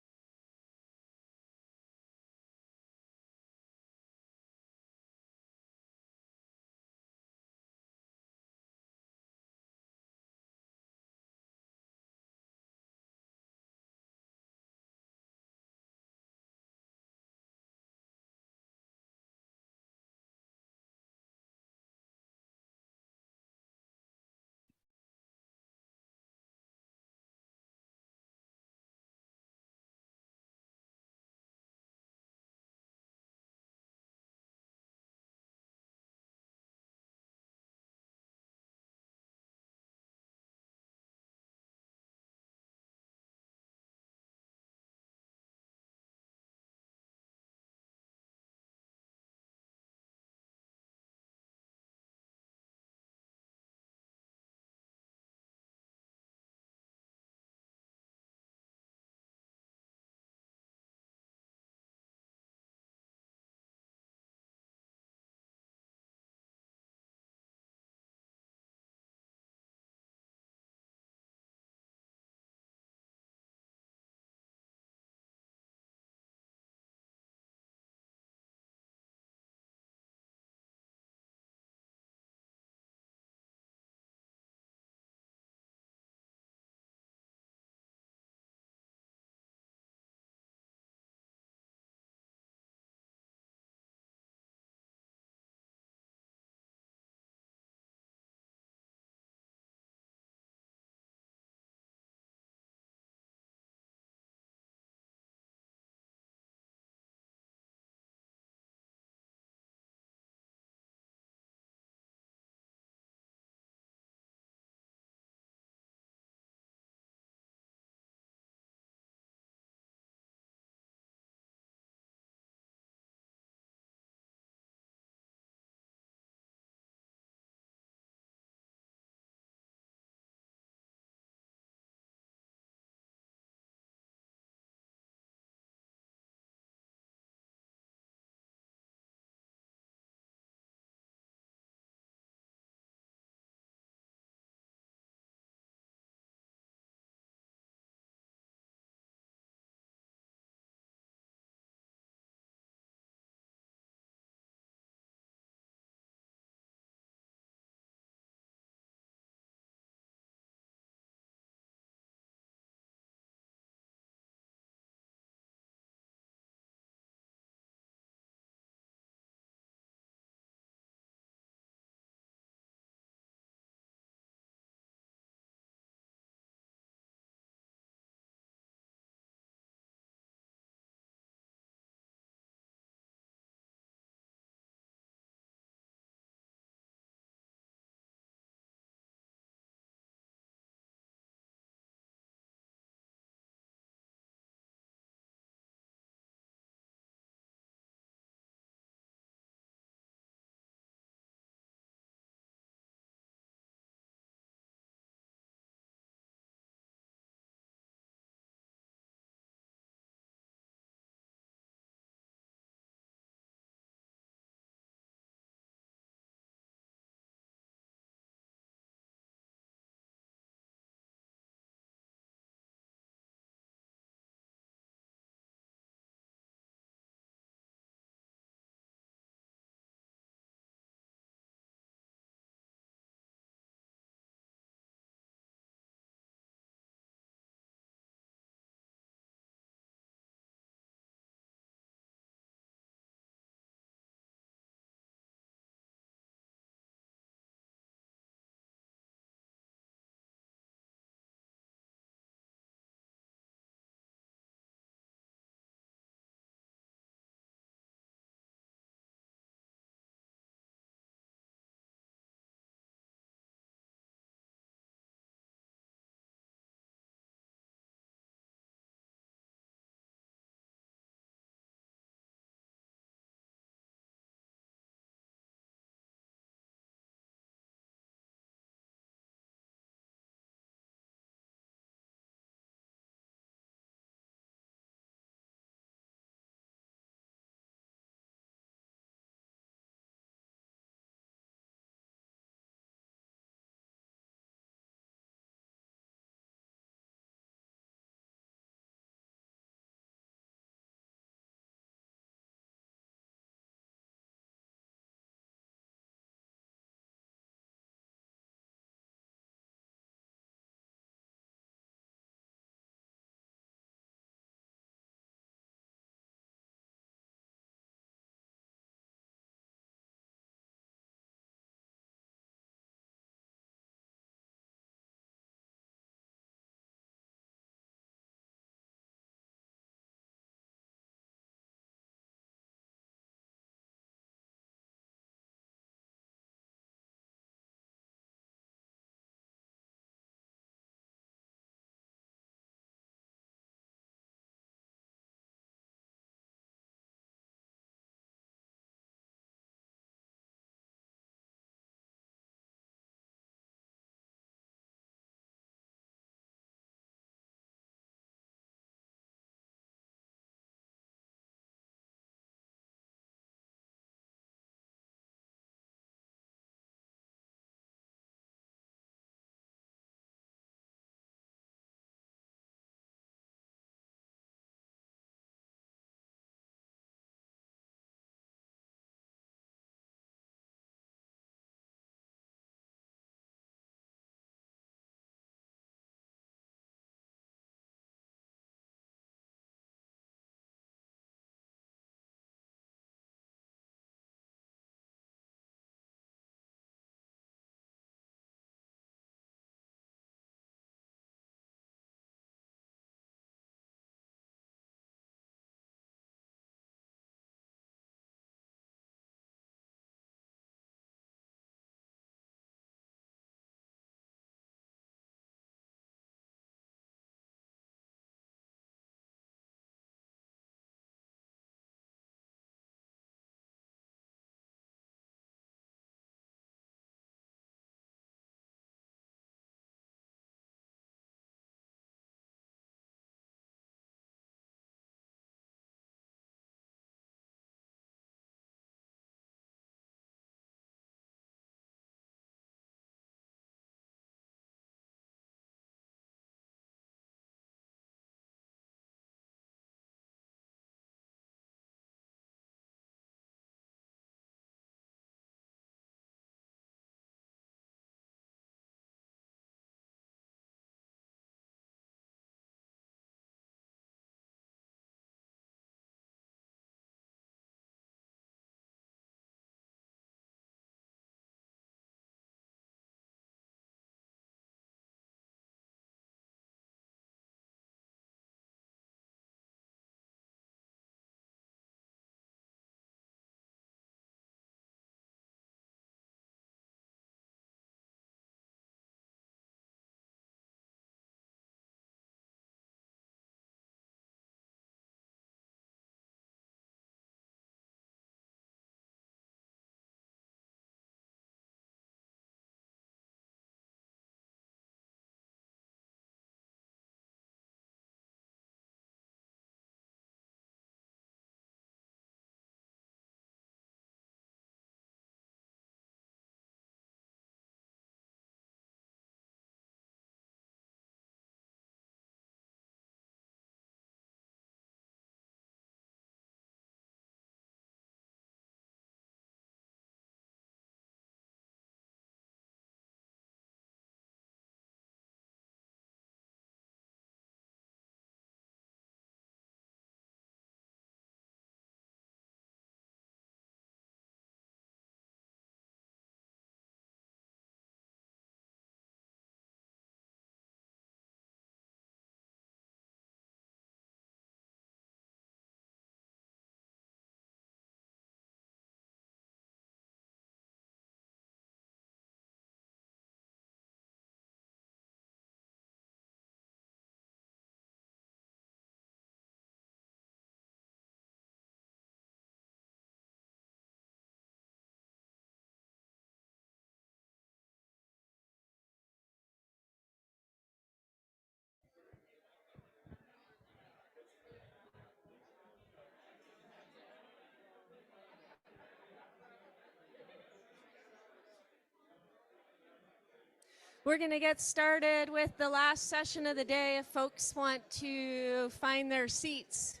We're going to get started with the last session of the day if folks want to find their seats.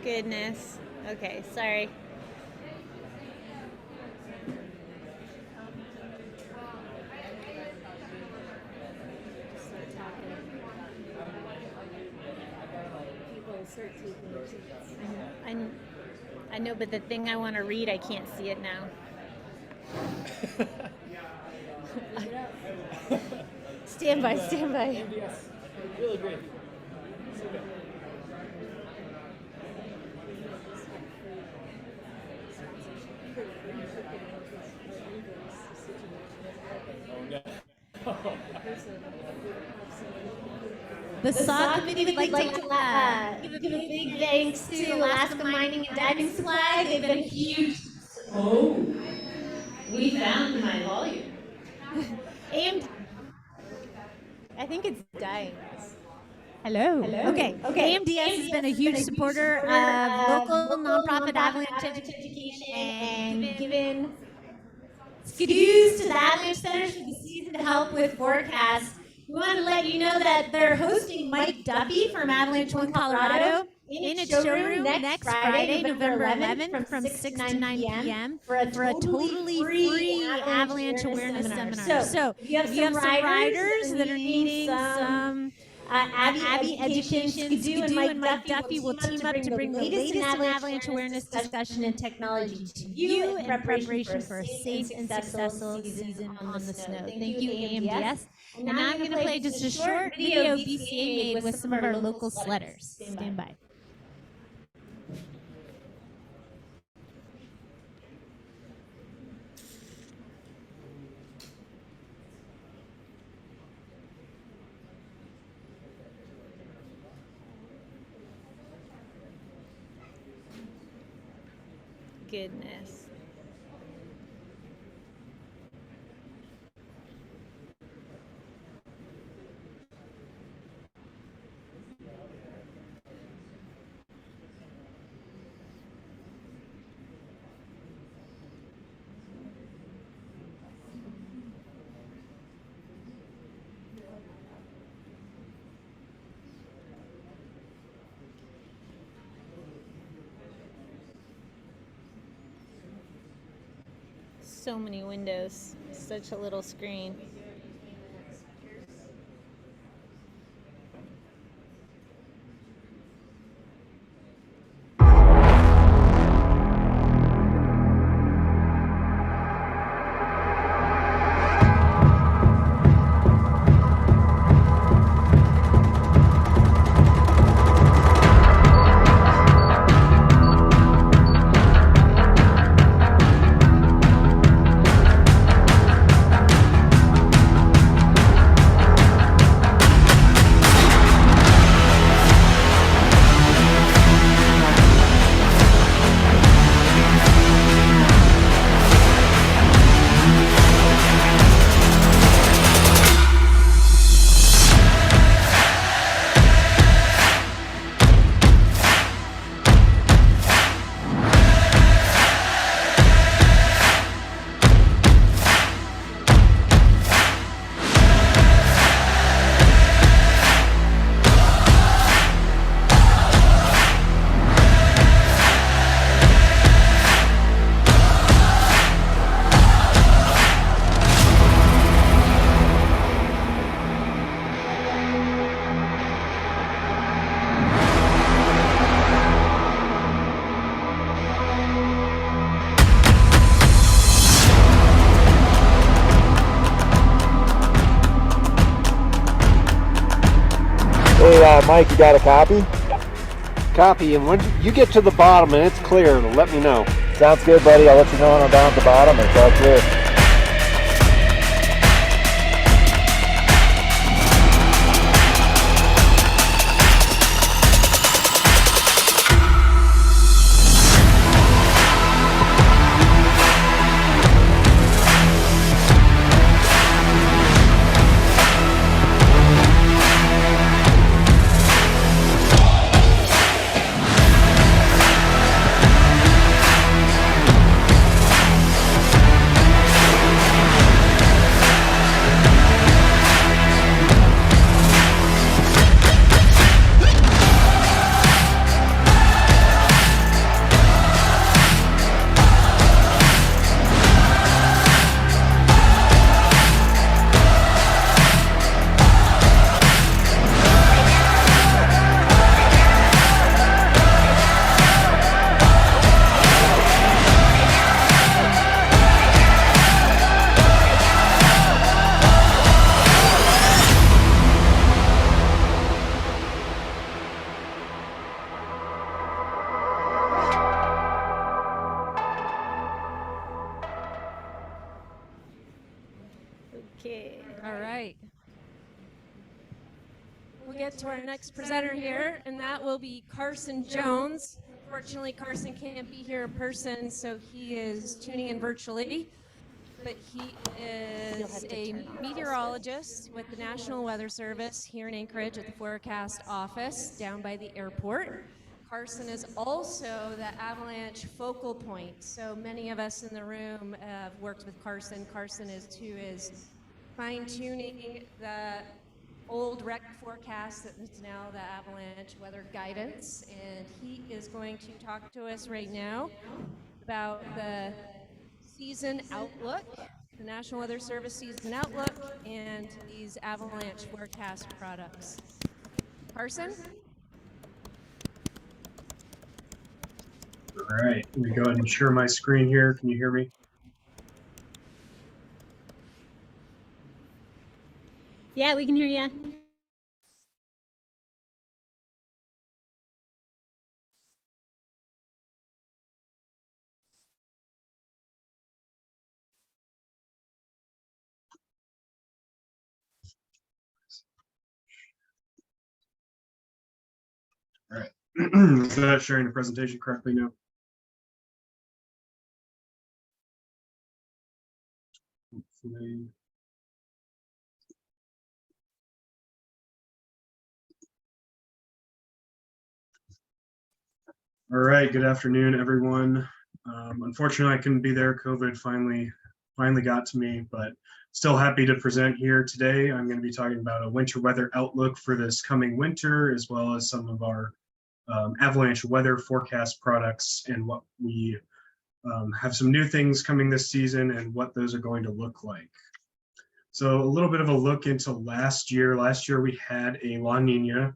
Goodness. Okay, sorry. I know, but the thing I want to read, I can't see it now. Stand by, stand by. NWS, really great. So good. The SAAW committee would like to give a big thanks to Alaska Mining and Diving Supply. They've been huge. Oh, we found my volume. And I think it's dying. Hello. Hello. Okay. AMDS has been a huge supporter of local nonprofit avalanche education and given skidoos to the Avalanche Centers for the season to help with forecasts. We want to let you know that they're hosting Mike Duffy from Avalanche One Colorado in its showroom next Friday, November 11th from 6 to 9 p.m. for a totally free avalanche awareness seminar. So if you have some riders that are needing some Abby education, Skidoo and Mike Duffy will team up to bring the latest in avalanche awareness discussion and technology to you in preparation for a safe and successful season on the snow. Thank you, AMDS. And now I'm going to play just a short video BCA made with some of our local sledders. Stand by. Goodness. So many windows, such a little screen. Hey, Mike, you got a copy? Copy, and when you get to the bottom and it's clear, let me know. Sounds good, buddy. I'll let you know when I'm down at the bottom. It's all clear. All right. We'll get to our next presenter here, and that will be Carson Jones. Unfortunately, Carson can't be here in person, so he is tuning in virtually. But he is a meteorologist with the National Weather Service here in Anchorage at the forecast office down by the airport. Carson is also the Avalanche focal point. So many of us in the room have worked with Carson. Carson is fine-tuning the old rec forecast that is now the Avalanche weather guidance. And he is going to talk to us right now about the Season Outlook, the National Weather Service Season Outlook, and these Avalanche forecast products. Carson? All right, let me go ahead and share my screen here. Can you hear me? Yeah, we can hear you. All right. Is that sharing the presentation correctly now? Hopefully. All right, good afternoon, everyone. Unfortunately, I couldn't be there. COVID finally got to me, but still happy to present here today. I'm going to be talking about a winter weather outlook for this coming winter, as well as some of our avalanche weather forecast products and what we have some new things coming this season and what those are going to look like. So a little bit of a look into last year. Last year we had a La Nina,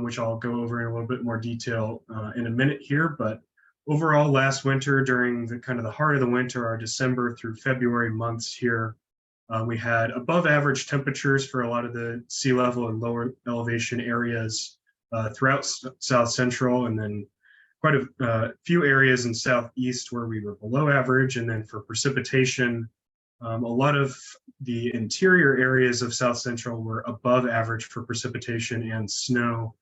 which I'll go over in a little bit more detail in a minute here. But overall, last winter, during the kind of the heart of the winter, our December through February months here, we had above average temperatures for a lot of the sea level and lower elevation areas throughout South Central, and then quite a few areas in Southeast where we were below average. And then for precipitation, a lot of the interior areas of South Central were above average for precipitation and snow,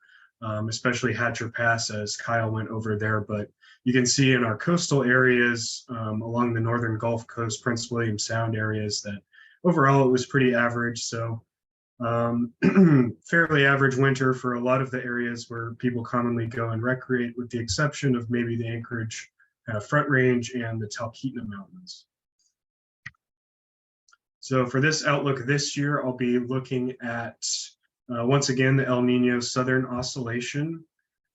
especially Hatcher Pass, as Kyle went over there. But you can see in our coastal areas along the northern Gulf Coast, Prince William Sound areas, that overall it was pretty average. So fairly average winter for a lot of the areas where people commonly go and recreate, with the exception of maybe the Anchorage Front Range and the Talkeetna Mountains. So for this outlook this year, I'll be looking at, once again, the El Nino Southern Oscillation,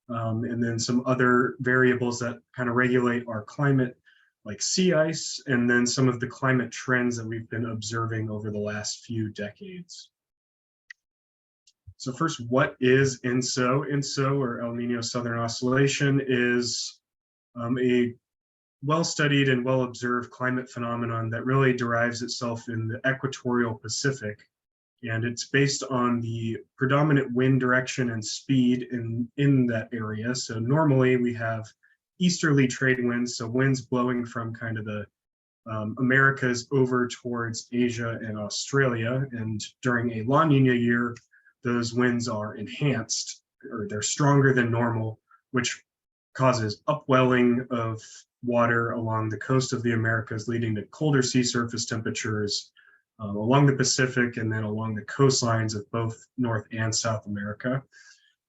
and then some other variables that kind of regulate our climate, like sea ice, and then some of the climate trends that we've been observing over the last few decades. So first, what is ENSO? ENSO, or El Nino Southern Oscillation, is a well-studied and well-observed climate phenomenon that really derives itself in the equatorial Pacific. And it's based on the predominant wind direction and speed in that area. So normally we have easterly trade winds, so winds blowing from kind of the Americas over towards Asia and Australia. And during a La Nina year, those winds are enhanced, or they're stronger than normal, which causes upwelling of water along the coast of the Americas, leading to colder sea surface temperatures along the Pacific and then along the coastlines of both North and South America.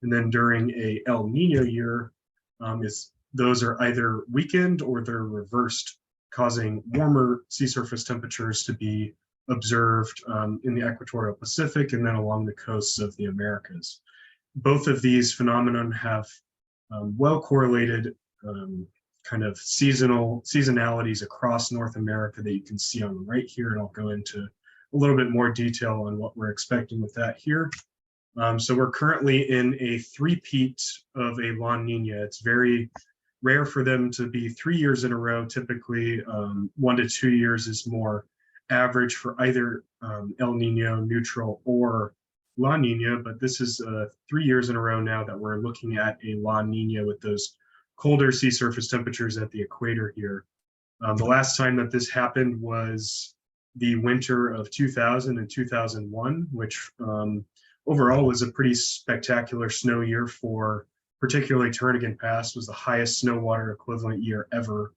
And then during a El Nino year, those are either weakened or they're reversed, causing warmer sea surface temperatures to be observed in the equatorial Pacific and then along the coasts of the Americas. Both of these phenomenon have well correlated kind of seasonalities across North America that you can see on the right here, and I'll go into a little bit more detail on what we're expecting with that here. So we're currently in a three-peat of a La Nina. It's very rare for them to be 3 years in a row. Typically, 1 to 2 years is more average for either El Nino, neutral, or La Nina, but this is 3 years in a row now that we're looking at a La Nina with those colder sea surface temperatures at the equator here. The last time that this happened was the winter of 2000 and 2001, which overall was a pretty spectacular snow year for particularly Turnagain Pass. Was the highest snow water equivalent year ever,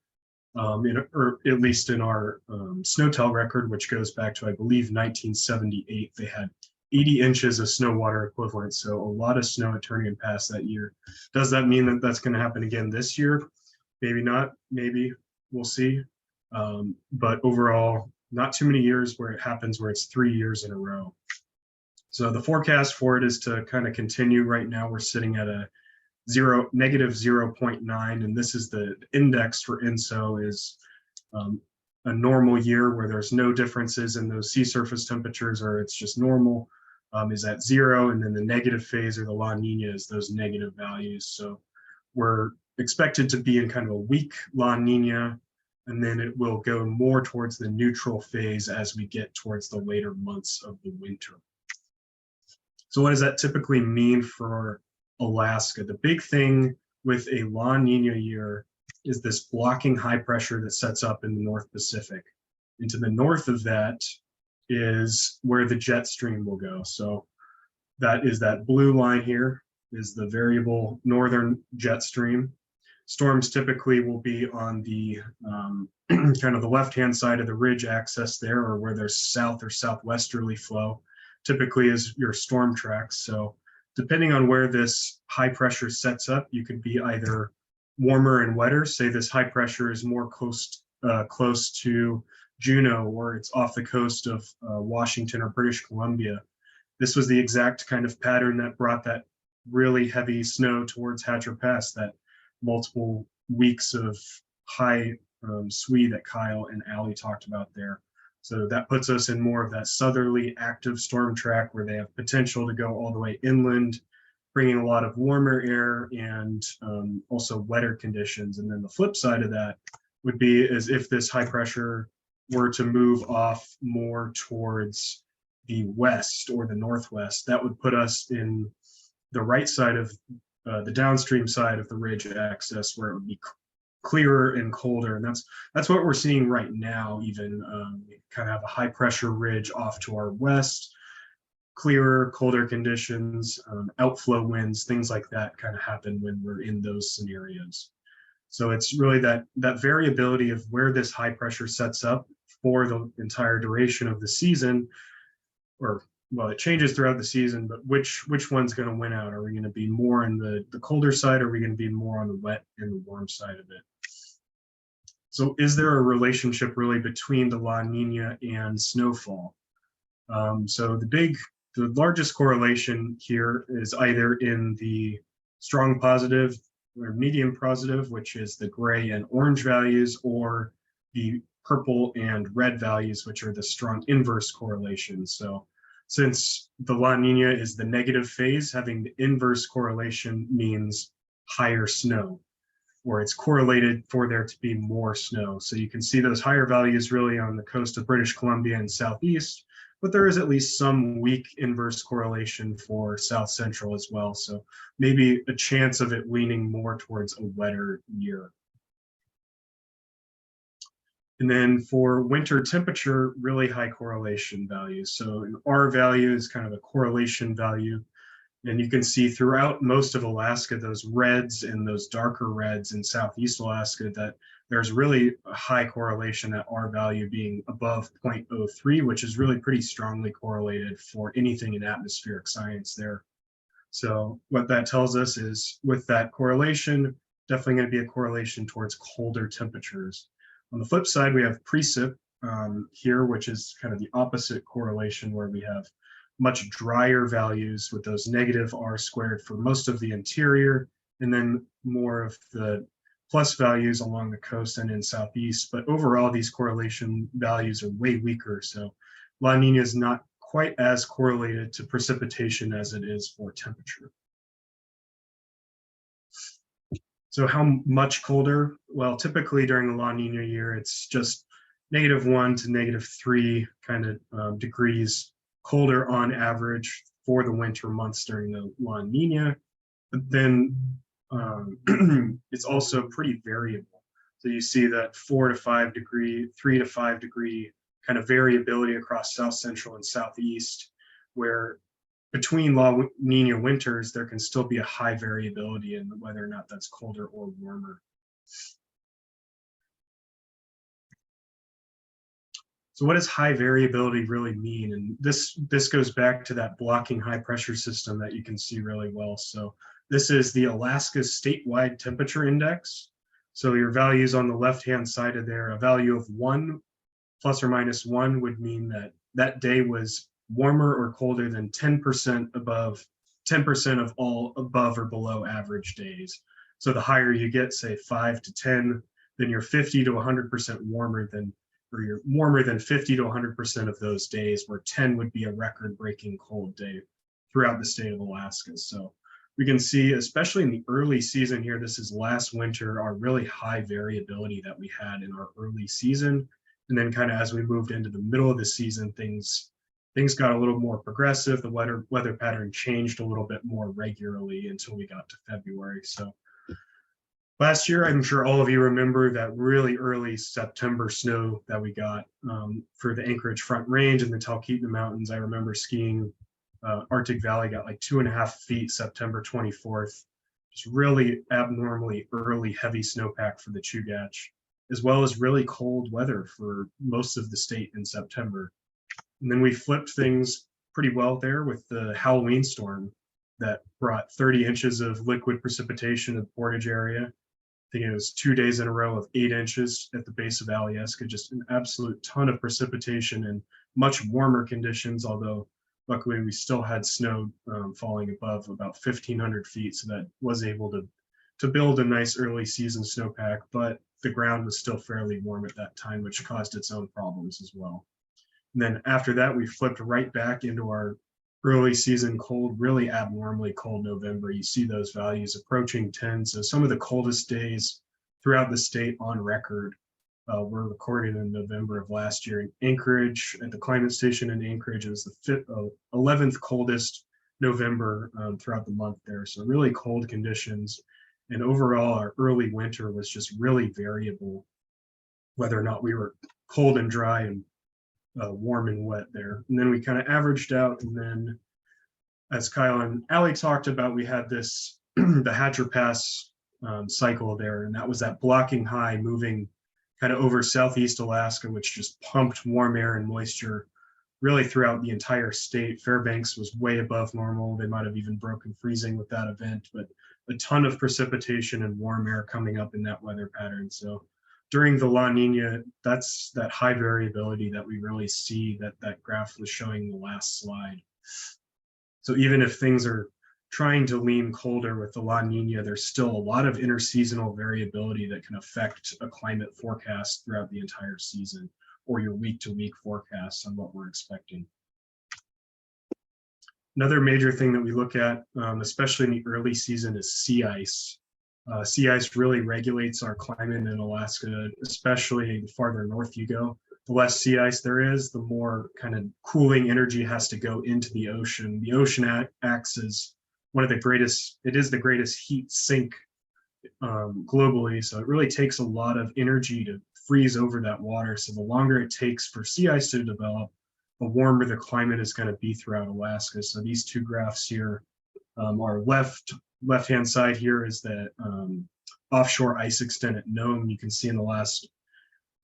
or at least in our SNOTEL record, which goes back to, I believe, 1978. They had 80 inches of snow water equivalent, so a lot of snow at Turnagain Pass that year. Does that mean that that's going to happen again this year? Maybe not, maybe, we'll see. But overall, not too many years where it happens where it's 3 years in a row. So the forecast for it is to kind of continue. Right now we're sitting at a negative 0.9, and this is the index for INSO is a normal year where there's no differences in those sea surface temperatures, or it's just normal, is at 0, and then the negative phase, or the La Nina, is those negative values. So we're expected to be in kind of a weak La Nina, and then it will go more towards the neutral phase as we get towards the later months of the winter. So what does that typically mean for Alaska? The big thing with a La Nina year is this blocking high pressure that sets up in the North Pacific. And to the north of that is where the jet stream will go. So that is that blue line here is the variable northern jet stream. Storms typically will be on the kind of the left-hand side of the ridge axis there, or where there's south or southwesterly flow, typically is your storm tracks. So depending on where this high pressure sets up, you could be either warmer and wetter. Say this high pressure is more close to Juneau, or it's off the coast of Washington or British Columbia. This was the exact kind of pattern that brought that really heavy snow towards Hatcher Pass, that multiple weeks of high SWE that Kyle and Allie talked about there. So that puts us in more of that southerly active storm track where they have potential to go all the way inland, bringing a lot of warmer air and also wetter conditions. And then the flip side of that would be as if this high pressure were to move off more towards the west or the northwest. That would put us in the right side of the downstream side of the ridge axis, where it would be clearer and colder. And that's what we're seeing right now. Even we kind of have a high pressure ridge off to our west, clearer, colder conditions, outflow winds, things like that kind of happen when we're in those scenarios. So it's really that variability of where this high pressure sets up for the entire duration of the season, or well, it changes throughout the season, but which one's going to win out? Are we going to be more on the colder side, or are we going to be more on the wet and the warm side of it? So is there a relationship really between the La Nina and snowfall? So the largest correlation here is either in the strong positive or medium positive, which is the gray and orange values, or the purple and red values, which are the strong inverse correlation. So since the La Nina is the negative phase, having the inverse correlation means higher snow, or it's correlated for there to be more snow. So you can see those higher values really on the coast of British Columbia and southeast, but there is at least some weak inverse correlation for South Central as well. So maybe a chance of it leaning more towards a wetter year. And then for winter temperature, really high correlation values. So an R value is kind of a correlation value. And you can see throughout most of Alaska, those reds and those darker reds in Southeast Alaska, that there's really a high correlation, that R value being above 0.03, which is really pretty strongly correlated for anything in atmospheric science there. So what that tells us is with that correlation, definitely going to be a correlation towards colder temperatures. On the flip side, we have precip here, which is kind of the opposite correlation, where we have much drier values with those negative R squared for most of the interior, and then more of the plus values along the coast and in Southeast. But overall, these correlation values are way weaker. So La Nina is not quite as correlated to precipitation as it is for temperature. So how much colder? Well, typically during the La Nina year, it's just -1 to -3 kind of degrees colder on average for the winter months during the La Nina. But then it's also pretty variable. So you see that 4 to 5 degree, 3 to 5 degree kind of variability across South Central and Southeast, where between La Nina winters, there can still be a high variability in whether or not that's colder or warmer. So what does high variability really mean? And this goes back to that blocking high pressure system that you can see really well. So this is the Alaska statewide temperature index. So your values on the left-hand side of there, a value of 1 plus or minus 1 would mean that that day was warmer or colder than 10% above 10% of all above or below average days. So the higher you get, say 5 to 10, then you're 50 to 100% warmer than, or you're warmer than 50 to 100% of those days, where 10 would be a record-breaking cold day throughout the state of Alaska. So we can see, especially in the early season here, this is last winter, our really high variability that we had in our early season. And then kind of as we moved into the middle of the season, things got a little more progressive. The weather pattern changed a little bit more regularly until we got to February. So last year, I'm sure all of you remember that really early September snow that we got for the Anchorage Front Range and the Talkeetna Mountains. I remember skiing Arctic Valley, got like 2.5 feet September 24th. Just really abnormally early heavy snowpack for the Chugach, as well as really cold weather for most of the state in September. And then we flipped things pretty well there with the Halloween storm that brought 30 inches of liquid precipitation to the Portage area. I think it was 2 days in a row of 8 inches at the base of Alyeska, just an absolute ton of precipitation and much warmer conditions, although luckily we still had snow falling above about 1,500 feet, so that was able to build a nice early season snowpack, but the ground was still fairly warm at that time, which caused its own problems as well. And then after that, we flipped right back into our early season cold, really abnormally cold November. You see those values approaching 10. So some of the coldest days throughout the state on record were recorded in November of last year. In Anchorage, at the climate station in Anchorage, it was the 11th coldest November throughout the month there. So really cold conditions. And overall, our early winter was just really variable, whether or not we were cold and dry and warm and wet there. And then we kind of averaged out. And then as Kyle and Allie talked about, we had this, the Hatcher Pass cycle there. And that was that blocking high moving kind of over Southeast Alaska, which just pumped warm air and moisture really throughout the entire state. Fairbanks was way above normal. They might have even broken freezing with that event, but a ton of precipitation and warm air coming up in that weather pattern. So during the La Nina, that's that high variability that we really see that graph was showing the last slide. So even if things are trying to lean colder with the La Nina, there's still a lot of interseasonal variability that can affect a climate forecast throughout the entire season, or your week-to-week forecasts on what we're expecting. Another major thing that we look at, especially in the early season, is sea ice. Sea ice really regulates our climate in Alaska, especially the farther north you go. the less sea ice there is, the more kind of cooling energy has to go into the ocean. The ocean acts as one of the greatest, it is the greatest heat sink globally. So it really takes a lot of energy to freeze over that water. So the longer it takes for sea ice to develop, the warmer the climate is going to be throughout Alaska. So these two graphs here are left-hand side here is the offshore ice extent at Nome. You can see in the last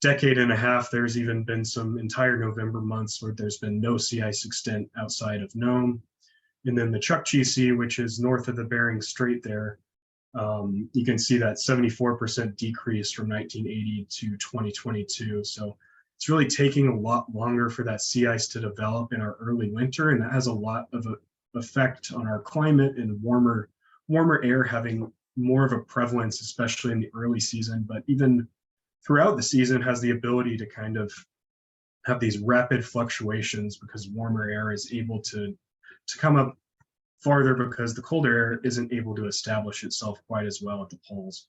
decade and a half, there's even been some entire November months where there's been no sea ice extent outside of Nome. And then the Chugach Sea, which is north of the Bering Strait there, you can see that 74% decrease from 1980 to 2022. So it's really taking a lot longer for that sea ice to develop in our early winter, and that has a lot of effect on our climate and warmer air having more of a prevalence, especially in the early season, but even throughout the season has the ability to kind of have these rapid fluctuations because warmer air is able to come up farther because the colder air isn't able to establish itself quite as well at the poles.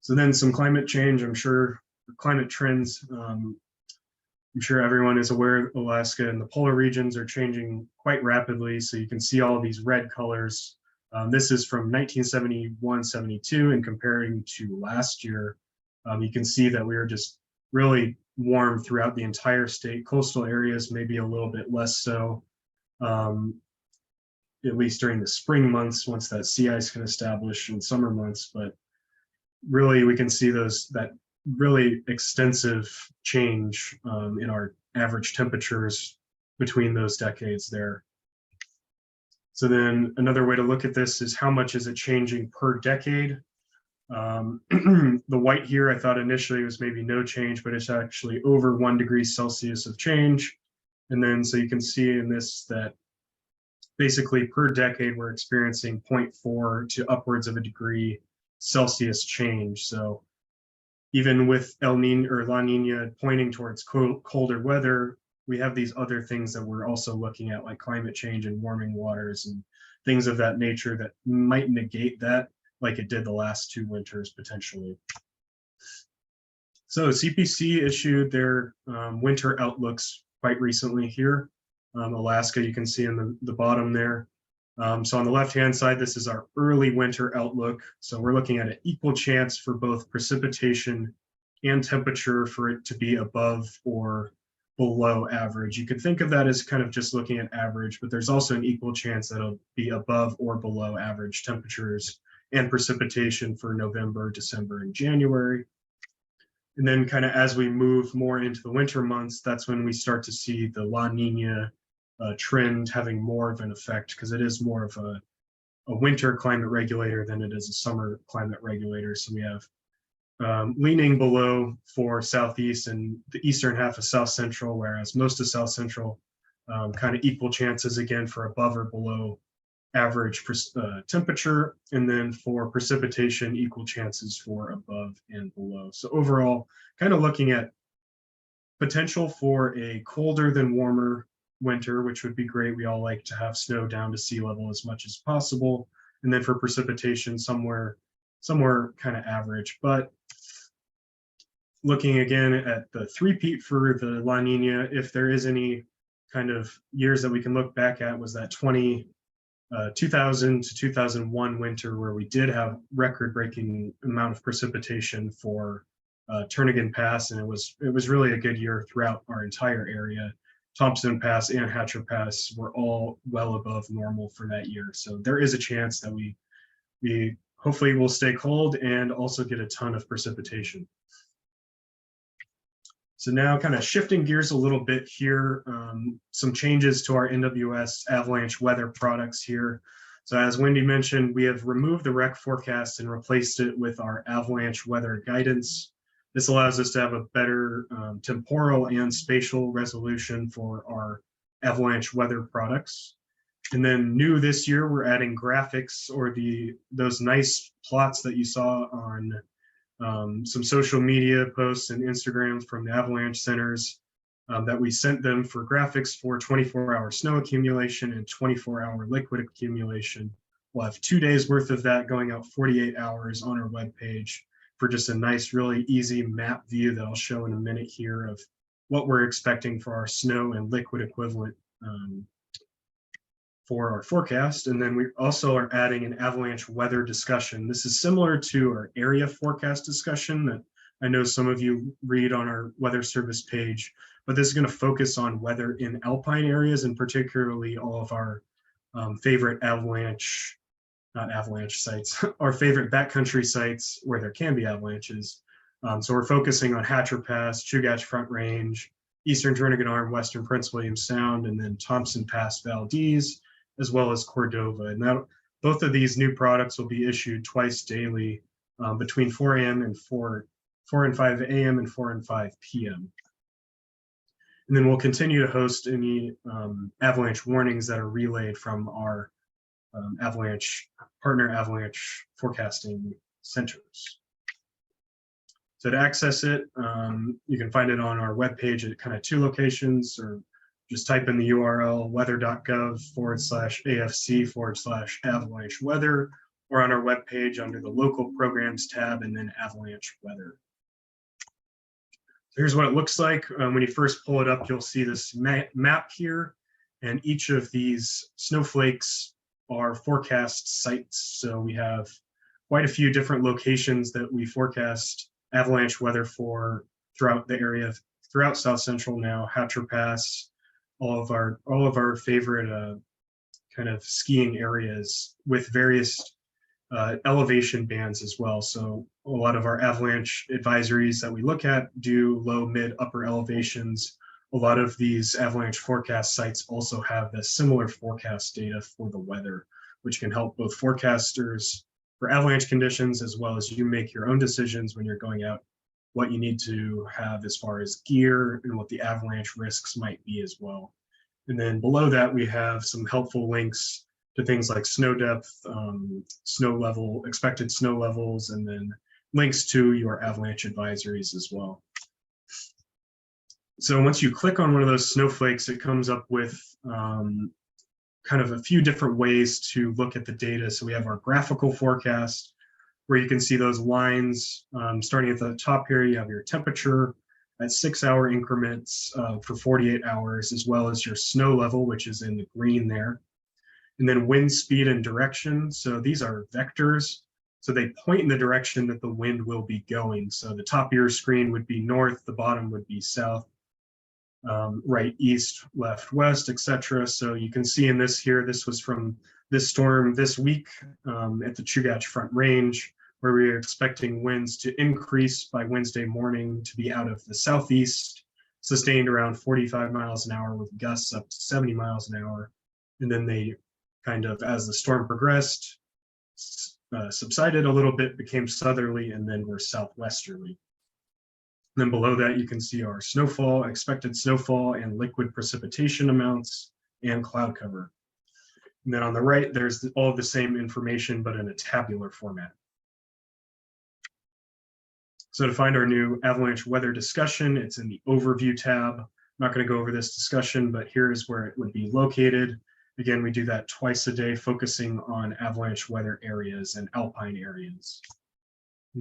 So then some climate change, I'm sure climate trends, I'm sure everyone is aware Alaska and the polar regions are changing quite rapidly. So you can see all these red colors. This is from 1971-72 and comparing to last year. You can see that we are just really warm throughout the entire state. Coastal areas maybe a little bit less so, at least during the spring months once that sea ice can establish in summer months. But really we can see that really extensive change in our average temperatures between those decades there. So then another way to look at this is how much is it changing per decade? The white here, I thought initially was maybe no change, but it's actually over 1 degree Celsius of change. And then so you can see in this that basically per decade, we're experiencing 0.4 to upwards of a degree Celsius change. So even with El Nino or La Nina pointing towards colder weather, we have these other things that we're also looking at, like climate change and warming waters and things of that nature that might negate that, like it did the last 2 winters potentially. So CPC issued their winter outlooks quite recently here. Alaska, you can see in the bottom there. So on the left-hand side, this is our early winter outlook. So we're looking at an equal chance for both precipitation and temperature for it to be above or below average. You could think of that as kind of just looking at average, but there's also an equal chance that it'll be above or below average temperatures and precipitation for November, December, and January. And then kind of as we move more into the winter months, that's when we start to see the La Nina trend having more of an effect, because it is more of a winter climate regulator than it is a summer climate regulator. So we have leaning below for Southeast and the eastern half of South Central, whereas most of South Central kind of equal chances again for above or below average temperature, and then for precipitation, equal chances for above and below. So overall, kind of looking at potential for a colder than warmer winter, which would be great. We all like to have snow down to sea level as much as possible. And then for precipitation, somewhere kind of average. But looking again at the three-peat for the La Nina, if there is any kind of years that we can look back at, was that 2000 to 2001 winter where we did have record-breaking amount of precipitation for Turnagain Pass, and it was really a good year throughout our entire area. Thompson Pass and Hatcher Pass were all well above normal for that year. So there is a chance that we hopefully will stay cold and also get a ton of precipitation. So now kind of shifting gears a little bit here, some changes to our NWS avalanche weather products here. So as Wendy mentioned, we have removed the rec forecast and replaced it with our avalanche weather guidance. This allows us to have a better temporal and spatial resolution for our avalanche weather products. And then new this year, we're adding graphics, or those nice plots that you saw on some social media posts and Instagrams from the avalanche centers that we sent them for graphics for 24-hour snow accumulation and 24-hour liquid accumulation. We'll have 2 days worth of that going out 48 hours on our webpage for just a nice, really easy map view that I'll show in a minute here of what we're expecting for our snow and liquid equivalent for our forecast. And then we also are adding an avalanche weather discussion. This is similar to our area forecast discussion that I know some of you read on our weather service page, but this is going to focus on weather in alpine areas, and particularly all of our favorite not avalanche sites, our favorite backcountry sites where there can be avalanches. So we're focusing on Hatcher Pass, Chugach Front Range, Eastern Jernigan Arm, Western Prince William Sound, and then Thompson Pass Valdez, as well as Cordova. And both of these new products will be issued twice daily between 4 a.m. and 4 and 5 a.m. and 4 and 5 p.m. And then we'll continue to host any avalanche warnings that are relayed from our partner avalanche forecasting centers. So to access it, you can find it on our webpage at kind of 2 locations, or just type in the URL weather.gov/AFC/avalanche weather, or on our webpage under the local programs tab and then avalanche weather. So here's what it looks like. When you first pull it up, you'll see this map here, and each of these snowflakes are forecast sites. So we have quite a few different locations that we forecast avalanche weather for throughout the area, throughout South Central now, Hatcher Pass, all of our favorite kind of skiing areas with various elevation bands as well. So a lot of our avalanche advisories that we look at do low, mid, upper elevations. A lot of these avalanche forecast sites also have the similar forecast data for the weather, which can help both forecasters for avalanche conditions, as well as you make your own decisions when you're going out, what you need to have as far as gear and what the avalanche risks might be as well. And then below that, we have some helpful links to things like snow depth, snow level, expected snow levels, and then links to your avalanche advisories as well. So once you click on one of those snowflakes, it comes up with kind of a few different ways to look at the data. So we have our graphical forecast, where you can see those lines. Starting at the top here, you have your temperature at 6-hour increments for 48 hours, as well as your snow level, which is in the green there. And then wind speed and direction. So these are vectors. So they point in the direction that the wind will be going. So the top of your screen would be north, the bottom would be south, right, east, left, west, etc. So you can see in this here, this was from this storm this week at the Chugach Front Range, where we are expecting winds to increase by Wednesday morning to be out of the southeast, sustained around 45 miles an hour with gusts up to 70 miles an hour. And then they kind of, as the storm progressed, subsided a little bit, became southerly, and then were southwesterly. And then below that, you can see our snowfall, expected snowfall, and liquid precipitation amounts, and cloud cover. And then on the right, there's all of the same information, but in a tabular format. So to find our new avalanche weather discussion, it's in the overview tab. I'm not going to go over this discussion, but here's where it would be located. Again, we do that twice a day, focusing on avalanche weather areas and alpine areas.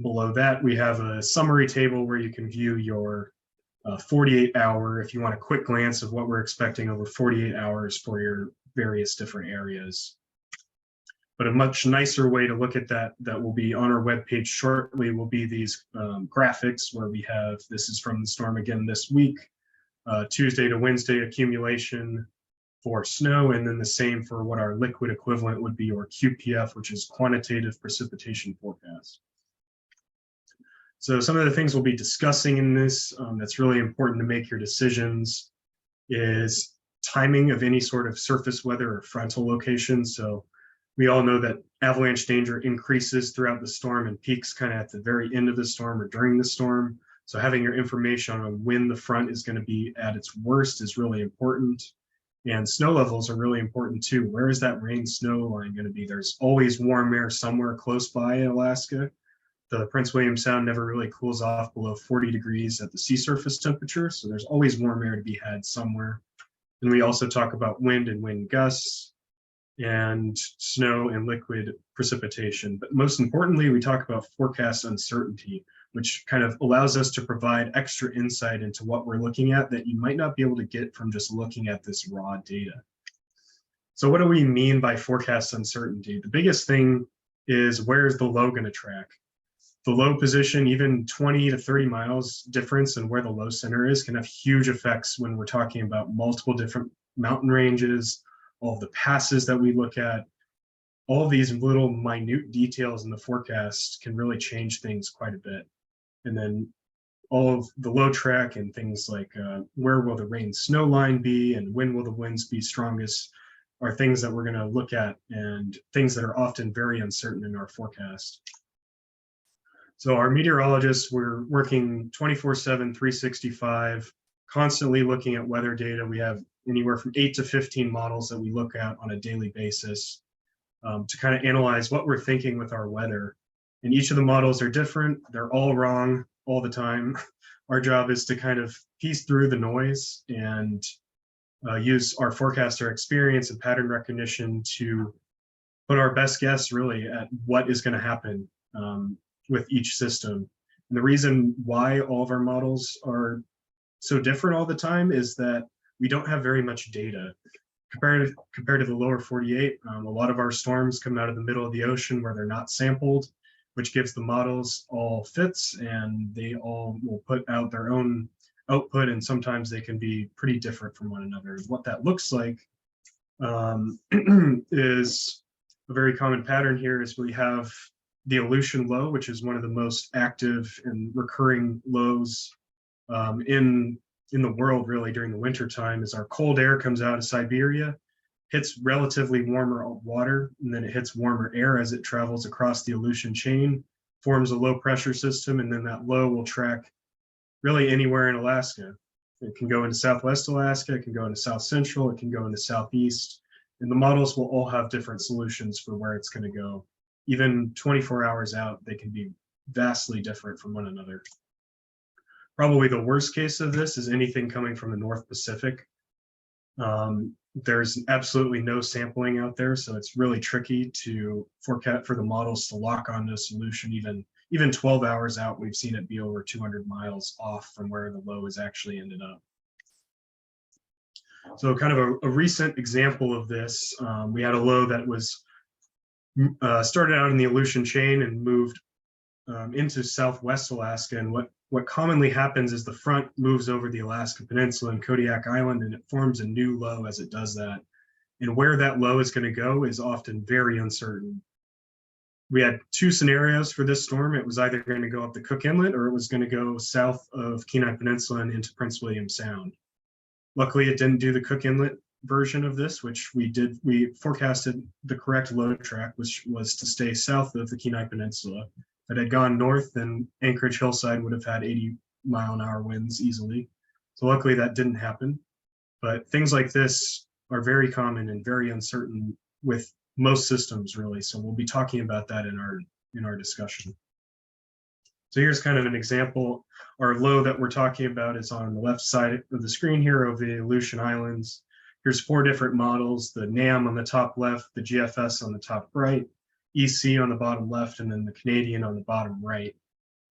Below that, we have a summary table where you can view your 48-hour, if you want a quick glance of what we're expecting over 48 hours for your various different areas. But a much nicer way to look at that, that will be on our webpage shortly, will be these graphics where we have, this is from the storm again this week, Tuesday to Wednesday accumulation for snow, and then the same for what our liquid equivalent would be, or QPF, which is quantitative precipitation forecast. So some of the things we'll be discussing in this that's really important to make your decisions is timing of any sort of surface weather or frontal location. So we all know that avalanche danger increases throughout the storm and peaks kind of at the very end of the storm or during the storm. So having your information on when the front is going to be at its worst is really important. And snow levels are really important too. Where is that rain snow line going to be? There's always warm air somewhere close by in Alaska. The Prince William Sound never really cools off below 40 degrees at the sea surface temperature. So there's always warm air to be had somewhere. And we also talk about wind and wind gusts. and snow and liquid precipitation. But most importantly, we talk about forecast uncertainty, which kind of allows us to provide extra insight into what we're looking at that you might not be able to get from just looking at this raw data. So what do we mean by forecast uncertainty? The biggest thing is, where's the low going to track? The low position, even 20 to 30 miles difference in where the low center is, can have huge effects when we're talking about multiple different mountain ranges, all of the passes that we look at. All of these little minute details in the forecast can really change things quite a bit. And then all of the low track and things like where will the rain snow line be and when will the winds be strongest are things that we're going to look at, and things that are often very uncertain in our forecast. So our meteorologists, we're working 24/7, 365, constantly looking at weather data. We have anywhere from 8 to 15 models that we look at on a daily basis to kind of analyze what we're thinking with our weather. And each of the models are different. They're all wrong all the time. Our job is to kind of piece through the noise and use our forecaster experience and pattern recognition to put our best guess really at what is going to happen with each system. And the reason why all of our models are so different all the time is that we don't have very much data. Compared to the lower 48, a lot of our storms come out of the middle of the ocean where they're not sampled, which gives the models all fits, and they all will put out their own output, and sometimes they can be pretty different from one another. What that looks like is a very common pattern here is we have the Aleutian low, which is one of the most active and recurring lows in the world really during the winter time. Is our cold air comes out of Siberia, hits relatively warmer water, and then it hits warmer air as it travels across the Aleutian chain, forms a low pressure system, and then that low will track really anywhere in Alaska. It can go into Southwest Alaska, it can go into South Central, it can go into Southeast, and the models will all have different solutions for where it's going to go. Even 24 hours out, they can be vastly different from one another. Probably the worst case of this is anything coming from the North Pacific. There's absolutely no sampling out there, so it's really tricky to forecast for the models to lock onto a solution. Even 12 hours out, we've seen it be over 200 miles off from where the low has actually ended up. So kind of a recent example of this, we had a low that was started out in the Aleutian chain and moved into Southwest Alaska. And what commonly happens is the front moves over the Alaska Peninsula and Kodiak Island, and it forms a new low as it does that. And where that low is going to go is often very uncertain. We had two scenarios for this storm. It was either going to go up the Cook Inlet or it was going to go south of Kenai Peninsula and into Prince William Sound. Luckily, it didn't do the Cook Inlet version of this, which we did. We forecasted the correct low track, which was to stay south of the Kenai Peninsula. If it had gone north, then Anchorage hillside would have had 80-mile-an-hour winds easily. So luckily that didn't happen. But things like this are very common and very uncertain with most systems, really. So we'll be talking about that in our discussion. So here's kind of an example. Our low that we're talking about is on the left side of the screen here over the Aleutian Islands. Here's 4 different models: the NAM on the top left, the GFS on the top right, EC on the bottom left, and then the Canadian on the bottom right.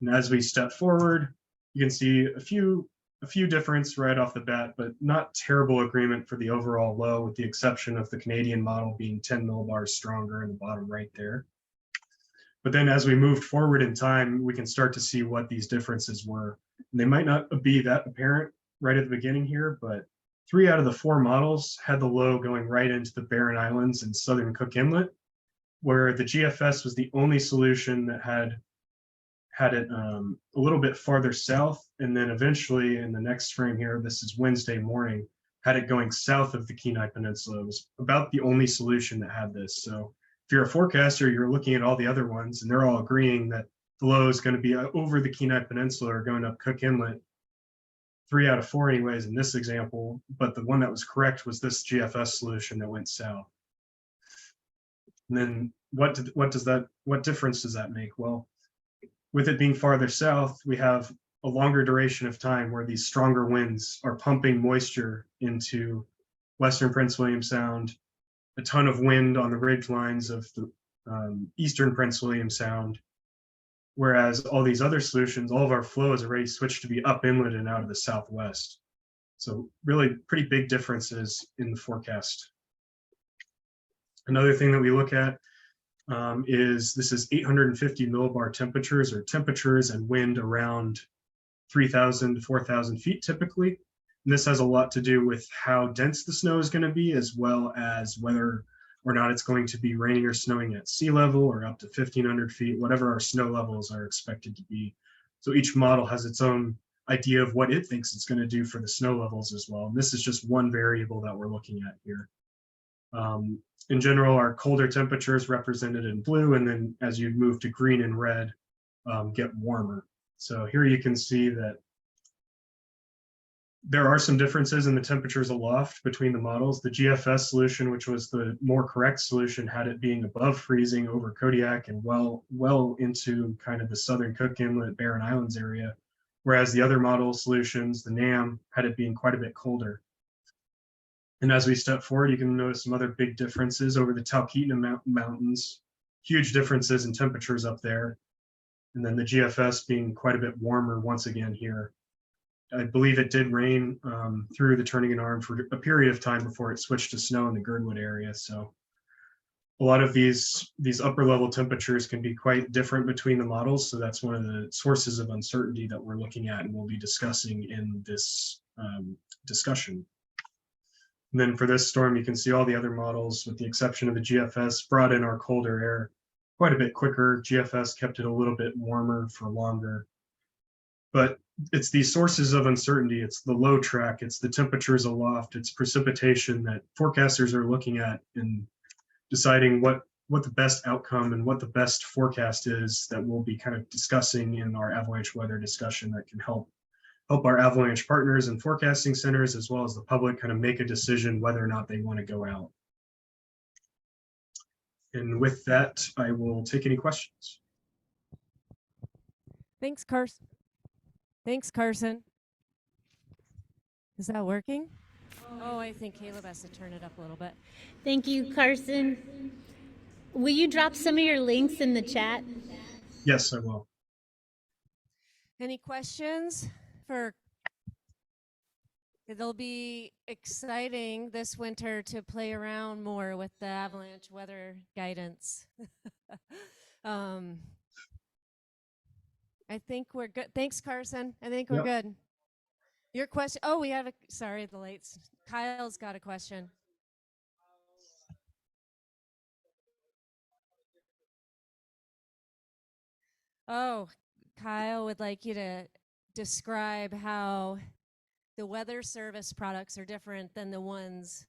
And as we step forward, you can see a few difference right off the bat, but not terrible agreement for the overall low, with the exception of the Canadian model being 10 millibars stronger in the bottom right there. But then as we moved forward in time, we can start to see what these differences were. And they might not be that apparent right at the beginning here, but 3 out of the 4 models had the low going right into the Barren Islands and southern Cook Inlet, where the GFS was the only solution that had it a little bit farther south. And then eventually in the next frame here, this is Wednesday morning, had it going south of the Kenai Peninsula. It was about the only solution that had this. So if you're a forecaster, you're looking at all the other ones and they're all agreeing that the low is going to be over the Kenai Peninsula or going up Cook Inlet. 3 out of 4 anyways in this example, but the one that was correct was this GFS solution that went south. And then what difference does that make? Well, with it being farther south, we have a longer duration of time where these stronger winds are pumping moisture into Western Prince William Sound, a ton of wind on the ridge lines of the eastern Prince William Sound, whereas all these other solutions, all of our flow is already switched to be up inlet and out of the southwest. So really pretty big differences in the forecast. Another thing that we look at is this is 850 millibar temperatures, or temperatures and wind around 3,000 to 4,000 feet typically. And this has a lot to do with how dense the snow is going to be, as well as whether or not it's going to be raining or snowing at sea level or up to 1,500 feet, whatever our snow levels are expected to be. So each model has its own idea of what it thinks it's going to do for the snow levels as well. And this is just one variable that we're looking at here. In general, our colder temperatures represented in blue, and then as you move to green and red, get warmer. So here you can see that there are some differences in the temperatures aloft between the models. The GFS solution, which was the more correct solution, had it being above freezing over Kodiak and well into kind of the southern Cook Inlet, Barren Islands area, whereas the other model solutions, the NAM, had it being quite a bit colder. And as we step forward, you can notice some other big differences over the Talkeetna Mountains, huge differences in temperatures up there. And then the GFS being quite a bit warmer once again here. I believe it did rain through the Turnagain Arm for a period of time before it switched to snow in the Girdwood area. So a lot of these upper level temperatures can be quite different between the models. So that's one of the sources of uncertainty that we're looking at and we'll be discussing in this discussion. And then for this storm, you can see all the other models, with the exception of the GFS, brought in our colder air quite a bit quicker. GFS kept it a little bit warmer for longer. But it's these sources of uncertainty. It's the low track, it's the temperatures aloft, it's precipitation that forecasters are looking at and deciding what the best outcome and what the best forecast is, that we'll be kind of discussing in our avalanche weather discussion that can help our avalanche partners and forecasting centers, as well as the public, kind of make a decision whether or not they want to go out. And with that, I will take any questions. Thanks, Carson. Thanks, Carson. Is that working? Oh, I think Caleb has to turn it up a little bit. Thank you, Carson. Will you drop some of your links in the chat? Yes, I will. Any questions for? It'll be exciting this winter to play around more with the avalanche weather guidance. I think we're good. Thanks, Carson. I think we're good. Your question. Oh, we have a, sorry, the lights. Kyle's got a question. Oh, Kyle would like you to describe how the weather service products are different than the ones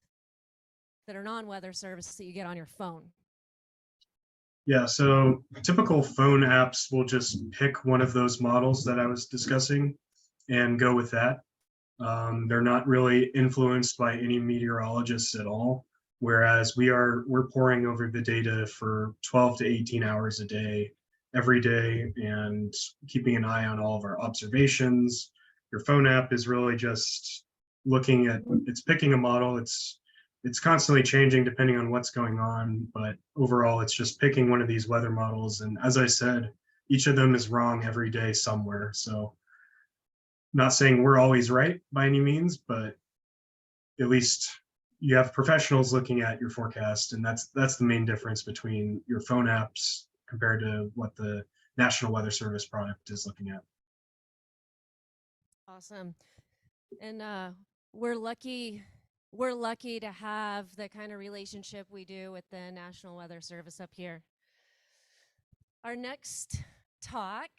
that are non-weather service that you get on your phone. Yeah, so typical phone apps will just pick one of those models that I was discussing and go with that. They're not really influenced by any meteorologists at all, whereas we're poring over the data for 12 to 18 hours a day, every day, and keeping an eye on all of our observations. Your phone app is really just looking at, it's picking a model, it's constantly changing depending on what's going on, but overall it's just picking one of these weather models. And as I said, each of them is wrong every day somewhere. So not saying we're always right by any means, but at least you have professionals looking at your forecast, and that's the main difference between your phone apps compared to what the National Weather Service product is looking at. Awesome. And we're lucky to have the kind of relationship we do with the National Weather Service up here. Our next talk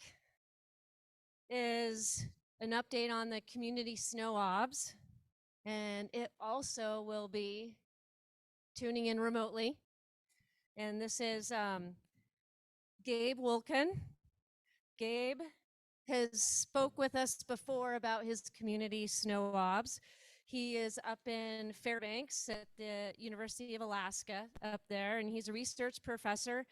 is an update on the community snow obs, and it also will be tuning in remotely. And this is Gabe Wolken. Gabe has spoke with us before about his community snow obs. He is up in Fairbanks at the University of Alaska up there, and he's a research professor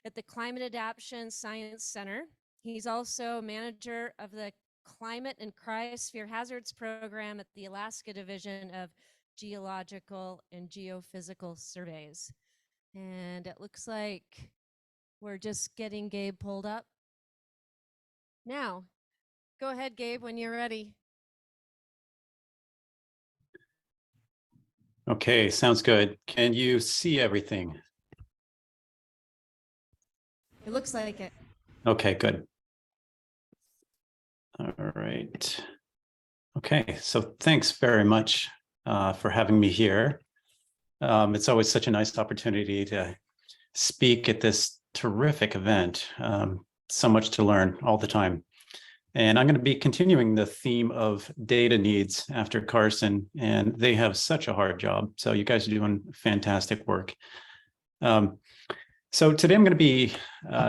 at the Climate Adaptation Science Center. He's also manager of the Climate and Cryosphere Hazards Program at the Alaska Division of geological, and geophysical surveys. And it looks like we're just getting Gabe pulled up. Now, go ahead, Gabe, when you're ready. Okay, sounds good. Can you see everything? It looks like it. Okay, good. All right. Okay, so thanks very much for having me here. It's always such a nice opportunity to speak at this terrific event. So much to learn all the time. And I'm going to be continuing the theme of data needs after Carson, and they have such a hard job. So you guys are doing fantastic work. So today I'm going to be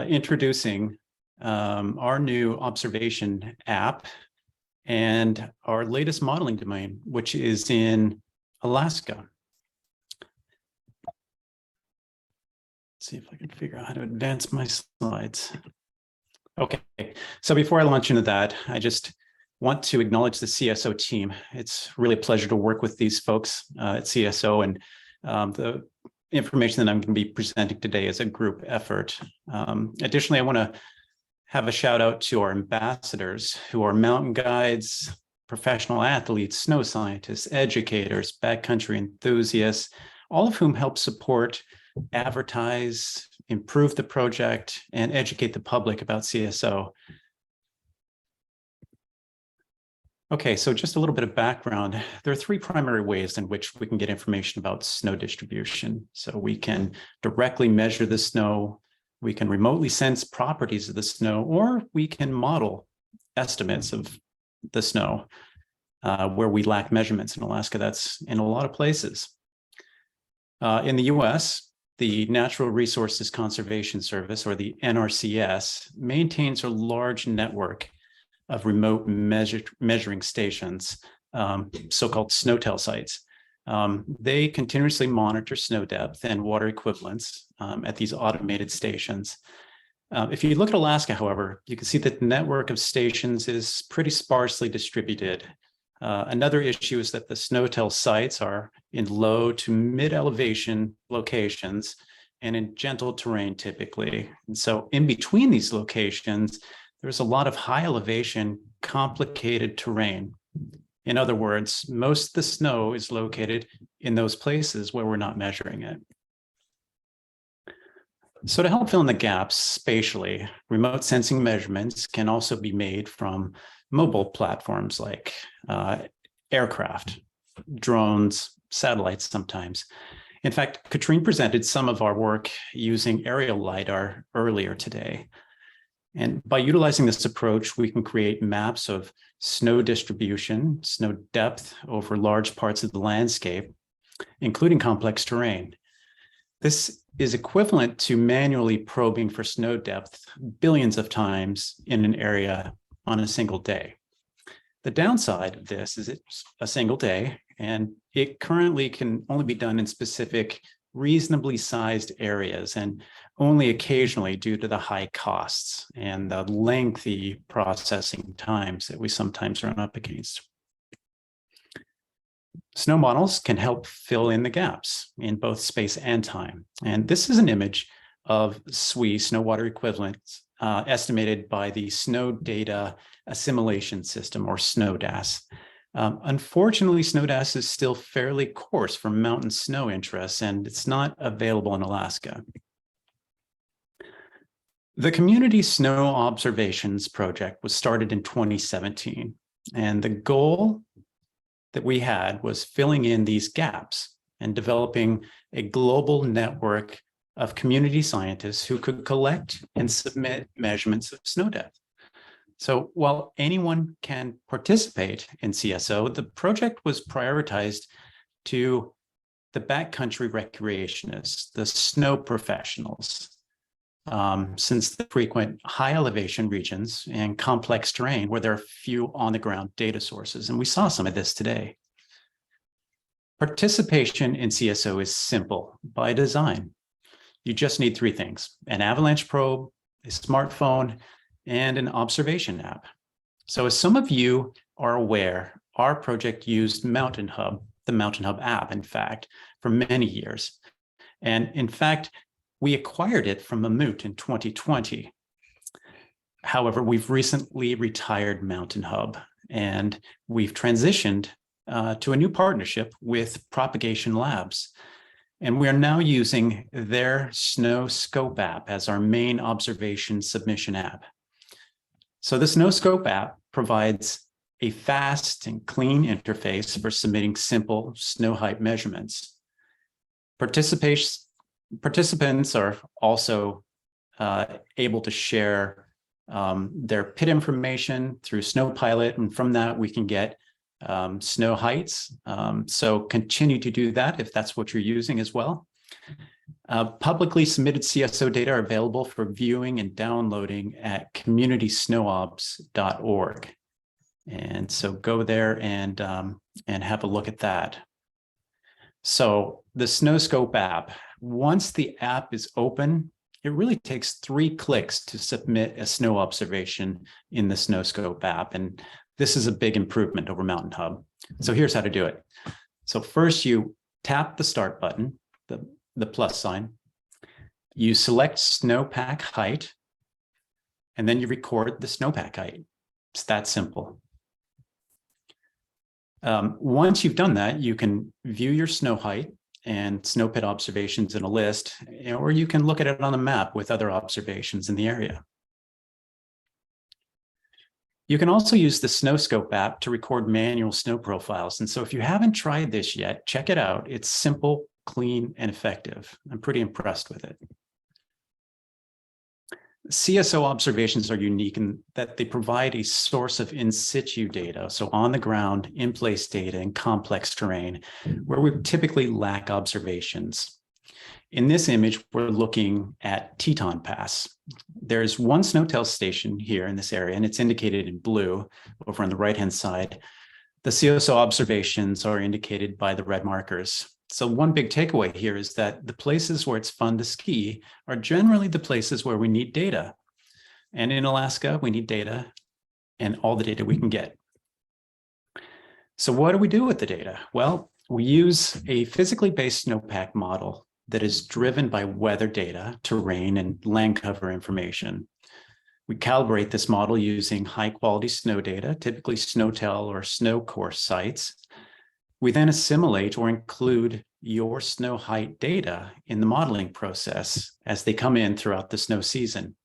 introducing our new observation app and our latest modeling domain, which is in Alaska. Let's see if I can figure out how to advance my slides. Okay, so before I launch into that, I just want to acknowledge the CSO team. It's really a pleasure to work with these folks at CSO, and the information that I'm going to be presenting today is a group effort. Additionally, I want to have a shout out to our ambassadors who are mountain guides, professional athletes, snow scientists, educators, backcountry enthusiasts, all of whom help support, advertise, improve the project, and educate the public about CSO. Okay, so just a little bit of background. There are three primary ways in which we can get information about snow distribution. So we can directly measure the snow, we can remotely sense properties of the snow, or we can model estimates of the snow where we lack measurements in Alaska. That's in a lot of places. In the US, the Natural Resources Conservation Service, or the NRCS, maintains a large network of remote measuring stations, so-called SNOWTEL sites. They continuously monitor snow depth and water equivalents at these automated stations. If you look at Alaska, however, you can see that the network of stations is pretty sparsely distributed. Another issue is that the SNOWTEL sites are in low to mid-elevation locations and in gentle terrain typically. And so in between these locations, there's a lot of high elevation, complicated terrain. In other words, most of the snow is located in those places where we're not measuring it. So to help fill in the gaps spatially, remote sensing measurements can also be made from mobile platforms like aircraft, drones, satellites sometimes. In fact, Katrine presented some of our work using aerial LiDAR earlier today. And by utilizing this approach, we can create maps of snow distribution, snow depth over large parts of the landscape, including complex terrain. This is equivalent to manually probing for snow depth billions of times in an area on a single day. The downside of this is it's a single day, and it currently can only be done in specific, reasonably sized areas, and only occasionally due to the high costs and the lengthy processing times that we sometimes run up against. Snow models can help fill in the gaps in both space and time. And this is an image of SWE, snow water equivalents, estimated by the Snow Data Assimilation System, or SNODAS. Unfortunately, SNODAS is still fairly coarse for mountain snow interests, and it's not available in Alaska. The Community Snow Observations Project was started in 2017, and the goal that we had was filling in these gaps and developing a global network of community scientists who could collect and submit measurements of snow depth. So while anyone can participate in CSO, the project was prioritized to the backcountry recreationists, the snow professionals, since the frequent high elevation regions and complex terrain where there are few on the ground data sources. And we saw some of this today. Participation in CSO is simple by design. You just need three things: an avalanche probe, a smartphone, and an observation app. So as some of you are aware, our project used Mountain Hub, the Mountain Hub app, in fact, for many years. And in fact, we acquired it from Mammut in 2020. However, we've recently retired Mountain Hub, and we've transitioned to a new partnership with Propagation Labs. And we are now using their Snow Scope app as our main observation submission app. So the Snow Scope app provides a fast and clean interface for submitting simple snow height measurements. Participants are also able to share their pit information through SnowPilot, and from that we can get snow heights. So continue to do that if that's what you're using as well. Publicly submitted CSO data are available for viewing and downloading at communitysnowobs.org. And so go there and have a look at that. So the SnowScope app, once the app is open, it really takes 3 clicks to submit a snow observation in the SnowScope app. And this is a big improvement over Mountain Hub. So here's how to do it. So first you tap the start button, the plus sign. You select snowpack height, and then you record the snowpack height. It's that simple. Once you've done that, you can view your snow height and snow pit observations in a list, or you can look at it on a map with other observations in the area. You can also use the SnowScope app to record manual snow profiles. And so if you haven't tried this yet, check it out. It's simple, clean, and effective. I'm pretty impressed with it. CSO observations are unique in that they provide a source of in situ data, so on the ground, in place data in complex terrain, where we typically lack observations. In this image, we're looking at Teton Pass. There's one snowtail station here in this area, and it's indicated in blue over on the right-hand side. The CSO observations are indicated by the red markers. So one big takeaway here is that the places where it's fun to ski are generally the places where we need data. And in Alaska, we need data and all the data we can get. So what do we do with the data? Well, we use a physically based snowpack model that is driven by weather data, terrain, and land cover information. We calibrate this model using high quality snow data, typically snowtail or snow course sites. We then assimilate or include your snow height data in the modeling process as they come in throughout the snow season.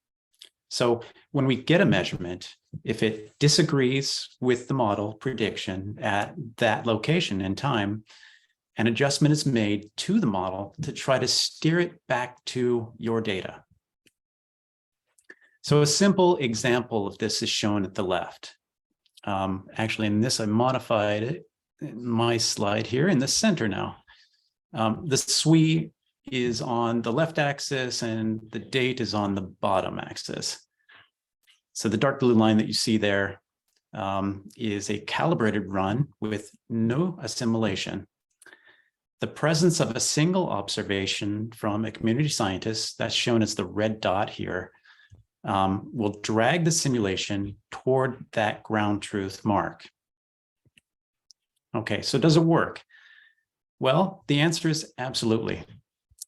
So when we get a measurement, if it disagrees with the model prediction at that location and time, an adjustment is made to the model to try to steer it back to your data. So a simple example of this is shown at the left. Actually, in this, I modified it in my slide here in the center now. The SWE is on the left axis and the date is on the bottom axis. So the dark blue line that you see there is a calibrated run with no assimilation. The presence of a single observation from a community scientist, that's shown as the red dot here, will drag the simulation toward that ground truth mark. Okay, so does it work? Well, the answer is absolutely.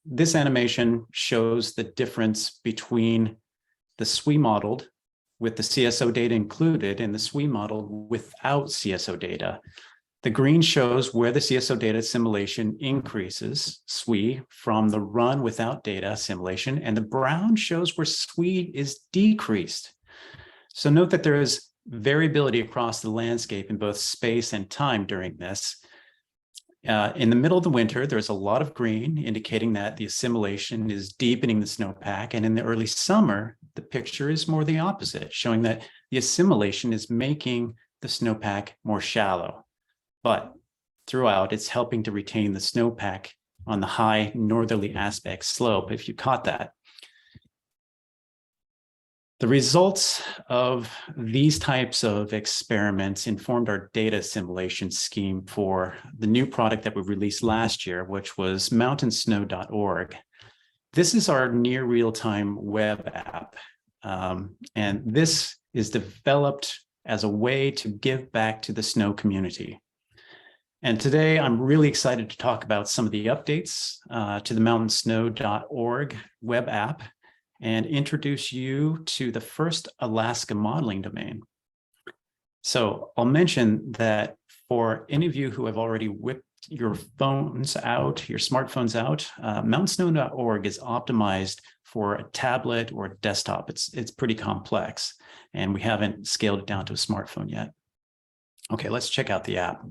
This animation shows the difference between the SWE modeled with the CSO data included and the SWE modeled without CSO data. The green shows where the CSO data assimilation increases SWE from the run without data assimilation, and the brown shows where SWE is decreased. So note that there is variability across the landscape in both space and time during this. In the middle of the winter, there's a lot of green, indicating that the assimilation is deepening the snowpack. And in the early summer, the picture is more the opposite, showing that the assimilation is making the snowpack more shallow. But throughout, it's helping to retain the snowpack on the high northerly aspect slope, if you caught that. The results of these types of experiments informed our data assimilation scheme for the new product that we released last year, which was mountainsnow.org. This is our near real-time web app, and this is developed as a way to give back to the snow community. And today I'm really excited to talk about some of the updates to the mountainsnow.org web app and introduce you to the first Alaska modeling domain. So I'll mention that for any of you who have already whipped your phones out, your smartphones out, mountainsnow.org is optimized for a tablet or a desktop. It's pretty complex, and we haven't scaled it down to a smartphone yet. Okay, let's check out the app.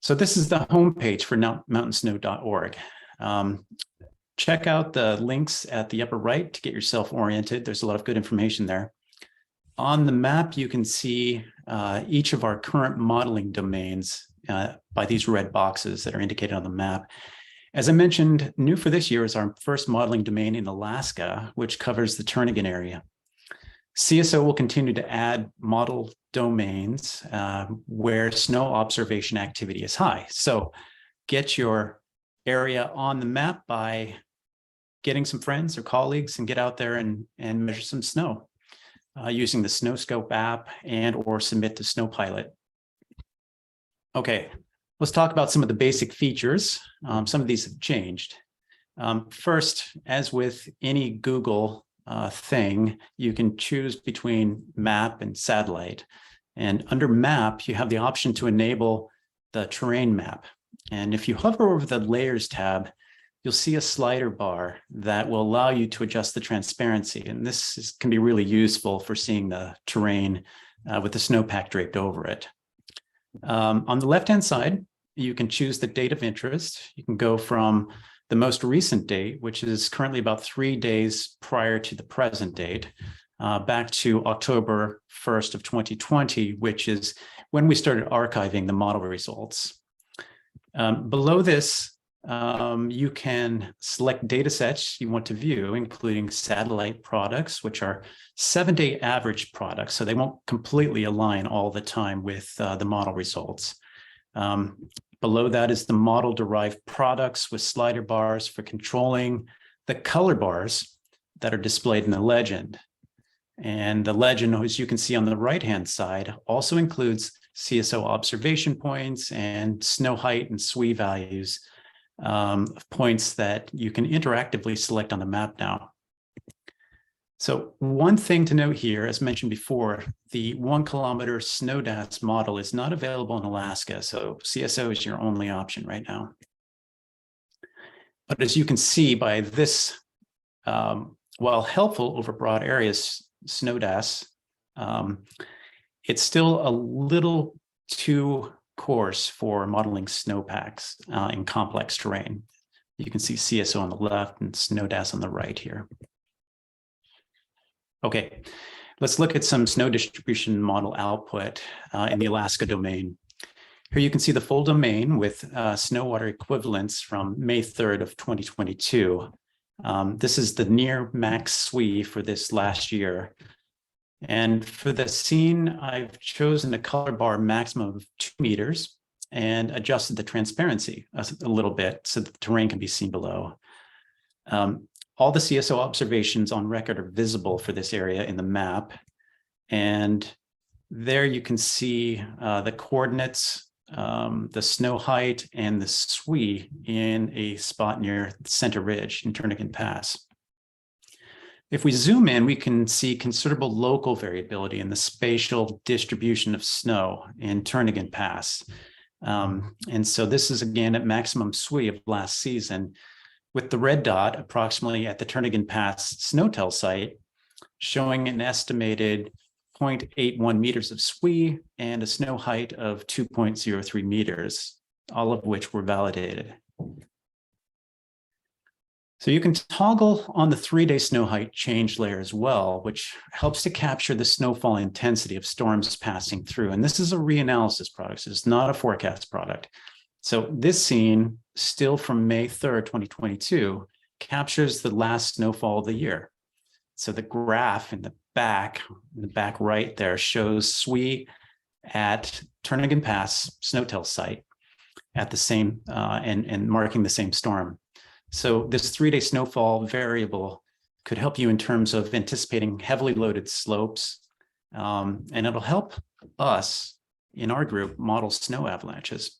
So this is the homepage for mountainsnow.org. Check out the links at the upper right to get yourself oriented. There's a lot of good information there. On the map, you can see each of our current modeling domains by these red boxes that are indicated on the map. As I mentioned, new for this year is our first modeling domain in Alaska, which covers the Turnagain area. CSO will continue to add model domains where snow observation activity is high. So get your area on the map by getting some friends or colleagues and get out there and measure some snow using the SnowScope app and or submit to SnowPilot. Okay, let's talk about some of the basic features. Some of these have changed. First, as with any Google thing, you can choose between map and satellite. And under map, you have the option to enable the terrain map. And if you hover over the layers tab, you'll see a slider bar that will allow you to adjust the transparency. And this can be really useful for seeing the terrain with the snowpack draped over it. On the left-hand side, you can choose the date of interest. You can go from the most recent date, which is currently about 3 days prior to the present date, back to October 1st of 2020, which is when we started archiving the model results. Below this, you can select data sets you want to view, including satellite products, which are 7-day average products, so they won't completely align all the time with the model results. Below that is the model-derived products with slider bars for controlling the color bars that are displayed in the legend. And the legend, as you can see on the right-hand side, also includes CSO observation points and snow height and SWE values, points that you can interactively select on the map now. So one thing to note here, as mentioned before, the 1 kilometer SNODAS model is not available in Alaska, so CSO is your only option right now. But as you can see by this, while helpful over broad areas, SNODAS, it's still a little too coarse for modeling snowpacks in complex terrain. You can see CSO on the left and SNODAS on the right here. Okay, let's look at some snow distribution model output in the Alaska domain. Here you can see the full domain with snow water equivalents from May 3rd of 2022. This is the near max SWE for this last year. And for the scene, I've chosen a color bar maximum of 2 meters and adjusted the transparency a little bit so that the terrain can be seen below. All the CSO observations on record are visible for this area in the map. And there you can see the coordinates, the snow height, and the SWE in a spot near Center Ridge in Turnagain Pass. If we zoom in, we can see considerable local variability in the spatial distribution of snow in Turnagain Pass. And so this is again at maximum SWE of last season, with the red dot approximately at the Turnagain Pass snowtell site, showing an estimated 0.81 meters of SWE and a snow height of 2.03 meters, all of which were validated. So you can toggle on the 3-day snow height change layer as well, which helps to capture the snowfall intensity of storms passing through. And this is a reanalysis product, so it's not a forecast product. So this scene, still from May 3rd, 2022, captures the last snowfall of the year. So the graph in the back right there shows SWE at Turnagain Pass snowtell site at the same, and marking the same storm. So this 3-day snowfall variable could help you in terms of anticipating heavily loaded slopes, and it'll help us in our group model snow avalanches.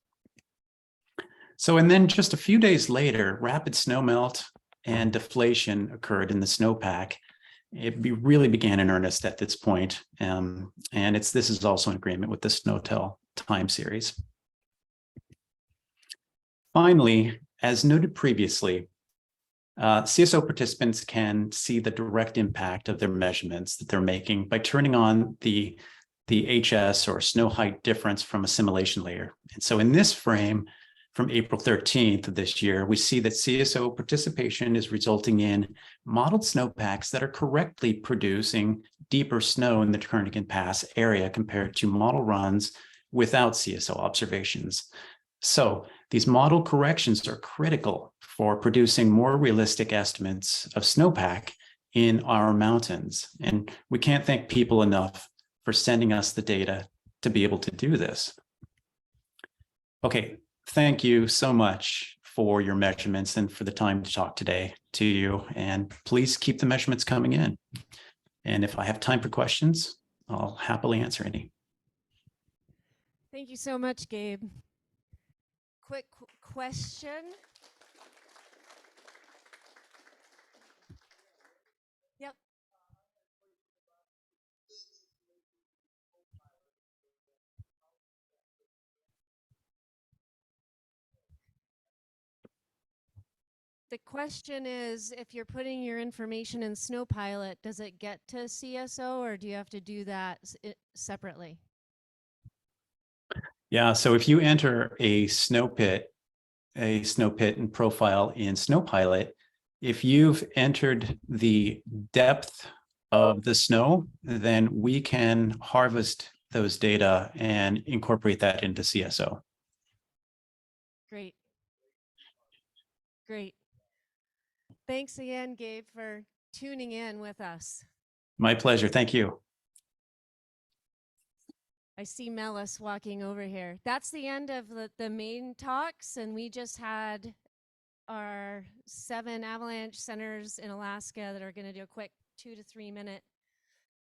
So, and then just a few days later, rapid snowmelt and deflation occurred in the snowpack. Really began in earnest at this point. And this is also in agreement with the SNOTEL time series. Finally, as noted previously, CSO participants can see the direct impact of their measurements that they're making by turning on the HS or snow height difference from assimilation layer. And so in this frame from April 13th of this year, we see that CSO participation is resulting in modeled snowpacks that are correctly producing deeper snow in the Turnagain Pass area compared to model runs without CSO observations. So these model corrections are critical for producing more realistic estimates of snowpack in our mountains. And we can't thank people enough for sending us the data to be able to do this. Okay, thank you so much for your measurements and for the time to talk today to you. And please keep the measurements coming in. And if I have time for questions, I'll happily answer any. Thank you so much, Gabe. Quick question. Yep. The question is, if you're putting your information in SnowPilot, does it get to CSO or do you have to do that separately? Yeah, so if you enter a snow pit and profile in SnowPilot, if you've entered the depth of the snow, then we can harvest those data and incorporate that into CSO. Great. Great. Thanks again, Gabe, for tuning in with us. My pleasure. Thank you. I see Melis walking over here. That's the end of the main talks, and we just had our 7 avalanche centers in Alaska that are going to do a quick 2 to 3 minute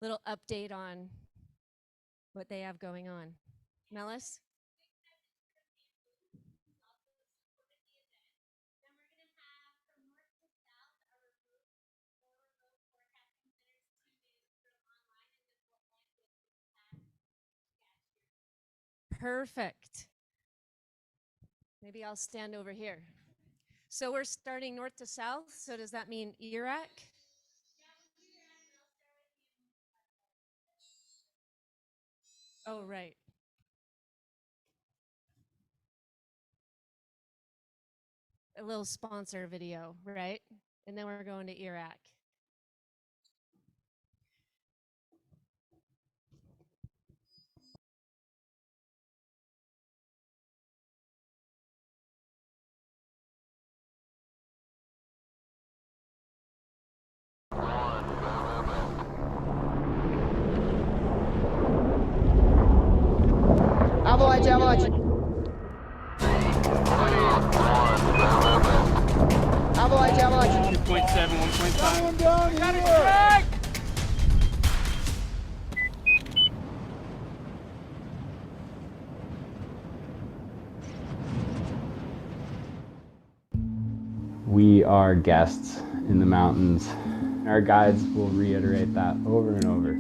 little update on what they have going on. Melis? Perfect. Maybe I'll stand over here. So we're starting north to south. So does that mean Iraq? Oh, right. A little sponsor video, right? And then we're going to Iraq. Avalanche, avalanche. Avalanche, avalanche. 2.7, 1.5. Down, got it. We are guests in the mountains. Our guides will reiterate that over and over.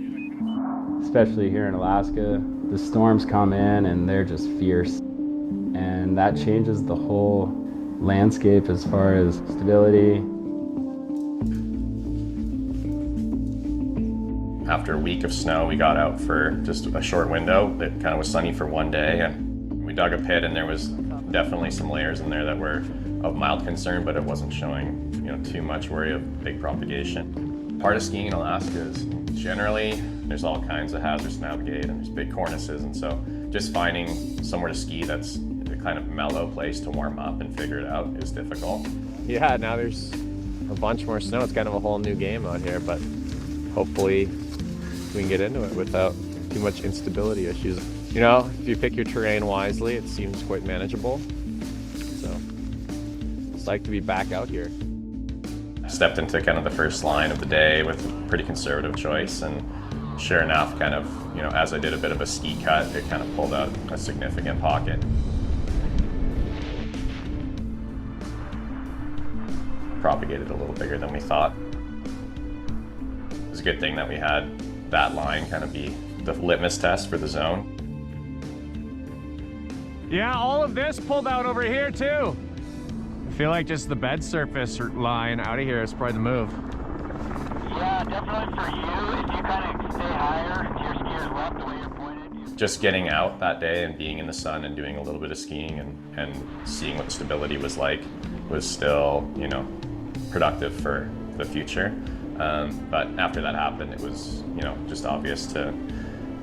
Especially here in Alaska, the storms come in and they're just fierce. And that changes the whole landscape as far as stability. After a week of snow, we got out for just a short window that kind of was sunny for one day, and we dug a pit, and there was definitely some layers in there that were of mild concern, but it wasn't showing, too much worry of big propagation. Part of skiing in Alaska is generally there's all kinds of hazards to navigate, and there's big cornices, and so just finding somewhere to ski that's a kind of mellow place to warm up and figure it out is difficult. Yeah, now there's a bunch more snow. It's kind of a whole new game out here, but hopefully we can get into it without too much instability issues. If you pick your terrain wisely, it seems quite manageable. So it's like to be back out here. Stepped into kind of the first line of the day with a pretty conservative choice, and sure enough, kind of, as I did a bit of a ski cut, it kind of pulled out a significant pocket. propagated a little bigger than we thought. It was a good thing that we had that line kind of be the litmus test for the zone. Yeah, all of this pulled out over here too. I feel like just the bed surface line out of here is probably the move. Yeah, definitely for you. If you kind of stay higher, your skiers left the way you're pointed. Just getting out that day and being in the sun and doing a little bit of skiing and seeing what the stability was like was still, you know, productive for the future. But after that happened, it was, you know, just obvious to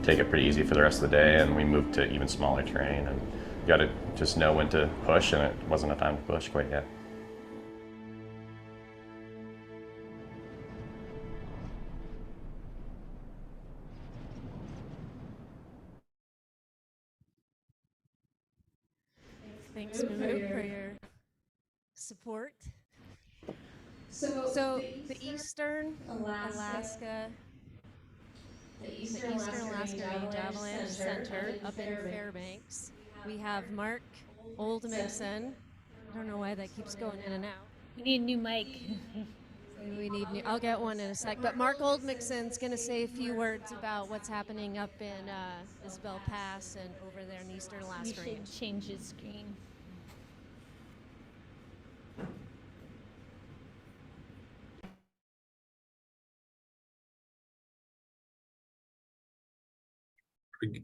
take it pretty easy for the rest of the day, and we moved to even smaller terrain, and you got to just know when to push, and it wasn't a time to push quite yet. Thanks, Muru, for your support. So the Eastern Alaska Range Avalanche Center up in Fairbanks. We have Mark Oldmixon. I don't know why that keeps going in and out. We need a new mic. We need new. I'll get one in a sec. But Mark Oldmixon's going to say a few words about what's happening up in Isabel Pass and over there in Eastern Alaska You Range. should change his screen.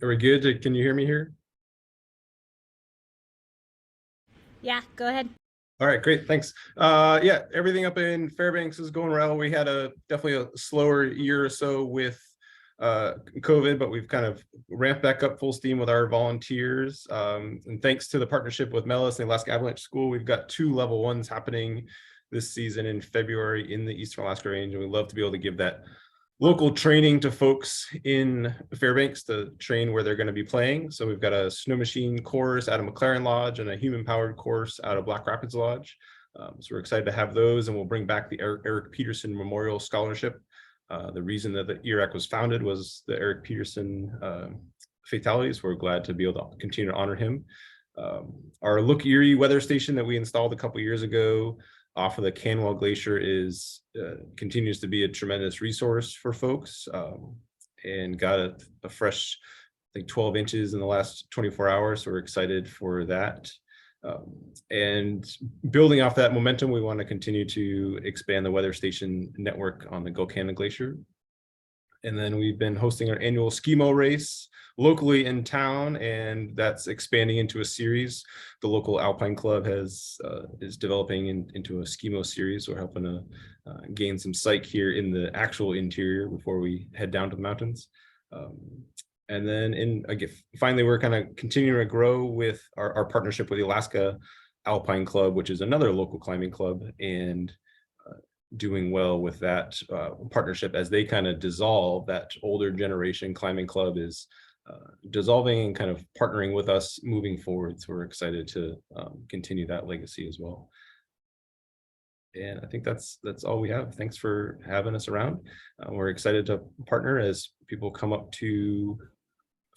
Are we good? Can you hear me here? Yeah, go ahead. All right, great, thanks. Yeah, everything up in Fairbanks is going well. We had definitely a slower year or so with COVID, but we've kind of ramped back up full steam with our volunteers. And thanks to the partnership with Mellis and the Alaska Avalanche School, we've got 2 level 1s happening this season in February in the Eastern Alaska Range, and we'd love to be able to give that local training to folks in Fairbanks to train where they're going to be playing. So we've got a snow machine course out of McLaren Lodge and a human powered course out of Black Rapids Lodge. So we're excited to have those, and we'll bring back the Eric Peterson Memorial Scholarship. The reason that the ERAC was founded was the Eric Peterson fatalities. We're glad to be able to continue to honor him. Our Look Erie weather station that we installed a couple years ago off of the Canwell Glacier continues to be a tremendous resource for folks, and got a fresh, I think 12 inches in the last 24 hours. So we're excited for that. And building off that momentum, we want to continue to expand the weather station network on the Gulkana Glacier. And then we've been hosting our annual Skimo race locally in town, and that's expanding into a series. The local Alpine Club is developing into a Skimo series. We're helping to gain some psych here in the actual interior before we head down to the mountains. And then finally, we're kind of continuing to grow with our partnership with the Alaska Alpine Club, which is another local climbing club, and doing well with that partnership as they kind of dissolve. That older generation climbing club is dissolving and kind of partnering with us moving forward. So we're excited to continue that legacy as well. And I think that's all we have. Thanks for having us around. We're excited to partner as people come up to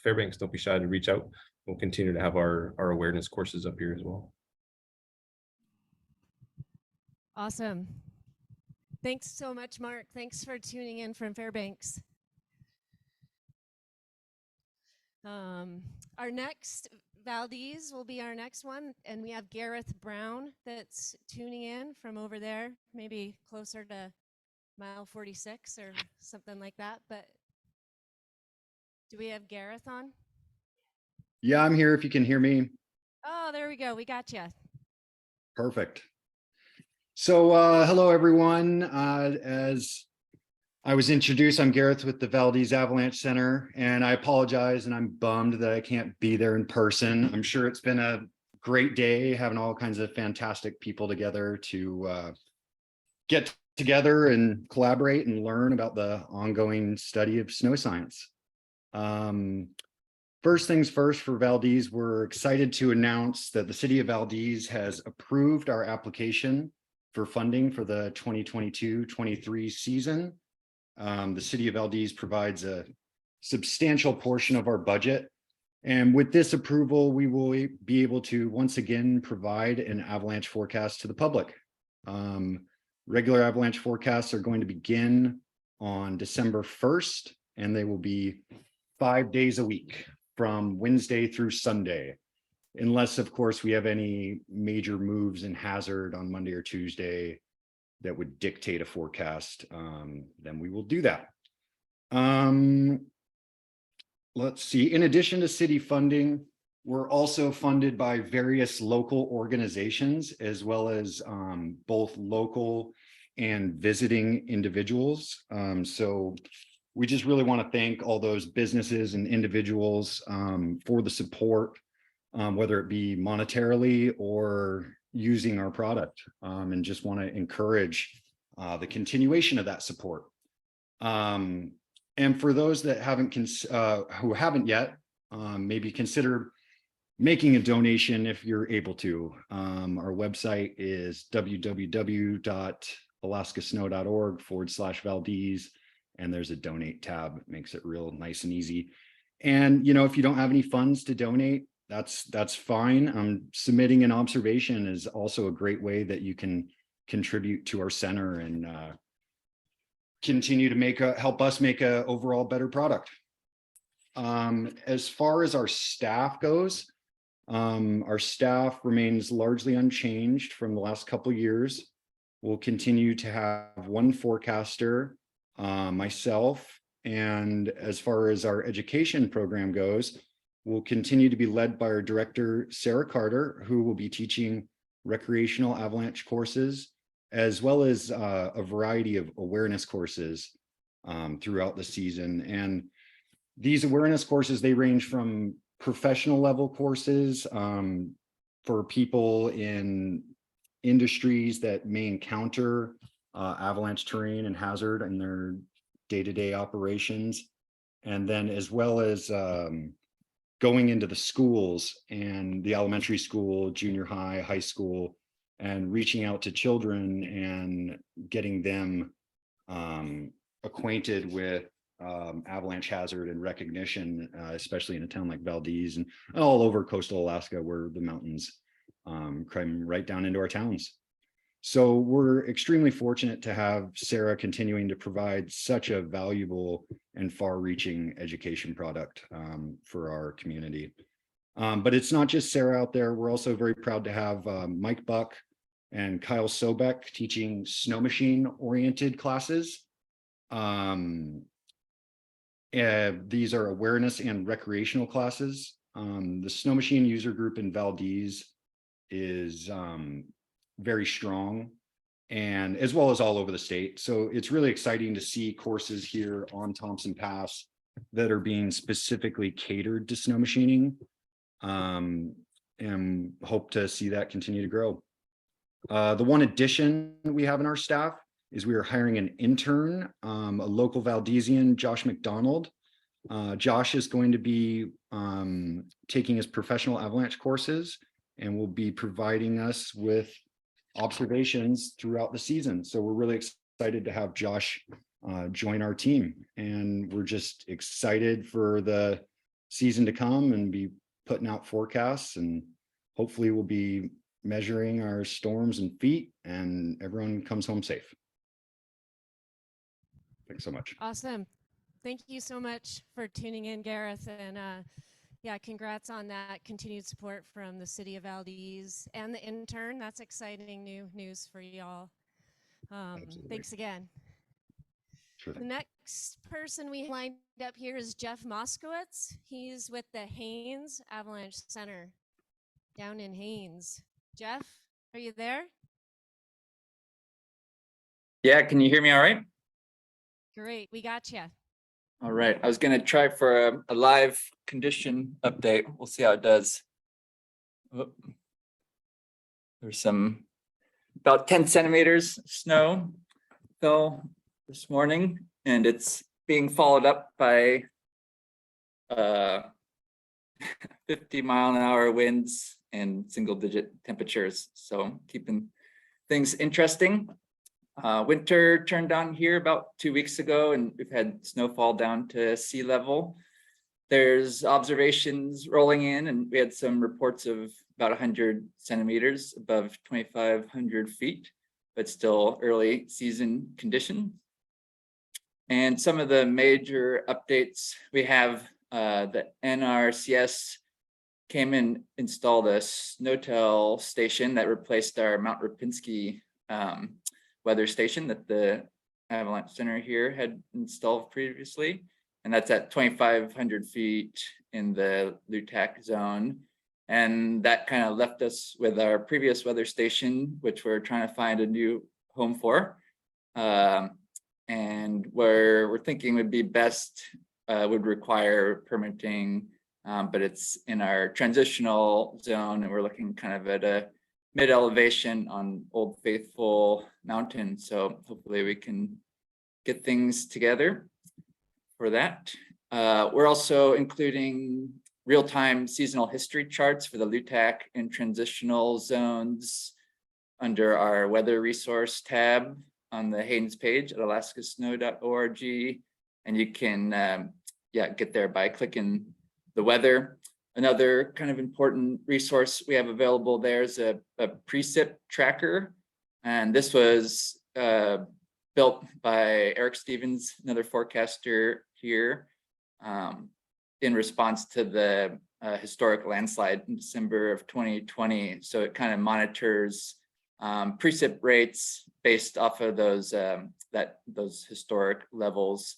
Fairbanks. Don't be shy to reach out. We'll continue to have our awareness courses up here as well. Awesome. Thanks so much, Mark. Thanks for tuning in from Fairbanks. Our next, Valdez will be our next one, and we have Gareth Brown that's tuning in from over there, maybe closer to mile 46 or something like that. But do we have Gareth on? Yeah, I'm here if you can hear me. Oh, there we go. We got you. Perfect. So hello, everyone. As I was introduced, I'm Gareth with the Valdez Avalanche Center, and I apologize, and I'm bummed that I can't be there in person. I'm sure it's been a great day having all kinds of fantastic people together to get together and collaborate and learn about the ongoing study of snow science. First things first, for Valdez, we're excited to announce that the city of Valdez has approved our application for funding for the 2022-23 season. The city of Valdez provides a substantial portion of our budget. And with this approval, we will be able to once again provide an avalanche forecast to the public. Regular avalanche forecasts are going to begin on December 1st, and they will be 5 days a week from Wednesday through Sunday. Unless, of course, we have any major moves in hazard on Monday or Tuesday that would dictate a forecast, then we will do that. Let's see, in addition to city funding, we're also funded by various local organizations, as well as both local and visiting individuals. So we just really want to thank all those businesses and individuals for the support, whether it be monetarily or using our product, and just want to encourage the continuation of that support. And for those that who haven't yet, maybe consider making a donation if you're able to. Our website is www.alaskasnow.org/Valdez, and there's a donate tab. It makes it real nice and easy. And if you don't have any funds to donate, that's fine. Submitting an observation is also a great way that you can contribute to our center and continue to help us make a overall better product. As far as our staff goes, our staff remains largely unchanged from the last couple of years. We'll continue to have one forecaster, myself, and as far as our education program goes, we'll continue to be led by our director, Sarah Carter, who will be teaching recreational avalanche courses, as well as a variety of awareness courses throughout the season. And these awareness courses, they range from professional level courses for people in industries that may encounter avalanche terrain and hazard in their day-to-day operations, and then as well as going into the schools and the elementary school, junior high, high school, and reaching out to children and getting them acquainted with avalanche hazard and recognition, especially in a town like Valdez and all over coastal Alaska, where the mountains climb right down into our towns. So we're extremely fortunate to have Sarah continuing to provide such a valuable and far-reaching education product for our community. But it's not just Sarah out there. We're also very proud to have Mike Buck and Kyle Sobek teaching snow machine oriented classes. These are awareness and recreational classes. The snow machine user group in Valdez is very strong, and as well as all over the state. So it's really exciting to see courses here on Thompson Pass that are being specifically catered to snow machining, and hope to see that continue to grow. The one addition we have in our staff is we are hiring an intern, a local Valdesian, Josh McDonald. Josh is going to be taking his professional avalanche courses and will be providing us with observations throughout the season. So we're really excited to have Josh join our team, and we're just excited for the season to come and be putting out forecasts, and hopefully we'll be measuring our storms and feet and everyone comes home safe. Thanks so much. Awesome. Thank you so much for tuning in, Gareth. And yeah, congrats on that continued support from the city of Valdez and the intern. That's exciting new news for y'all. Thanks again. Sure thing. The next person we lined up here is Jeff Moskowitz. He's with the Haines Avalanche Center down in Haines. Jeff, are you there? Yeah, can you hear me all right? Great, we got you. All right, I was going to try for a live condition update. We'll see how it does. Oh. There's some about 10 centimeters of snow fell this morning, and it's being followed up by 50-mile-an-hour winds and single-digit temperatures. So keeping things interesting. Winter turned on here about 2 weeks ago, and we've had snowfall down to sea level. There's observations rolling in, and we had some reports of about 100 centimeters above 2,500 feet. but still early season conditions. And some of the major updates we have, the NRCS came and installed a SNOTEL station that replaced our Mount Rapinski weather station that the Avalanche Center here had installed previously. And that's at 2,500 feet in the LUTAC zone. And that kind of left us with our previous weather station, which we're trying to find a new home for. And where we're thinking would be best would require permitting, but it's in our transitional zone, and we're looking kind of at a mid elevation on Old Faithful Mountain. So hopefully we can get things together for that. We're also including real-time seasonal history charts for the LUTAC and transitional zones under our weather resource tab on the Haynes page at alaskasnow.org. And you can get there by clicking the weather. Another kind of important resource we have available there is a precip tracker. And this was built by Eric Stevens, another forecaster here, in response to the historic landslide in December of 2020. So it kind of monitors precip rates based off of those historic levels,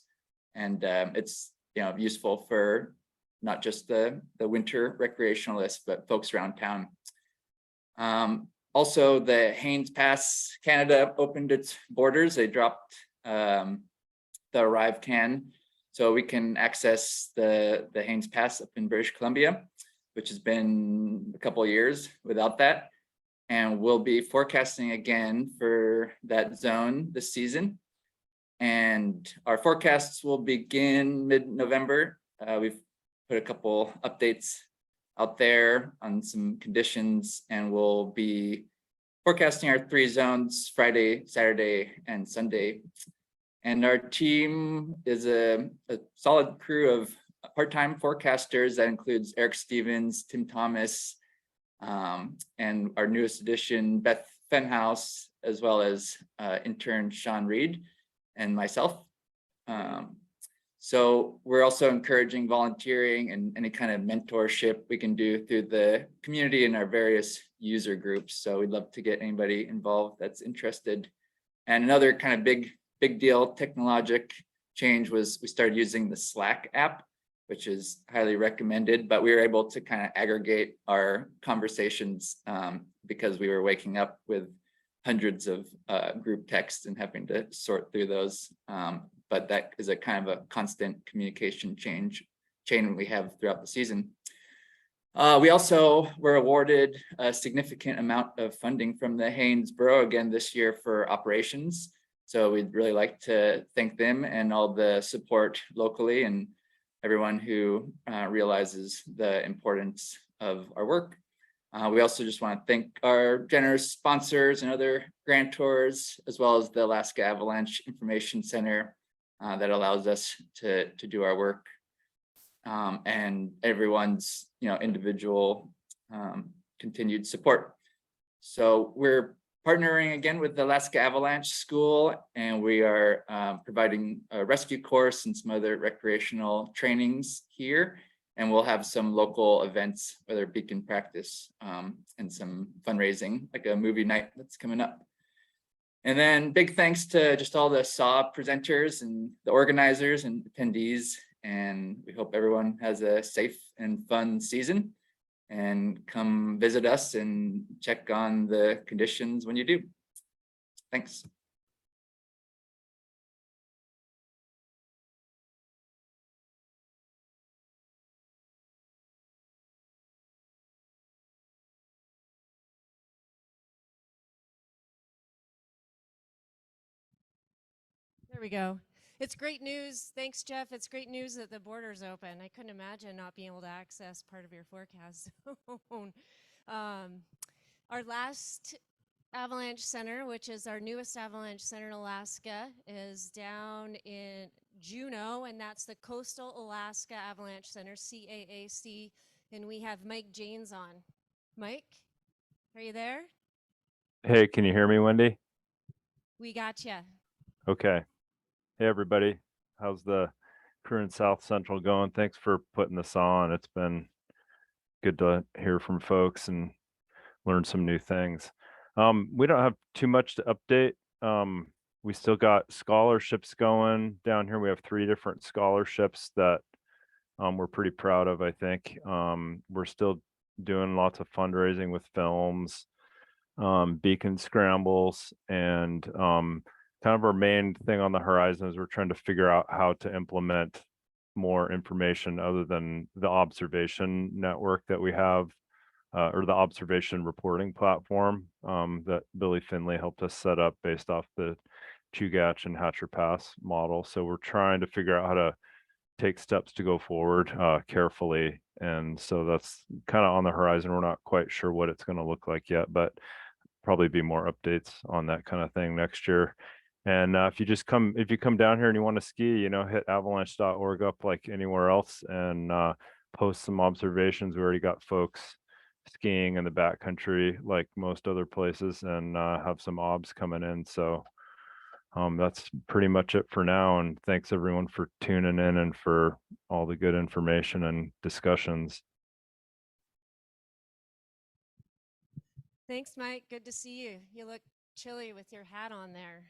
and it's useful for not just the winter recreationalists, but folks around town. Also, the Haynes Pass Canada opened its borders. They dropped the Arrive can, so we can access the Haynes Pass up in British Columbia, which has been a couple of years without that. And we'll be forecasting again for that zone this season. And our forecasts will begin mid-November. We've put a couple updates out there on some conditions, and we'll be forecasting our 3 zones Friday, Saturday, and Sunday. And our team is a solid crew of part-time forecasters that includes Eric Stevens, Tim Thomas, and our newest addition, Beth Fenhouse, as well as intern Sean Reed and myself. So we're also encouraging volunteering and any kind of mentorship we can do through the community and our various user groups. So we'd love to get anybody involved that's interested. And another kind of big deal technologic change was we started using the Slack app, which is highly recommended, but we were able to kind of aggregate our conversations because we were waking up with hundreds of group texts and having to sort through those. But that is a kind of a constant communication chain we have throughout the season. We also were awarded a significant amount of funding from the Haynes Borough again this year for operations. So we'd really like to thank them and all the support locally and everyone who realizes the importance of our work. We also just want to thank our generous sponsors and other grantors, as well as the Alaska Avalanche Information Center that allows us to do our work, and everyone's individual continued support. So we're partnering again with the Alaska Avalanche School, and we are providing a rescue course and some other recreational trainings here. And we'll have some local events, whether beacon practice and some fundraising, like a movie night that's coming up. And then big thanks to just all the SAAW presenters and the organizers and attendees. And we hope everyone has a safe and fun season. And come visit us and check on the conditions when you do. Thanks. There we go. It's great news. Thanks, Jeff. It's great news that the border's open. I couldn't imagine not being able to access part of your forecast zone. Our last Avalanche Center, which is our newest Avalanche Center in Alaska, is down in Juneau, and that's the Coastal Alaska Avalanche Center, CAAC, and we have Mike Janes on. Mike, are you there? Hey, can you hear me, Wendy? We got you. Okay. Hey, everybody. How's the crew in South Central going? Thanks for putting this on. It's been good to hear from folks and learn some new things. We don't have too much to update. We still got scholarships going down here. We have 3 different scholarships that we're pretty proud of, I think. We're still doing lots of fundraising with films, beacon scrambles, and kind of our main thing on the horizon is we're trying to figure out how to implement more information other than the observation network that we have, or the observation reporting platform that Billy Finley helped us set up based off the Chugach and Hatcher Pass model. So we're trying to figure out how to take steps to go forward carefully. And so that's kind of on the horizon. We're not quite sure what it's going to look like yet, but probably be more updates on that kind of thing next year. And if you come down here and you want to ski, you know, hit avalanche.org up like anywhere else and post some observations. We already got folks skiing in the backcountry like most other places, and have some obs coming in. So that's pretty much it for now. And thanks everyone for tuning in and for all the good information and discussions. Thanks, Mike. Good to see you. You look chilly with your hat on there.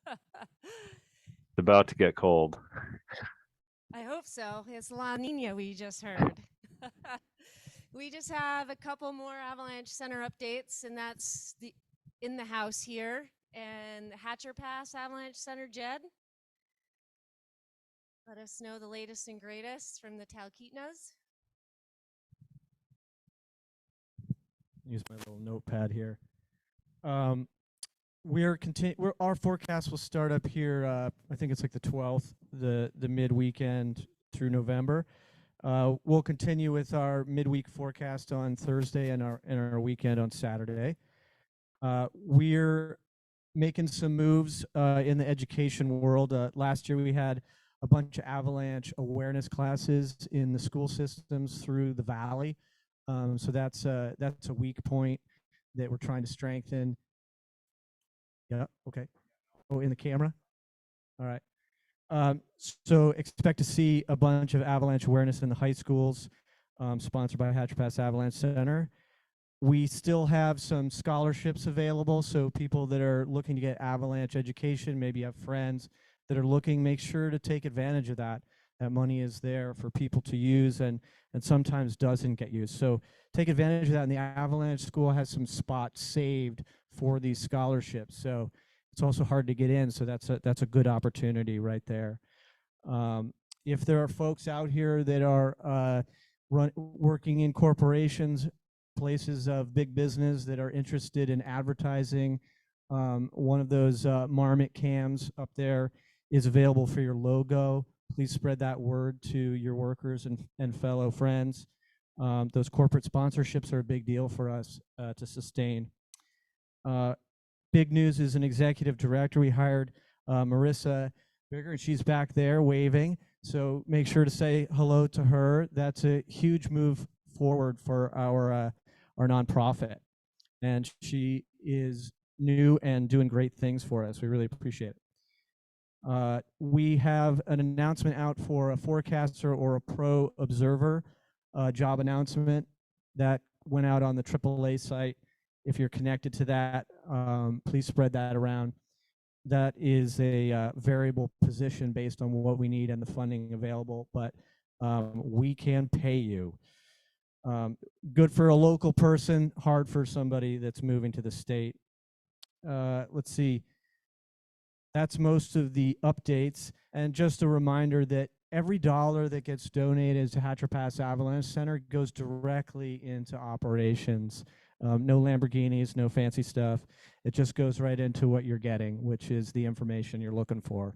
It's about to get cold. I hope so. It's La Nina we just heard. We just have a couple more Avalanche Center updates, and that's in the house here. And the Hatcher Pass Avalanche Center, Jed, let us know the latest and greatest from the Talkeetnas. Use my little notepad here. Our forecast will start up here. I think it's like the 12th, the mid weekend through November. We'll continue with our midweek forecast on Thursday and our weekend on Saturday. We're making some moves in the education world. Last year we had a bunch of avalanche awareness classes in the school systems through the valley. So that's a weak point that we're trying to strengthen. Yeah, okay. Oh, in the camera? All right. So expect to see a bunch of avalanche awareness in the high schools, sponsored by Hatcher Pass Avalanche Center. We still have some scholarships available, so people that are looking to get avalanche education, maybe have friends that are looking, make sure to take advantage of that. That money is there for people to use and sometimes doesn't get used. So take advantage of that, and the Avalanche School has some spots saved for these scholarships. So it's also hard to get in, so that's a good opportunity right there. If there are folks out here that are working in corporations, places of big business that are interested in advertising, one of those Marmot cams up there is available for your logo. Please spread that word to your workers and fellow friends. Those corporate sponsorships are a big deal for us to sustain. Big news is an executive director. We hired Marissa Bigger, and she's back there waving. So make sure to say hello to her. That's a huge move forward for our nonprofit. And she is new and doing great things for us. We really appreciate it. We have an announcement out for a forecaster or a pro observer job announcement that went out on the AAA site. If you're connected to that, please spread that around. That is a variable position based on what we need and the funding available, but we can pay you. Good for a local person, hard for somebody that's moving to the state. Let's see. That's most of the updates. And just a reminder that every dollar that gets donated to Hatcher Pass Avalanche Center goes directly into operations. No Lamborghinis, no fancy stuff. It just goes right into what you're getting, which is the information you're looking for.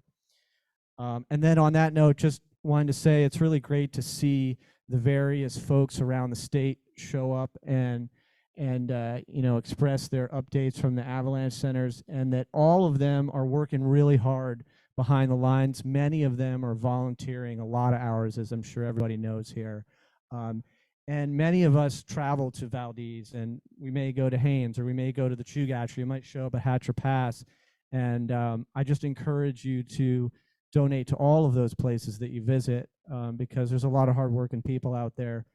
And then on that note, just wanted to say it's really great to see the various folks around the state show up and express their updates from the Avalanche Centers, and that all of them are working really hard behind the lines. Many of them are volunteering a lot of hours, as I'm sure everybody knows here. And many of us travel to Valdez, and we may go to Haynes, or we may go to the Chugach, or you might show up at Hatcher Pass. And I just encourage you to donate to all of those places that you visit, because there's a lot of hardworking people out there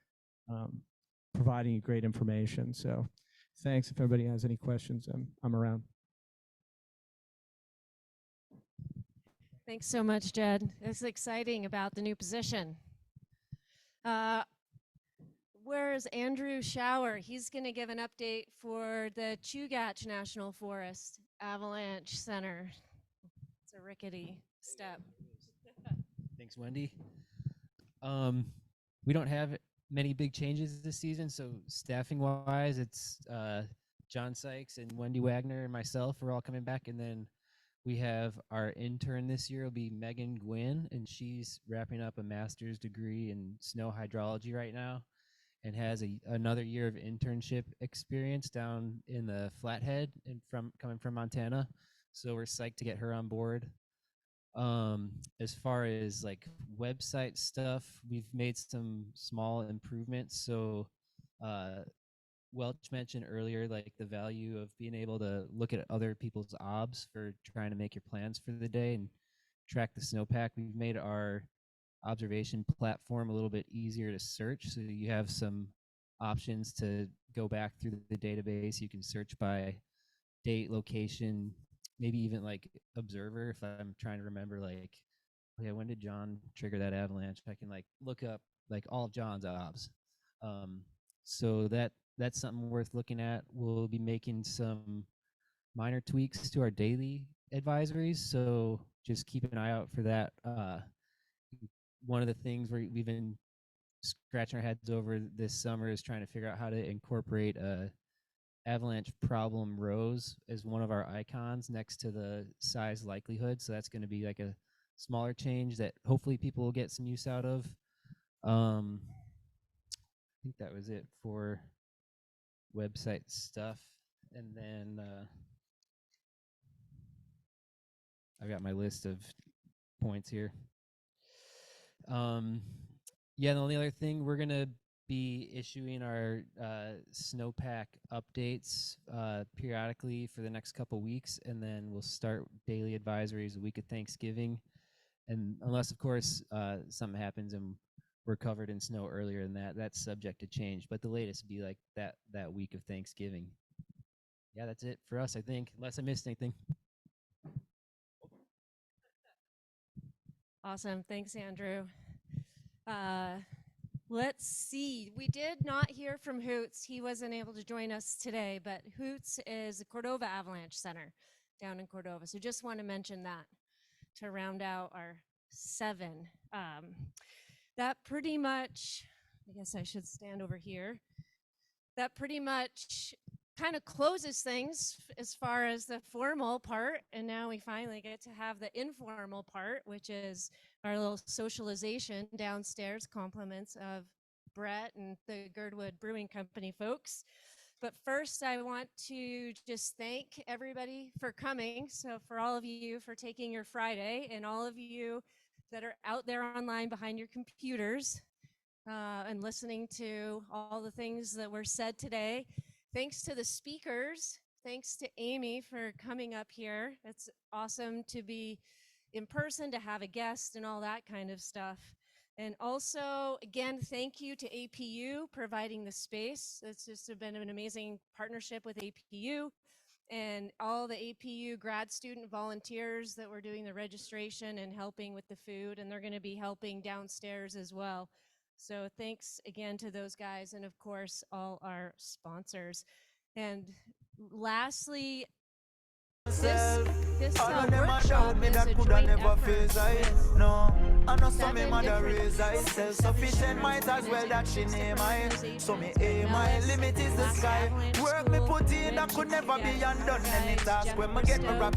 providing you great information. So thanks. If anybody has any questions, I'm around. Thanks so much, Jed. It's exciting about the new position. Where's Andrew Shower? He's going to give an update for the Chugach National Forest Avalanche Center. It's a rickety step. Thanks, Wendy. We don't have many big changes this season, so staffing-wise, it's John Sykes and Wendy Wagner and myself are all coming back, and then we have our intern this year will be Megan Gwynn, and she's wrapping up a master's degree in snow hydrology right now, and has another year of internship experience down in the Flathead and coming from Montana. So we're psyched to get her on board. As far as like website stuff, we've made some small improvements. So Welch mentioned earlier, like the value of being able to look at other people's obs for trying to make your plans for the day and track the snowpack. We've made our observation platform a little bit easier to search, so you have some options to go back through the database. You can search by date, location, maybe even like observer. If I'm trying to remember, like, okay, when did John trigger that avalanche? I can like look up like all of John's obs. So that's something worth looking at. We'll be making some minor tweaks to our daily advisories, so just keep an eye out for that. One of the things we've been scratching our heads over this summer is trying to figure out how to incorporate avalanche problem rows as one of our icons next to the size likelihood. So that's going to be like a smaller change that hopefully people will get some use out of. I think that was it for website stuff. And then I've got my list of points here. Yeah, the only other thing, we're going to be issuing our snowpack updates periodically for the next couple weeks, and then we'll start daily advisories the week of Thanksgiving. And unless, of course, something happens and we're covered in snow earlier than that, that's subject to change. But the latest would be like that week of Thanksgiving. Yeah, that's it for us, I think, unless I missed anything. Awesome. Thanks, Andrew. Let's see. We did not hear from Hoots. He wasn't able to join us today, but Hoots is the Cordova Avalanche Center down in Cordova. So just want to mention that to round out our 7. That pretty much, I guess I should stand over here. That pretty much kind of closes things as far as the formal part, and now we finally get to have the informal part, which is our little socialization downstairs, compliments of Brett and the Girdwood Brewing Company folks. But first I want to just thank everybody for coming. So for all of you for taking your Friday, and all of you that are out there online behind your computers and listening to all the things that were said today. Thanks to the speakers. Thanks to Amy for coming up here. It's awesome to be in person, to have a guest and all that kind of stuff. And also, again, thank you to APU providing the space. It's just been an amazing partnership with APU and all the APU grad student volunteers that were doing the registration and helping with the food, and they're going to be helping downstairs as well. So thanks again to those guys, and of course all our sponsors. And lastly, this workshop is a joint effort with self-sufficient might as well that she name I. So me aim my limit is the sky. Work me put in that could never be undone. Any task when me get me rapid.